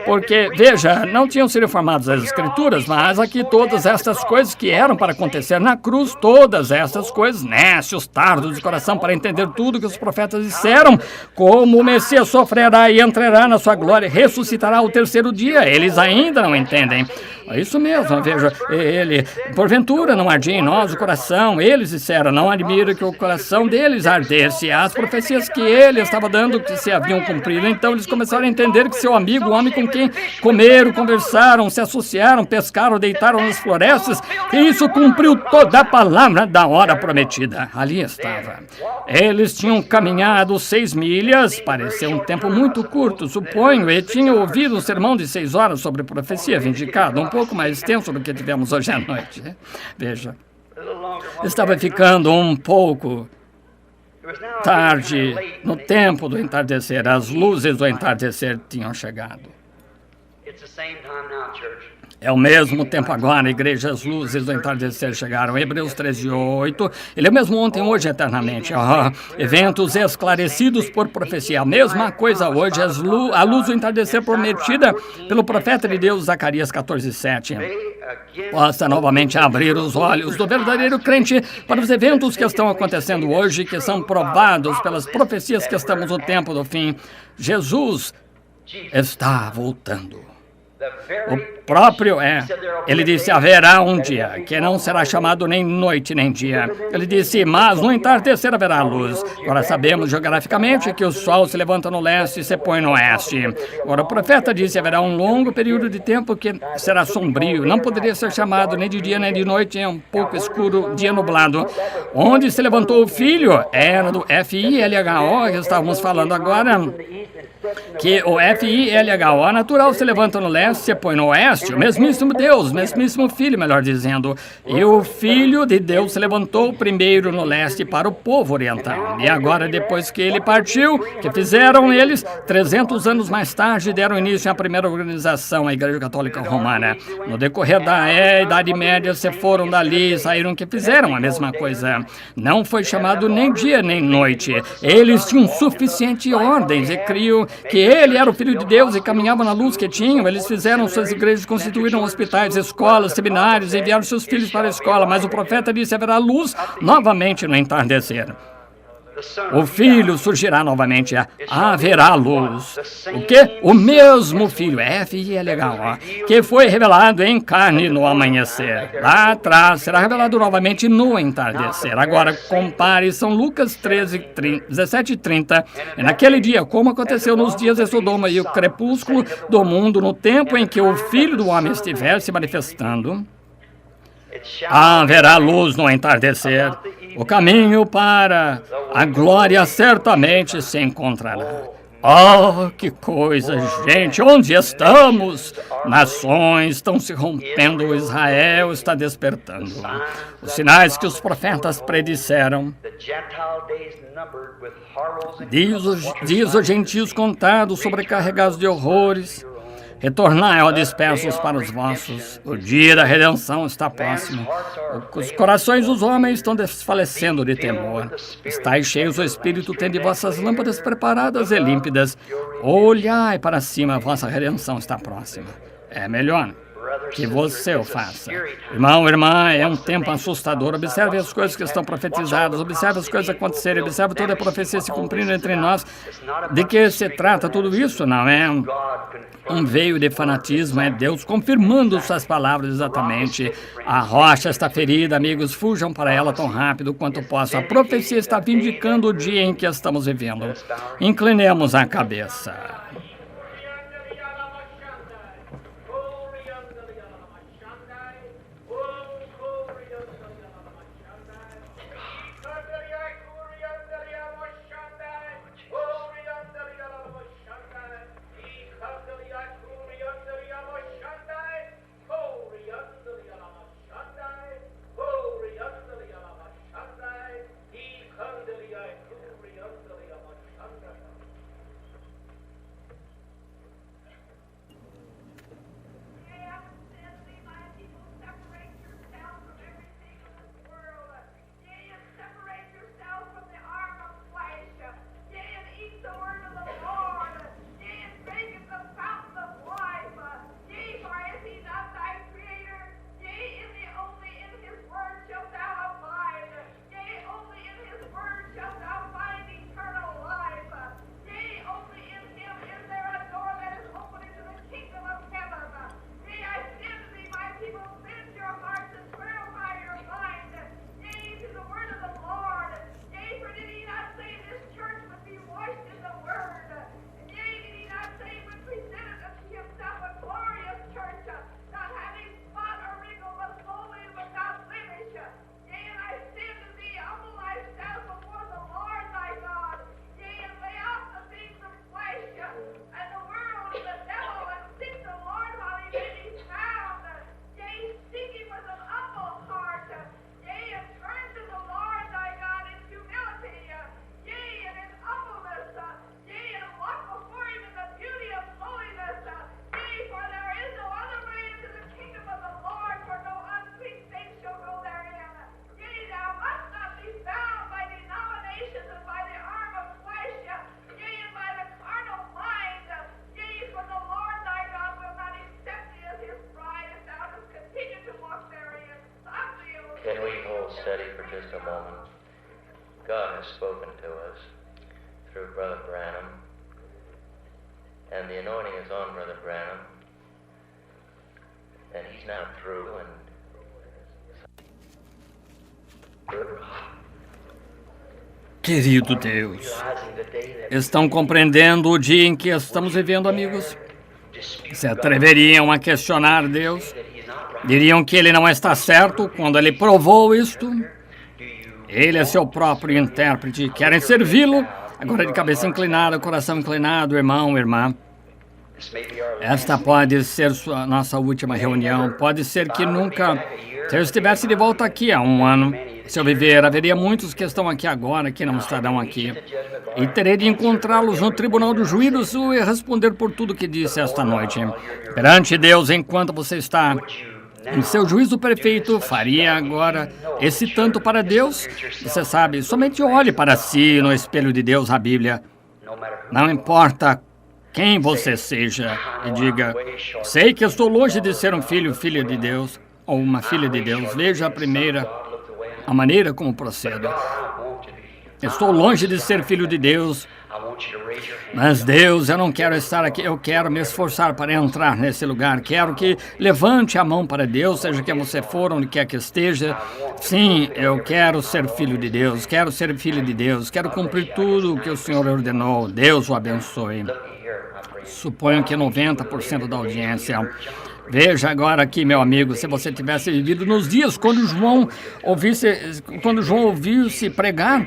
Speaker 1: porque, veja, não tinham sido informados as escrituras, mas aqui todas estas coisas que eram para acontecer na cruz, todas estas coisas, nécios, tardos de coração para entender tudo que os profetas disseram, como o Messias sofrerá e entrará na sua glória, ressuscitará ao terceiro dia. Eles ainda não entendem. É isso mesmo, veja, ele, porventura não ardia em nós o coração, eles disseram, não admira que o coração deles ardesse, as profecias que ele estava dando que se haviam cumprido, então eles começaram a entender que seu amigo, o homem com quem comeram, conversaram, se associaram, pescaram, deitaram nas florestas, e isso cumpriu toda a palavra da hora prometida. Ali estava. Eles tinham caminhado 6 milhas, pareceu um tempo muito curto, suponho, e tinham ouvido um sermão de 6 horas sobre profecia vindicada, um pouco mais extenso do que tivemos hoje à noite. Veja, estava ficando um pouco tarde no tempo do entardecer. As luzes do entardecer tinham chegado. É o mesmo tempo agora, igreja, as luzes do entardecer chegaram. Hebreus 13:8. Ele é o mesmo ontem, hoje, eternamente. Eventos esclarecidos por profecia. A mesma coisa hoje, a luz do entardecer prometida pelo profeta de Deus, Zacarias 14:7. Possa novamente abrir os olhos do verdadeiro crente para os eventos que estão acontecendo hoje, que são provados pelas profecias que estamos no tempo do fim. Jesus está voltando. O próprio ele disse, haverá um dia que não será chamado nem noite nem dia. Ele disse, mas no entardecer haverá luz. Agora sabemos geograficamente que o sol se levanta no leste e se põe no oeste. Agora o profeta disse, haverá um longo período de tempo que será sombrio. Não poderia ser chamado nem de dia nem de noite, é um pouco escuro, dia nublado. Onde se levantou o filho era do F-I-L-H-O, que estávamos falando agora. Que o F-I-L-H-O natural se levanta no leste, se põe no oeste, o mesmíssimo Deus, o mesmíssimo Filho, melhor dizendo. E o Filho de Deus se levantou primeiro no leste para o povo oriental. E agora, depois que ele partiu, que fizeram eles? 300 anos mais tarde, deram início à primeira organização, a Igreja Católica Romana. No decorrer da Idade Média, se foram dali e saíram que fizeram a mesma coisa. Não foi chamado nem dia nem noite. Eles tinham suficiente ordens e criam que ele era o Filho de Deus e caminhava na luz que tinham. Eles fizeram suas igrejas, constituíram hospitais, escolas, seminários, enviaram seus filhos para a escola, mas o profeta disse, haverá luz novamente no entardecer. O Filho surgirá novamente, haverá luz. O quê? O mesmo Filho, F-I-L-H-O, que foi revelado em carne no amanhecer. Lá atrás, será revelado novamente no entardecer. Agora, compare São Lucas 17:30. E naquele dia, como aconteceu nos dias de Sodoma e o crepúsculo do mundo, no tempo em que o Filho do Homem estiver se manifestando, Haverá luz no entardecer. O caminho para a glória certamente se encontrará. Oh, que coisa, gente! Onde estamos? Nações estão se rompendo, Israel está despertando. Os sinais que os profetas predisseram. Diz os gentios contados, sobrecarregados de horrores. Retornai, ó dispersos, para os vossos. O dia da redenção está próximo. Os corações dos homens estão desfalecendo de temor. Estais cheios do Espírito, tende vossas lâmpadas preparadas e límpidas. Olhai para cima, a vossa redenção está próxima. É melhor que você o faça. Irmão, irmã, é um tempo assustador. Observe as coisas que estão profetizadas, observe as coisas acontecerem, observe toda a profecia se cumprindo entre nós. De que se trata tudo isso? Não é um veio de fanatismo, é Deus confirmando suas palavras exatamente. A rocha está ferida, amigos, fujam para ela tão rápido quanto possam. A profecia está vindicando o dia em que estamos vivendo. Inclinemos a cabeça.
Speaker 2: Can we hold steady for just a moment? God has spoken to us through Brother Branham, and the anointing is on Brother Branham, and he's now through, and
Speaker 1: Querido Deus, estão compreendendo o dia em que estamos vivendo, amigos? Se atreveriam a questionar Deus? Diriam que ele não está certo quando ele provou isto? Ele é seu próprio intérprete. Querem servi-lo? Agora de cabeça inclinada, coração inclinado, irmão, irmã. Esta pode ser nossa última reunião. Pode ser que nunca... Se eu estivesse de volta aqui há um ano, se eu viver, haveria muitos que estão aqui agora que não estarão aqui. E terei de encontrá-los no tribunal do juízo e responder por tudo que disse esta noite. Perante Deus, enquanto você está em seu juízo perfeito, faria agora esse tanto para Deus? Você sabe, somente olhe para si no espelho de Deus, a Bíblia. Não importa quem você seja, e diga: sei que estou longe de ser um filho de Deus, ou uma filha de Deus. Veja a maneira como procedo. Estou longe de ser filho de Deus, mas Deus, eu não quero estar aqui, eu quero me esforçar para entrar nesse lugar. Quero que levante a mão para Deus, seja quem você for, onde quer que esteja. Sim, eu quero ser filho de Deus, quero ser filho de Deus, quero cumprir tudo o que o Senhor ordenou. Deus o abençoe. Suponho que 90% da audiência Veja agora aqui, meu amigo, se você tivesse vivido nos dias quando João ouvisse pregar,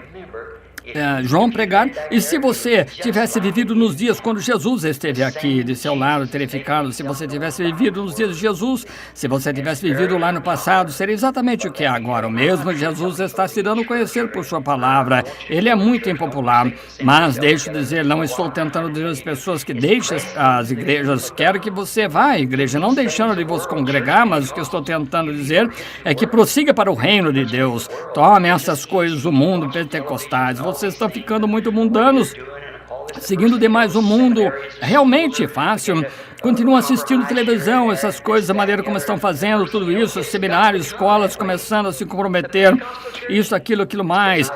Speaker 1: João pregar, e se você tivesse vivido nos dias quando Jesus esteve aqui de seu lado, teria ficado. Se você tivesse vivido nos dias de Jesus, se você tivesse vivido lá no passado, seria exatamente o que é agora. O mesmo Jesus está se dando a conhecer por sua palavra. Ele é muito impopular, mas deixo dizer, não estou tentando dizer às pessoas que deixem as igrejas. Quero que você vá à igreja, não deixando de vos congregar, mas o que eu estou tentando dizer é que prossiga para o reino de Deus. Tome essas coisas do mundo pentecostais. Vocês estão ficando muito mundanos, seguindo demais o mundo. Realmente fácil. Continuam assistindo televisão, essas coisas, a maneira como estão fazendo tudo isso, seminários, escolas começando a se comprometer, isso, aquilo mais.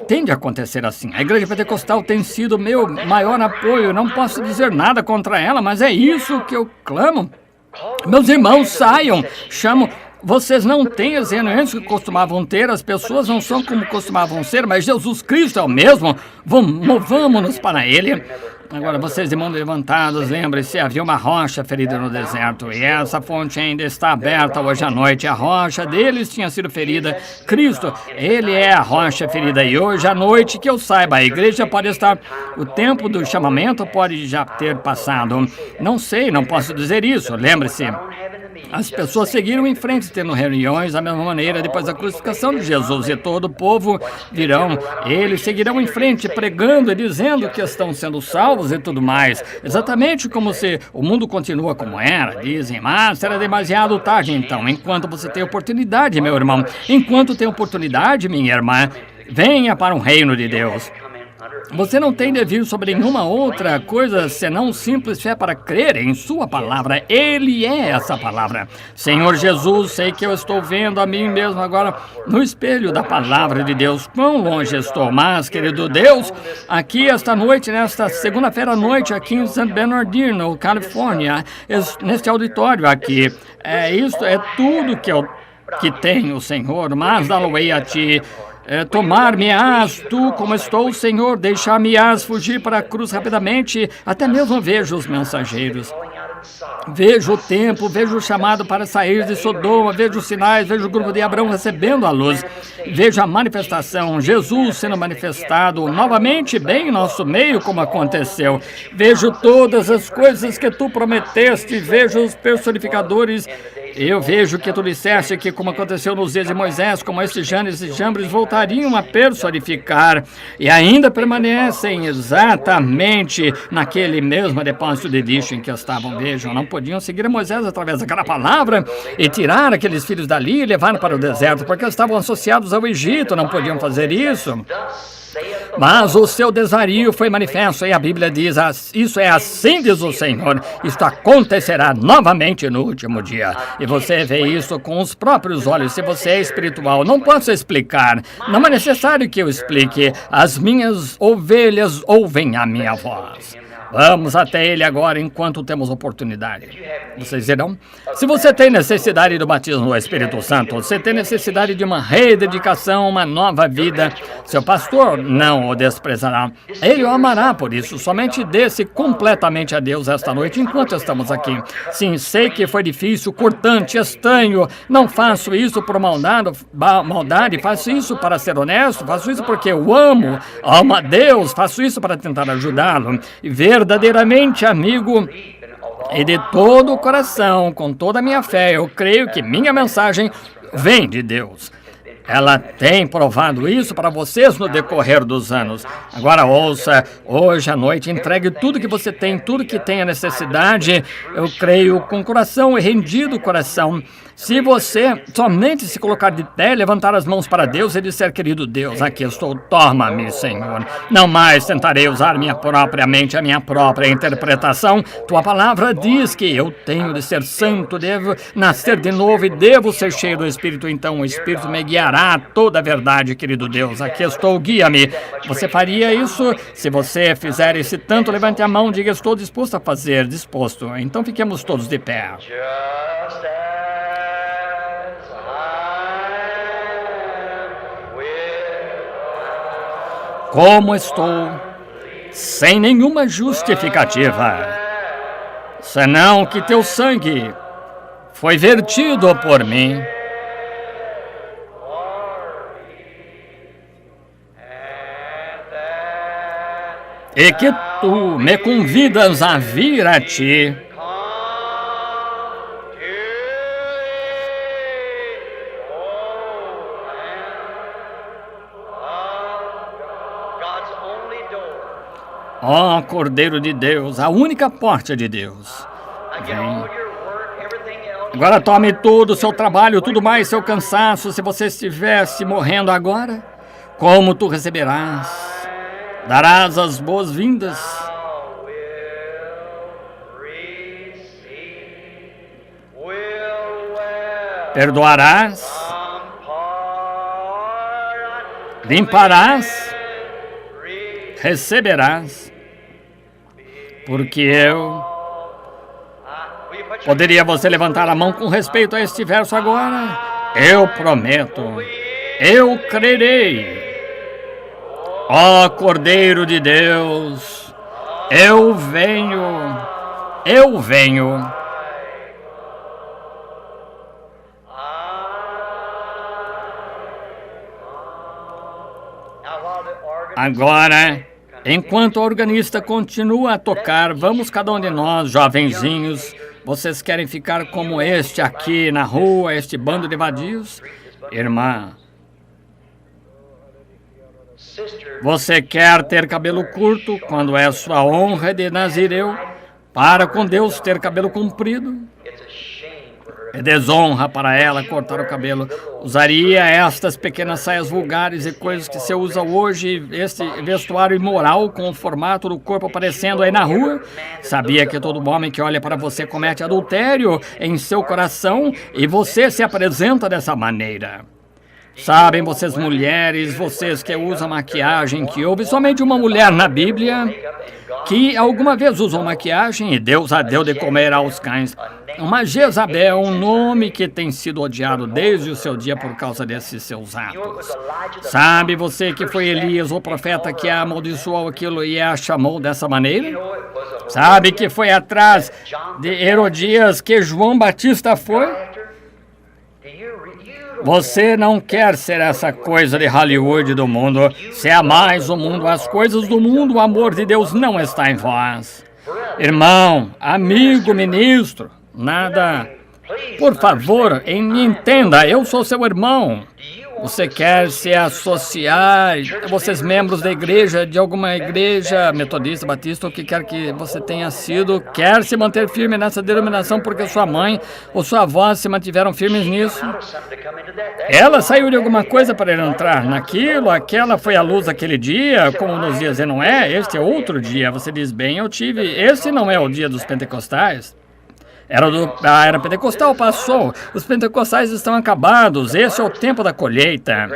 Speaker 1: Tende a acontecer assim. A igreja pentecostal tem sido meu maior apoio. Não posso dizer nada contra ela, mas é isso que eu clamo. Meus irmãos, saiam, chamo. Vocês não têm as reuniões que costumavam ter, as pessoas não são como costumavam ser, mas Jesus Cristo é o mesmo. Movamos-nos para Ele. Agora, vocês de mão levantadas, lembre-se, havia uma rocha ferida no deserto, e essa fonte ainda está aberta hoje à noite. A rocha deles tinha sido ferida. Cristo, Ele é a rocha ferida, e hoje à noite, que eu saiba, a igreja pode estar, o tempo do chamamento pode já ter passado. Não sei, não posso dizer isso, lembre-se. As pessoas seguiram em frente, tendo reuniões da mesma maneira depois da crucificação de Jesus, e todo o povo virão, eles seguirão em frente, pregando e dizendo que estão sendo salvos e tudo mais, exatamente como se o mundo continua como era, dizem, mas será demasiado tarde então, enquanto você tem oportunidade, meu irmão, enquanto tem oportunidade, minha irmã, venha para o reino de Deus. Você não tem devido sobre nenhuma outra coisa senão simples fé para crer em sua palavra. Ele é essa palavra. Senhor Jesus, sei que eu estou vendo a mim mesmo agora no espelho da palavra de Deus. Quão longe estou, mas, querido Deus, aqui esta noite, nesta segunda-feira à noite, aqui em San Bernardino, Califórnia, neste auditório aqui, isto é tudo que tenho, Senhor, mas dá-lo-ei a Ti. Tomar-me-ás tu como estou, Senhor, deixar-me-ás fugir para a cruz rapidamente, até mesmo vejo os mensageiros. Vejo o tempo, vejo o chamado para sair de Sodoma, vejo os sinais, vejo o grupo de Abraão recebendo a luz, vejo a manifestação, Jesus sendo manifestado novamente bem em nosso meio, como aconteceu. Vejo todas as coisas que tu prometeste, vejo os personificadores. Eu vejo que tu disseste que, como aconteceu nos dias de Moisés, como estes Janes e Jambres voltariam a personificar e ainda permanecem exatamente naquele mesmo depósito de lixo em que estavam. Vejam, não podiam seguir Moisés através daquela palavra e tirar aqueles filhos dali e levar para o deserto, porque estavam associados ao Egito, não podiam fazer isso. Mas o seu desvario foi manifesto, e a Bíblia diz, isso é assim diz o Senhor, isto acontecerá novamente no último dia. E você vê isso com os próprios olhos. Se você é espiritual, não posso explicar, não é necessário que eu explique, as minhas ovelhas ouvem a minha voz. Vamos até ele agora enquanto temos oportunidade. Vocês dirão? Se você tem necessidade do batismo do Espírito Santo, você tem necessidade de uma rededicação, uma nova vida, seu pastor não o desprezará. Ele o amará por isso. Somente dê-se completamente a Deus esta noite enquanto estamos aqui. Sim, sei que foi difícil, cortante, estranho. Não faço isso por maldade, faço isso para ser honesto, faço isso porque eu amo a Deus, faço isso para tentar ajudá-lo. E verdadeiramente, amigo, e de todo o coração, com toda a minha fé, eu creio que minha mensagem vem de Deus. Ela tem provado isso para vocês no decorrer dos anos. Agora ouça, hoje à noite, entregue tudo que você tem, tudo que tem a necessidade. Eu creio com o coração e rendido o coração. Se você somente se colocar de pé, levantar as mãos para Deus e disser, querido Deus, aqui estou, toma-me, Senhor. Não mais tentarei usar minha própria mente, a minha própria interpretação. Tua palavra diz que eu tenho de ser santo, devo nascer de novo e devo ser cheio do Espírito. Então o Espírito me guiará a toda a verdade, querido Deus. Aqui estou, guia-me. Você faria isso? Se você fizer esse tanto, levante a mão, diga, estou disposto a fazer, disposto. Então fiquemos todos de pé. Como estou, sem nenhuma justificativa, senão que teu sangue foi vertido por mim. E que tu me convidas a vir a ti. Ó Cordeiro de Deus, a única porta de Deus. Vem. Agora tome tudo, seu trabalho, tudo mais, seu cansaço. Se você estivesse morrendo agora, como tu receberás? Darás as boas-vindas. Perdoarás. Limparás. Receberás. Porque eu... Poderia você levantar a mão com respeito a este verso agora? Eu prometo. Eu crerei. Ó Cordeiro de Deus, eu venho, eu venho. Agora, enquanto o organista continua a tocar, vamos cada um de nós, jovenzinhos, vocês querem ficar como este aqui na rua, este bando de vadios? Irmã, você quer ter cabelo curto quando é sua honra de nazireu? Para com Deus ter cabelo comprido? É desonra para ela cortar o cabelo. Usaria estas pequenas saias vulgares e coisas que se usa hoje, este vestuário imoral com o formato do corpo aparecendo aí na rua? Sabia que todo homem que olha para você comete adultério em seu coração e você se apresenta dessa maneira? Sabem vocês mulheres, vocês que usam maquiagem, que houve somente uma mulher na Bíblia que alguma vez usou maquiagem e Deus a deu de comer aos cães. Uma Jezabel, um nome que tem sido odiado desde o seu dia por causa desses seus atos. Sabe você que foi Elias, o profeta, que amaldiçoou aquilo e a chamou dessa maneira? Sabe que foi atrás de Herodias que João Batista foi? Você não quer ser essa coisa de Hollywood do mundo. Se amais o mundo, as coisas do mundo, o amor de Deus não está em vós. Irmão, amigo, ministro, nada. Por favor, entenda, eu sou seu irmão. Você quer se associar, vocês membros da igreja, de alguma igreja metodista, batista, ou que quer que você tenha sido, quer se manter firme nessa denominação porque sua mãe ou sua avó se mantiveram firmes nisso? Ela saiu de alguma coisa para entrar naquilo, aquela foi a luz daquele dia, como nos dias de Noé, este é outro dia. Você diz, bem, eu tive, esse não é o dia dos pentecostais. Era pentecostal, passou. Os pentecostais estão acabados. Esse é o tempo da colheita.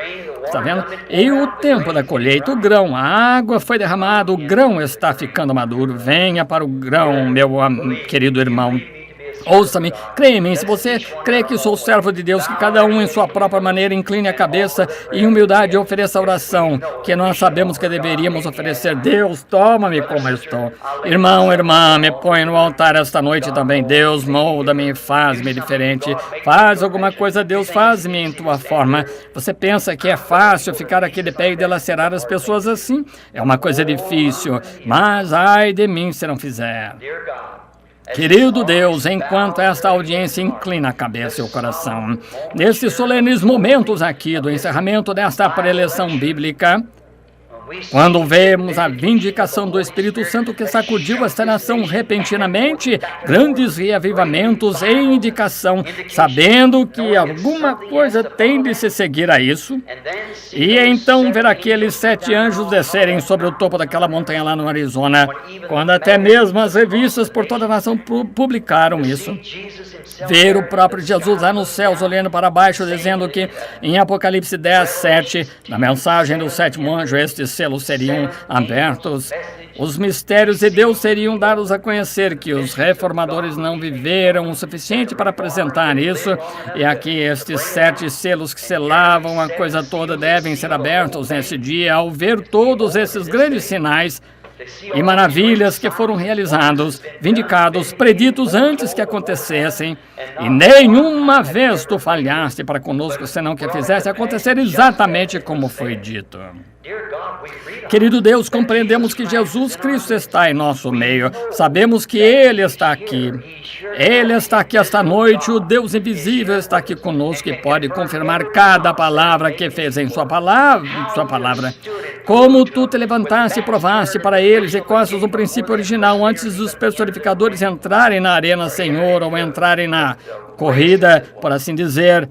Speaker 1: Está vendo? E o tempo da colheita, o grão, a água foi derramada, o grão está ficando maduro. Venha para o grão, meu querido irmão. Ouça-me, creia em mim, se você crê que sou servo de Deus, que cada um em sua própria maneira incline a cabeça e em humildade ofereça a oração que nós sabemos que deveríamos oferecer. Deus, toma-me como eu estou. Irmão, irmã, me põe no altar esta noite também. Deus, molda-me e faz-me diferente. Faz alguma coisa, Deus, faz-me em tua forma. Você pensa que é fácil ficar aqui de pé e dilacerar as pessoas assim? É uma coisa difícil, mas ai de mim se não fizer. Querido Deus, enquanto esta audiência inclina a cabeça e o coração, nesses solenes momentos aqui do encerramento desta preleção bíblica, quando vemos a vindicação do Espírito Santo que sacudiu esta nação repentinamente, grandes reavivamentos e indicação, sabendo que alguma coisa tem de se seguir a isso, e então ver aqueles 7 anjos descerem sobre o topo daquela montanha lá no Arizona, quando até mesmo as revistas por toda a nação publicaram isso. Ver o próprio Jesus lá nos céus olhando para baixo, dizendo que em Apocalipse 10, 7, na mensagem do 7º anjo, estes selos seriam abertos. Os mistérios de Deus seriam dados a conhecer, que os reformadores não viveram o suficiente para apresentar isso. E aqui estes 7 selos que selavam a coisa toda devem ser abertos nesse dia. Ao ver todos esses grandes sinais, e maravilhas que foram realizados, vindicados, preditos antes que acontecessem, e nenhuma vez tu falhaste para conosco, senão que fizesse acontecer exatamente como foi dito. Querido Deus, compreendemos que Jesus Cristo está em nosso meio. Sabemos que Ele está aqui. Ele está aqui esta noite. O Deus invisível está aqui conosco e pode confirmar cada palavra que fez em sua palavra. Como tu te levantaste e provaste para eles e costas o princípio original antes dos personificadores entrarem na arena, Senhor, ou entrarem na corrida, por assim dizer,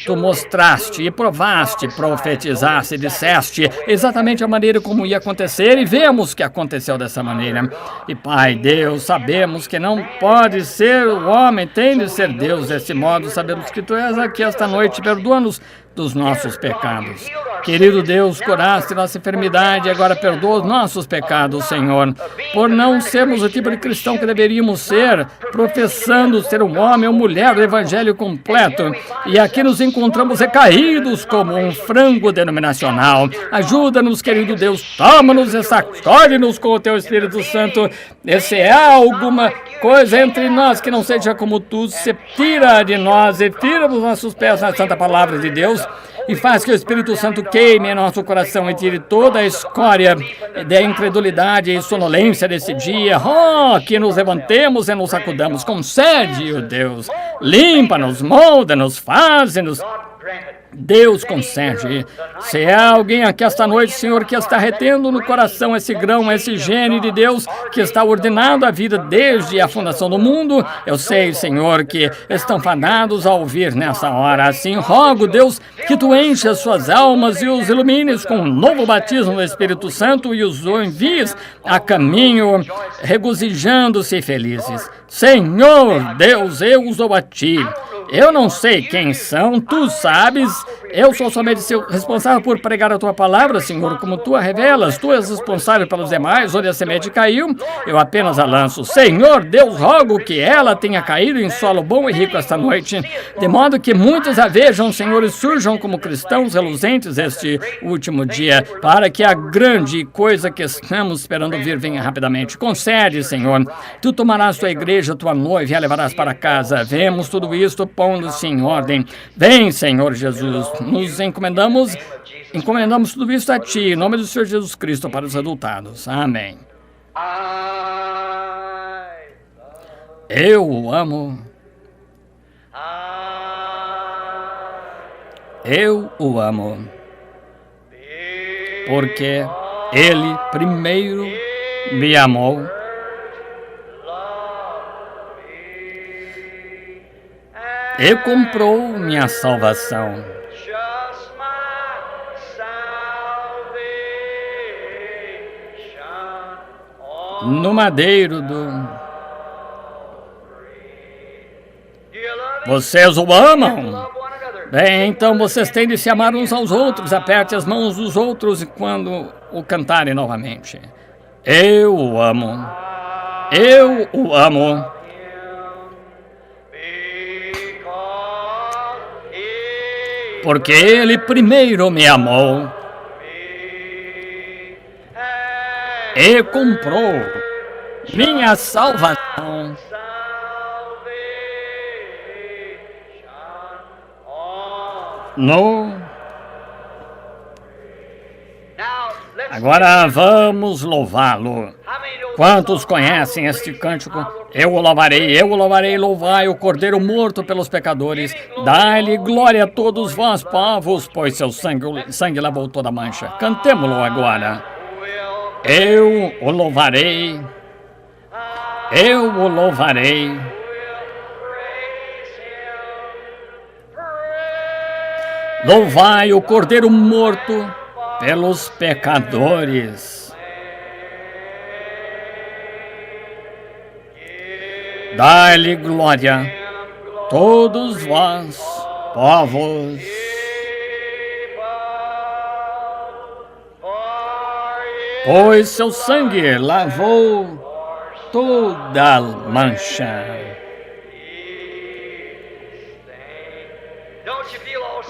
Speaker 1: tu mostraste e provaste, profetizaste, disseste exatamente a maneira como ia acontecer e vemos que aconteceu dessa maneira. E Pai, Deus, sabemos que não pode ser o homem, tem de ser Deus desse modo. Sabemos que tu és aqui esta noite, perdoa-nos dos nossos pecados. Querido Deus, curaste nossa enfermidade e agora perdoa os nossos pecados, Senhor, por não sermos o tipo de cristão que deveríamos ser, professando ser um homem ou mulher do evangelho completo. E aqui nos encontramos recaídos como um frango denominacional. Ajuda-nos, querido Deus, toma-nos e sacode-nos com o teu Espírito Santo. E se há alguma coisa entre nós que não seja como tu, se tira de nós e tira dos nossos pés na santa palavra de Deus. E faz que o Espírito Santo queime em nosso coração e tire toda a escória da incredulidade e sonolência desse dia. Oh, que nos levantemos e nos sacudamos. Concede, ó Deus. Limpa-nos, molda-nos, faze-nos. Deus concede. Se há alguém aqui esta noite, Senhor, que está retendo no coração esse grão, esse gene de Deus, que está ordenado a vida desde a fundação do mundo, eu sei, Senhor, que estão fadados a ouvir nessa hora. Assim, rogo, Deus, que tu enches suas almas e os ilumines com um novo batismo do Espírito Santo e os envies a caminho, regozijando-se felizes. Senhor, Deus, eu os dou a ti. Eu não sei quem são, tu sabes. Eu sou somente responsável por pregar a tua palavra, Senhor, como tu a revelas. Tu és responsável pelos demais, onde a semente caiu, eu apenas a lanço. Senhor, Deus, rogo que ela tenha caído em solo bom e rico esta noite, de modo que muitos a vejam, Senhor, e surjam como cristãos reluzentes este último dia, para que a grande coisa que estamos esperando vir venha rapidamente. Concede, Senhor, tu tomarás tua igreja, tua noiva, e a levarás para casa. Vemos tudo isto pondo-se em ordem. Vem, Senhor Jesus, nos encomendamos tudo isso a ti, em nome do Senhor Jesus Cristo, para os resultados. Amém. Eu o amo. Eu o amo. Porque ele primeiro me amou. E comprou minha salvação. No madeiro do... Vocês o amam? Bem, então vocês têm de se amar uns aos outros. Aperte as mãos dos outros quando o cantarem novamente. Eu o amo. Eu o amo. Porque ele primeiro me amou e comprou minha salvação. Agora vamos louvá-lo. Quantos conhecem este cântico? Eu o louvarei, louvai o Cordeiro morto pelos pecadores. Dai-lhe glória a todos vós, povos, pois seu sangue lavou toda a mancha. Cantemo-lo agora. Eu o louvarei. Eu o louvarei. Louvai o Cordeiro morto pelos pecadores. Dai-lhe glória, todos vós, povos. Pois seu sangue lavou toda a mancha.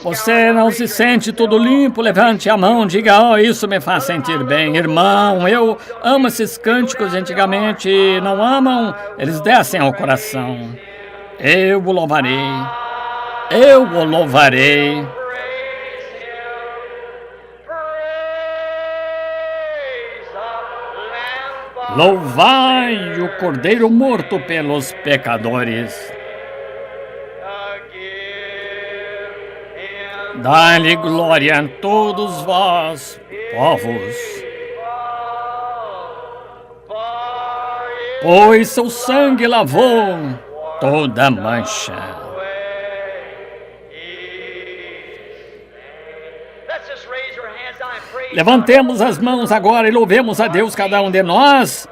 Speaker 1: Você não se sente tudo limpo? Levante a mão, diga, oh, isso me faz sentir bem. Irmão, eu amo esses cânticos de antigamente, não amam? Eles descem ao coração. Eu o louvarei. Eu o louvarei. Louvai o Cordeiro morto pelos pecadores. Dai-lhe glória a todos vós, povos, pois seu sangue lavou toda mancha. Levantemos as mãos agora e louvemos a Deus, cada um de nós,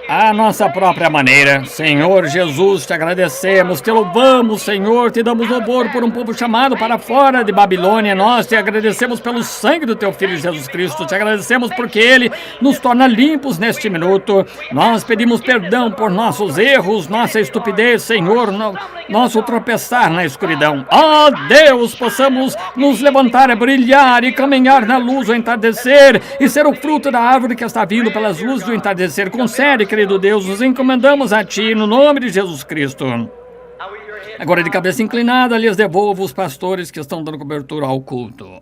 Speaker 1: à nossa própria maneira. Senhor Jesus, te agradecemos, te louvamos, Senhor, te damos louvor por um povo chamado para fora de Babilônia. Nós te agradecemos pelo sangue do teu Filho Jesus Cristo, te agradecemos porque ele nos torna limpos neste minuto. Nós pedimos perdão por nossos erros, nossa estupidez, Senhor, nosso tropeçar na escuridão. Ó Deus, possamos nos levantar, brilhar e caminhar na luz do entardecer e ser o fruto da árvore que está vindo pelas luzes do entardecer. Concede, querido Deus, nos encomendamos a Ti, no nome de Jesus Cristo. Agora, de cabeça inclinada, lhes devolvo os pastores que estão dando cobertura ao culto.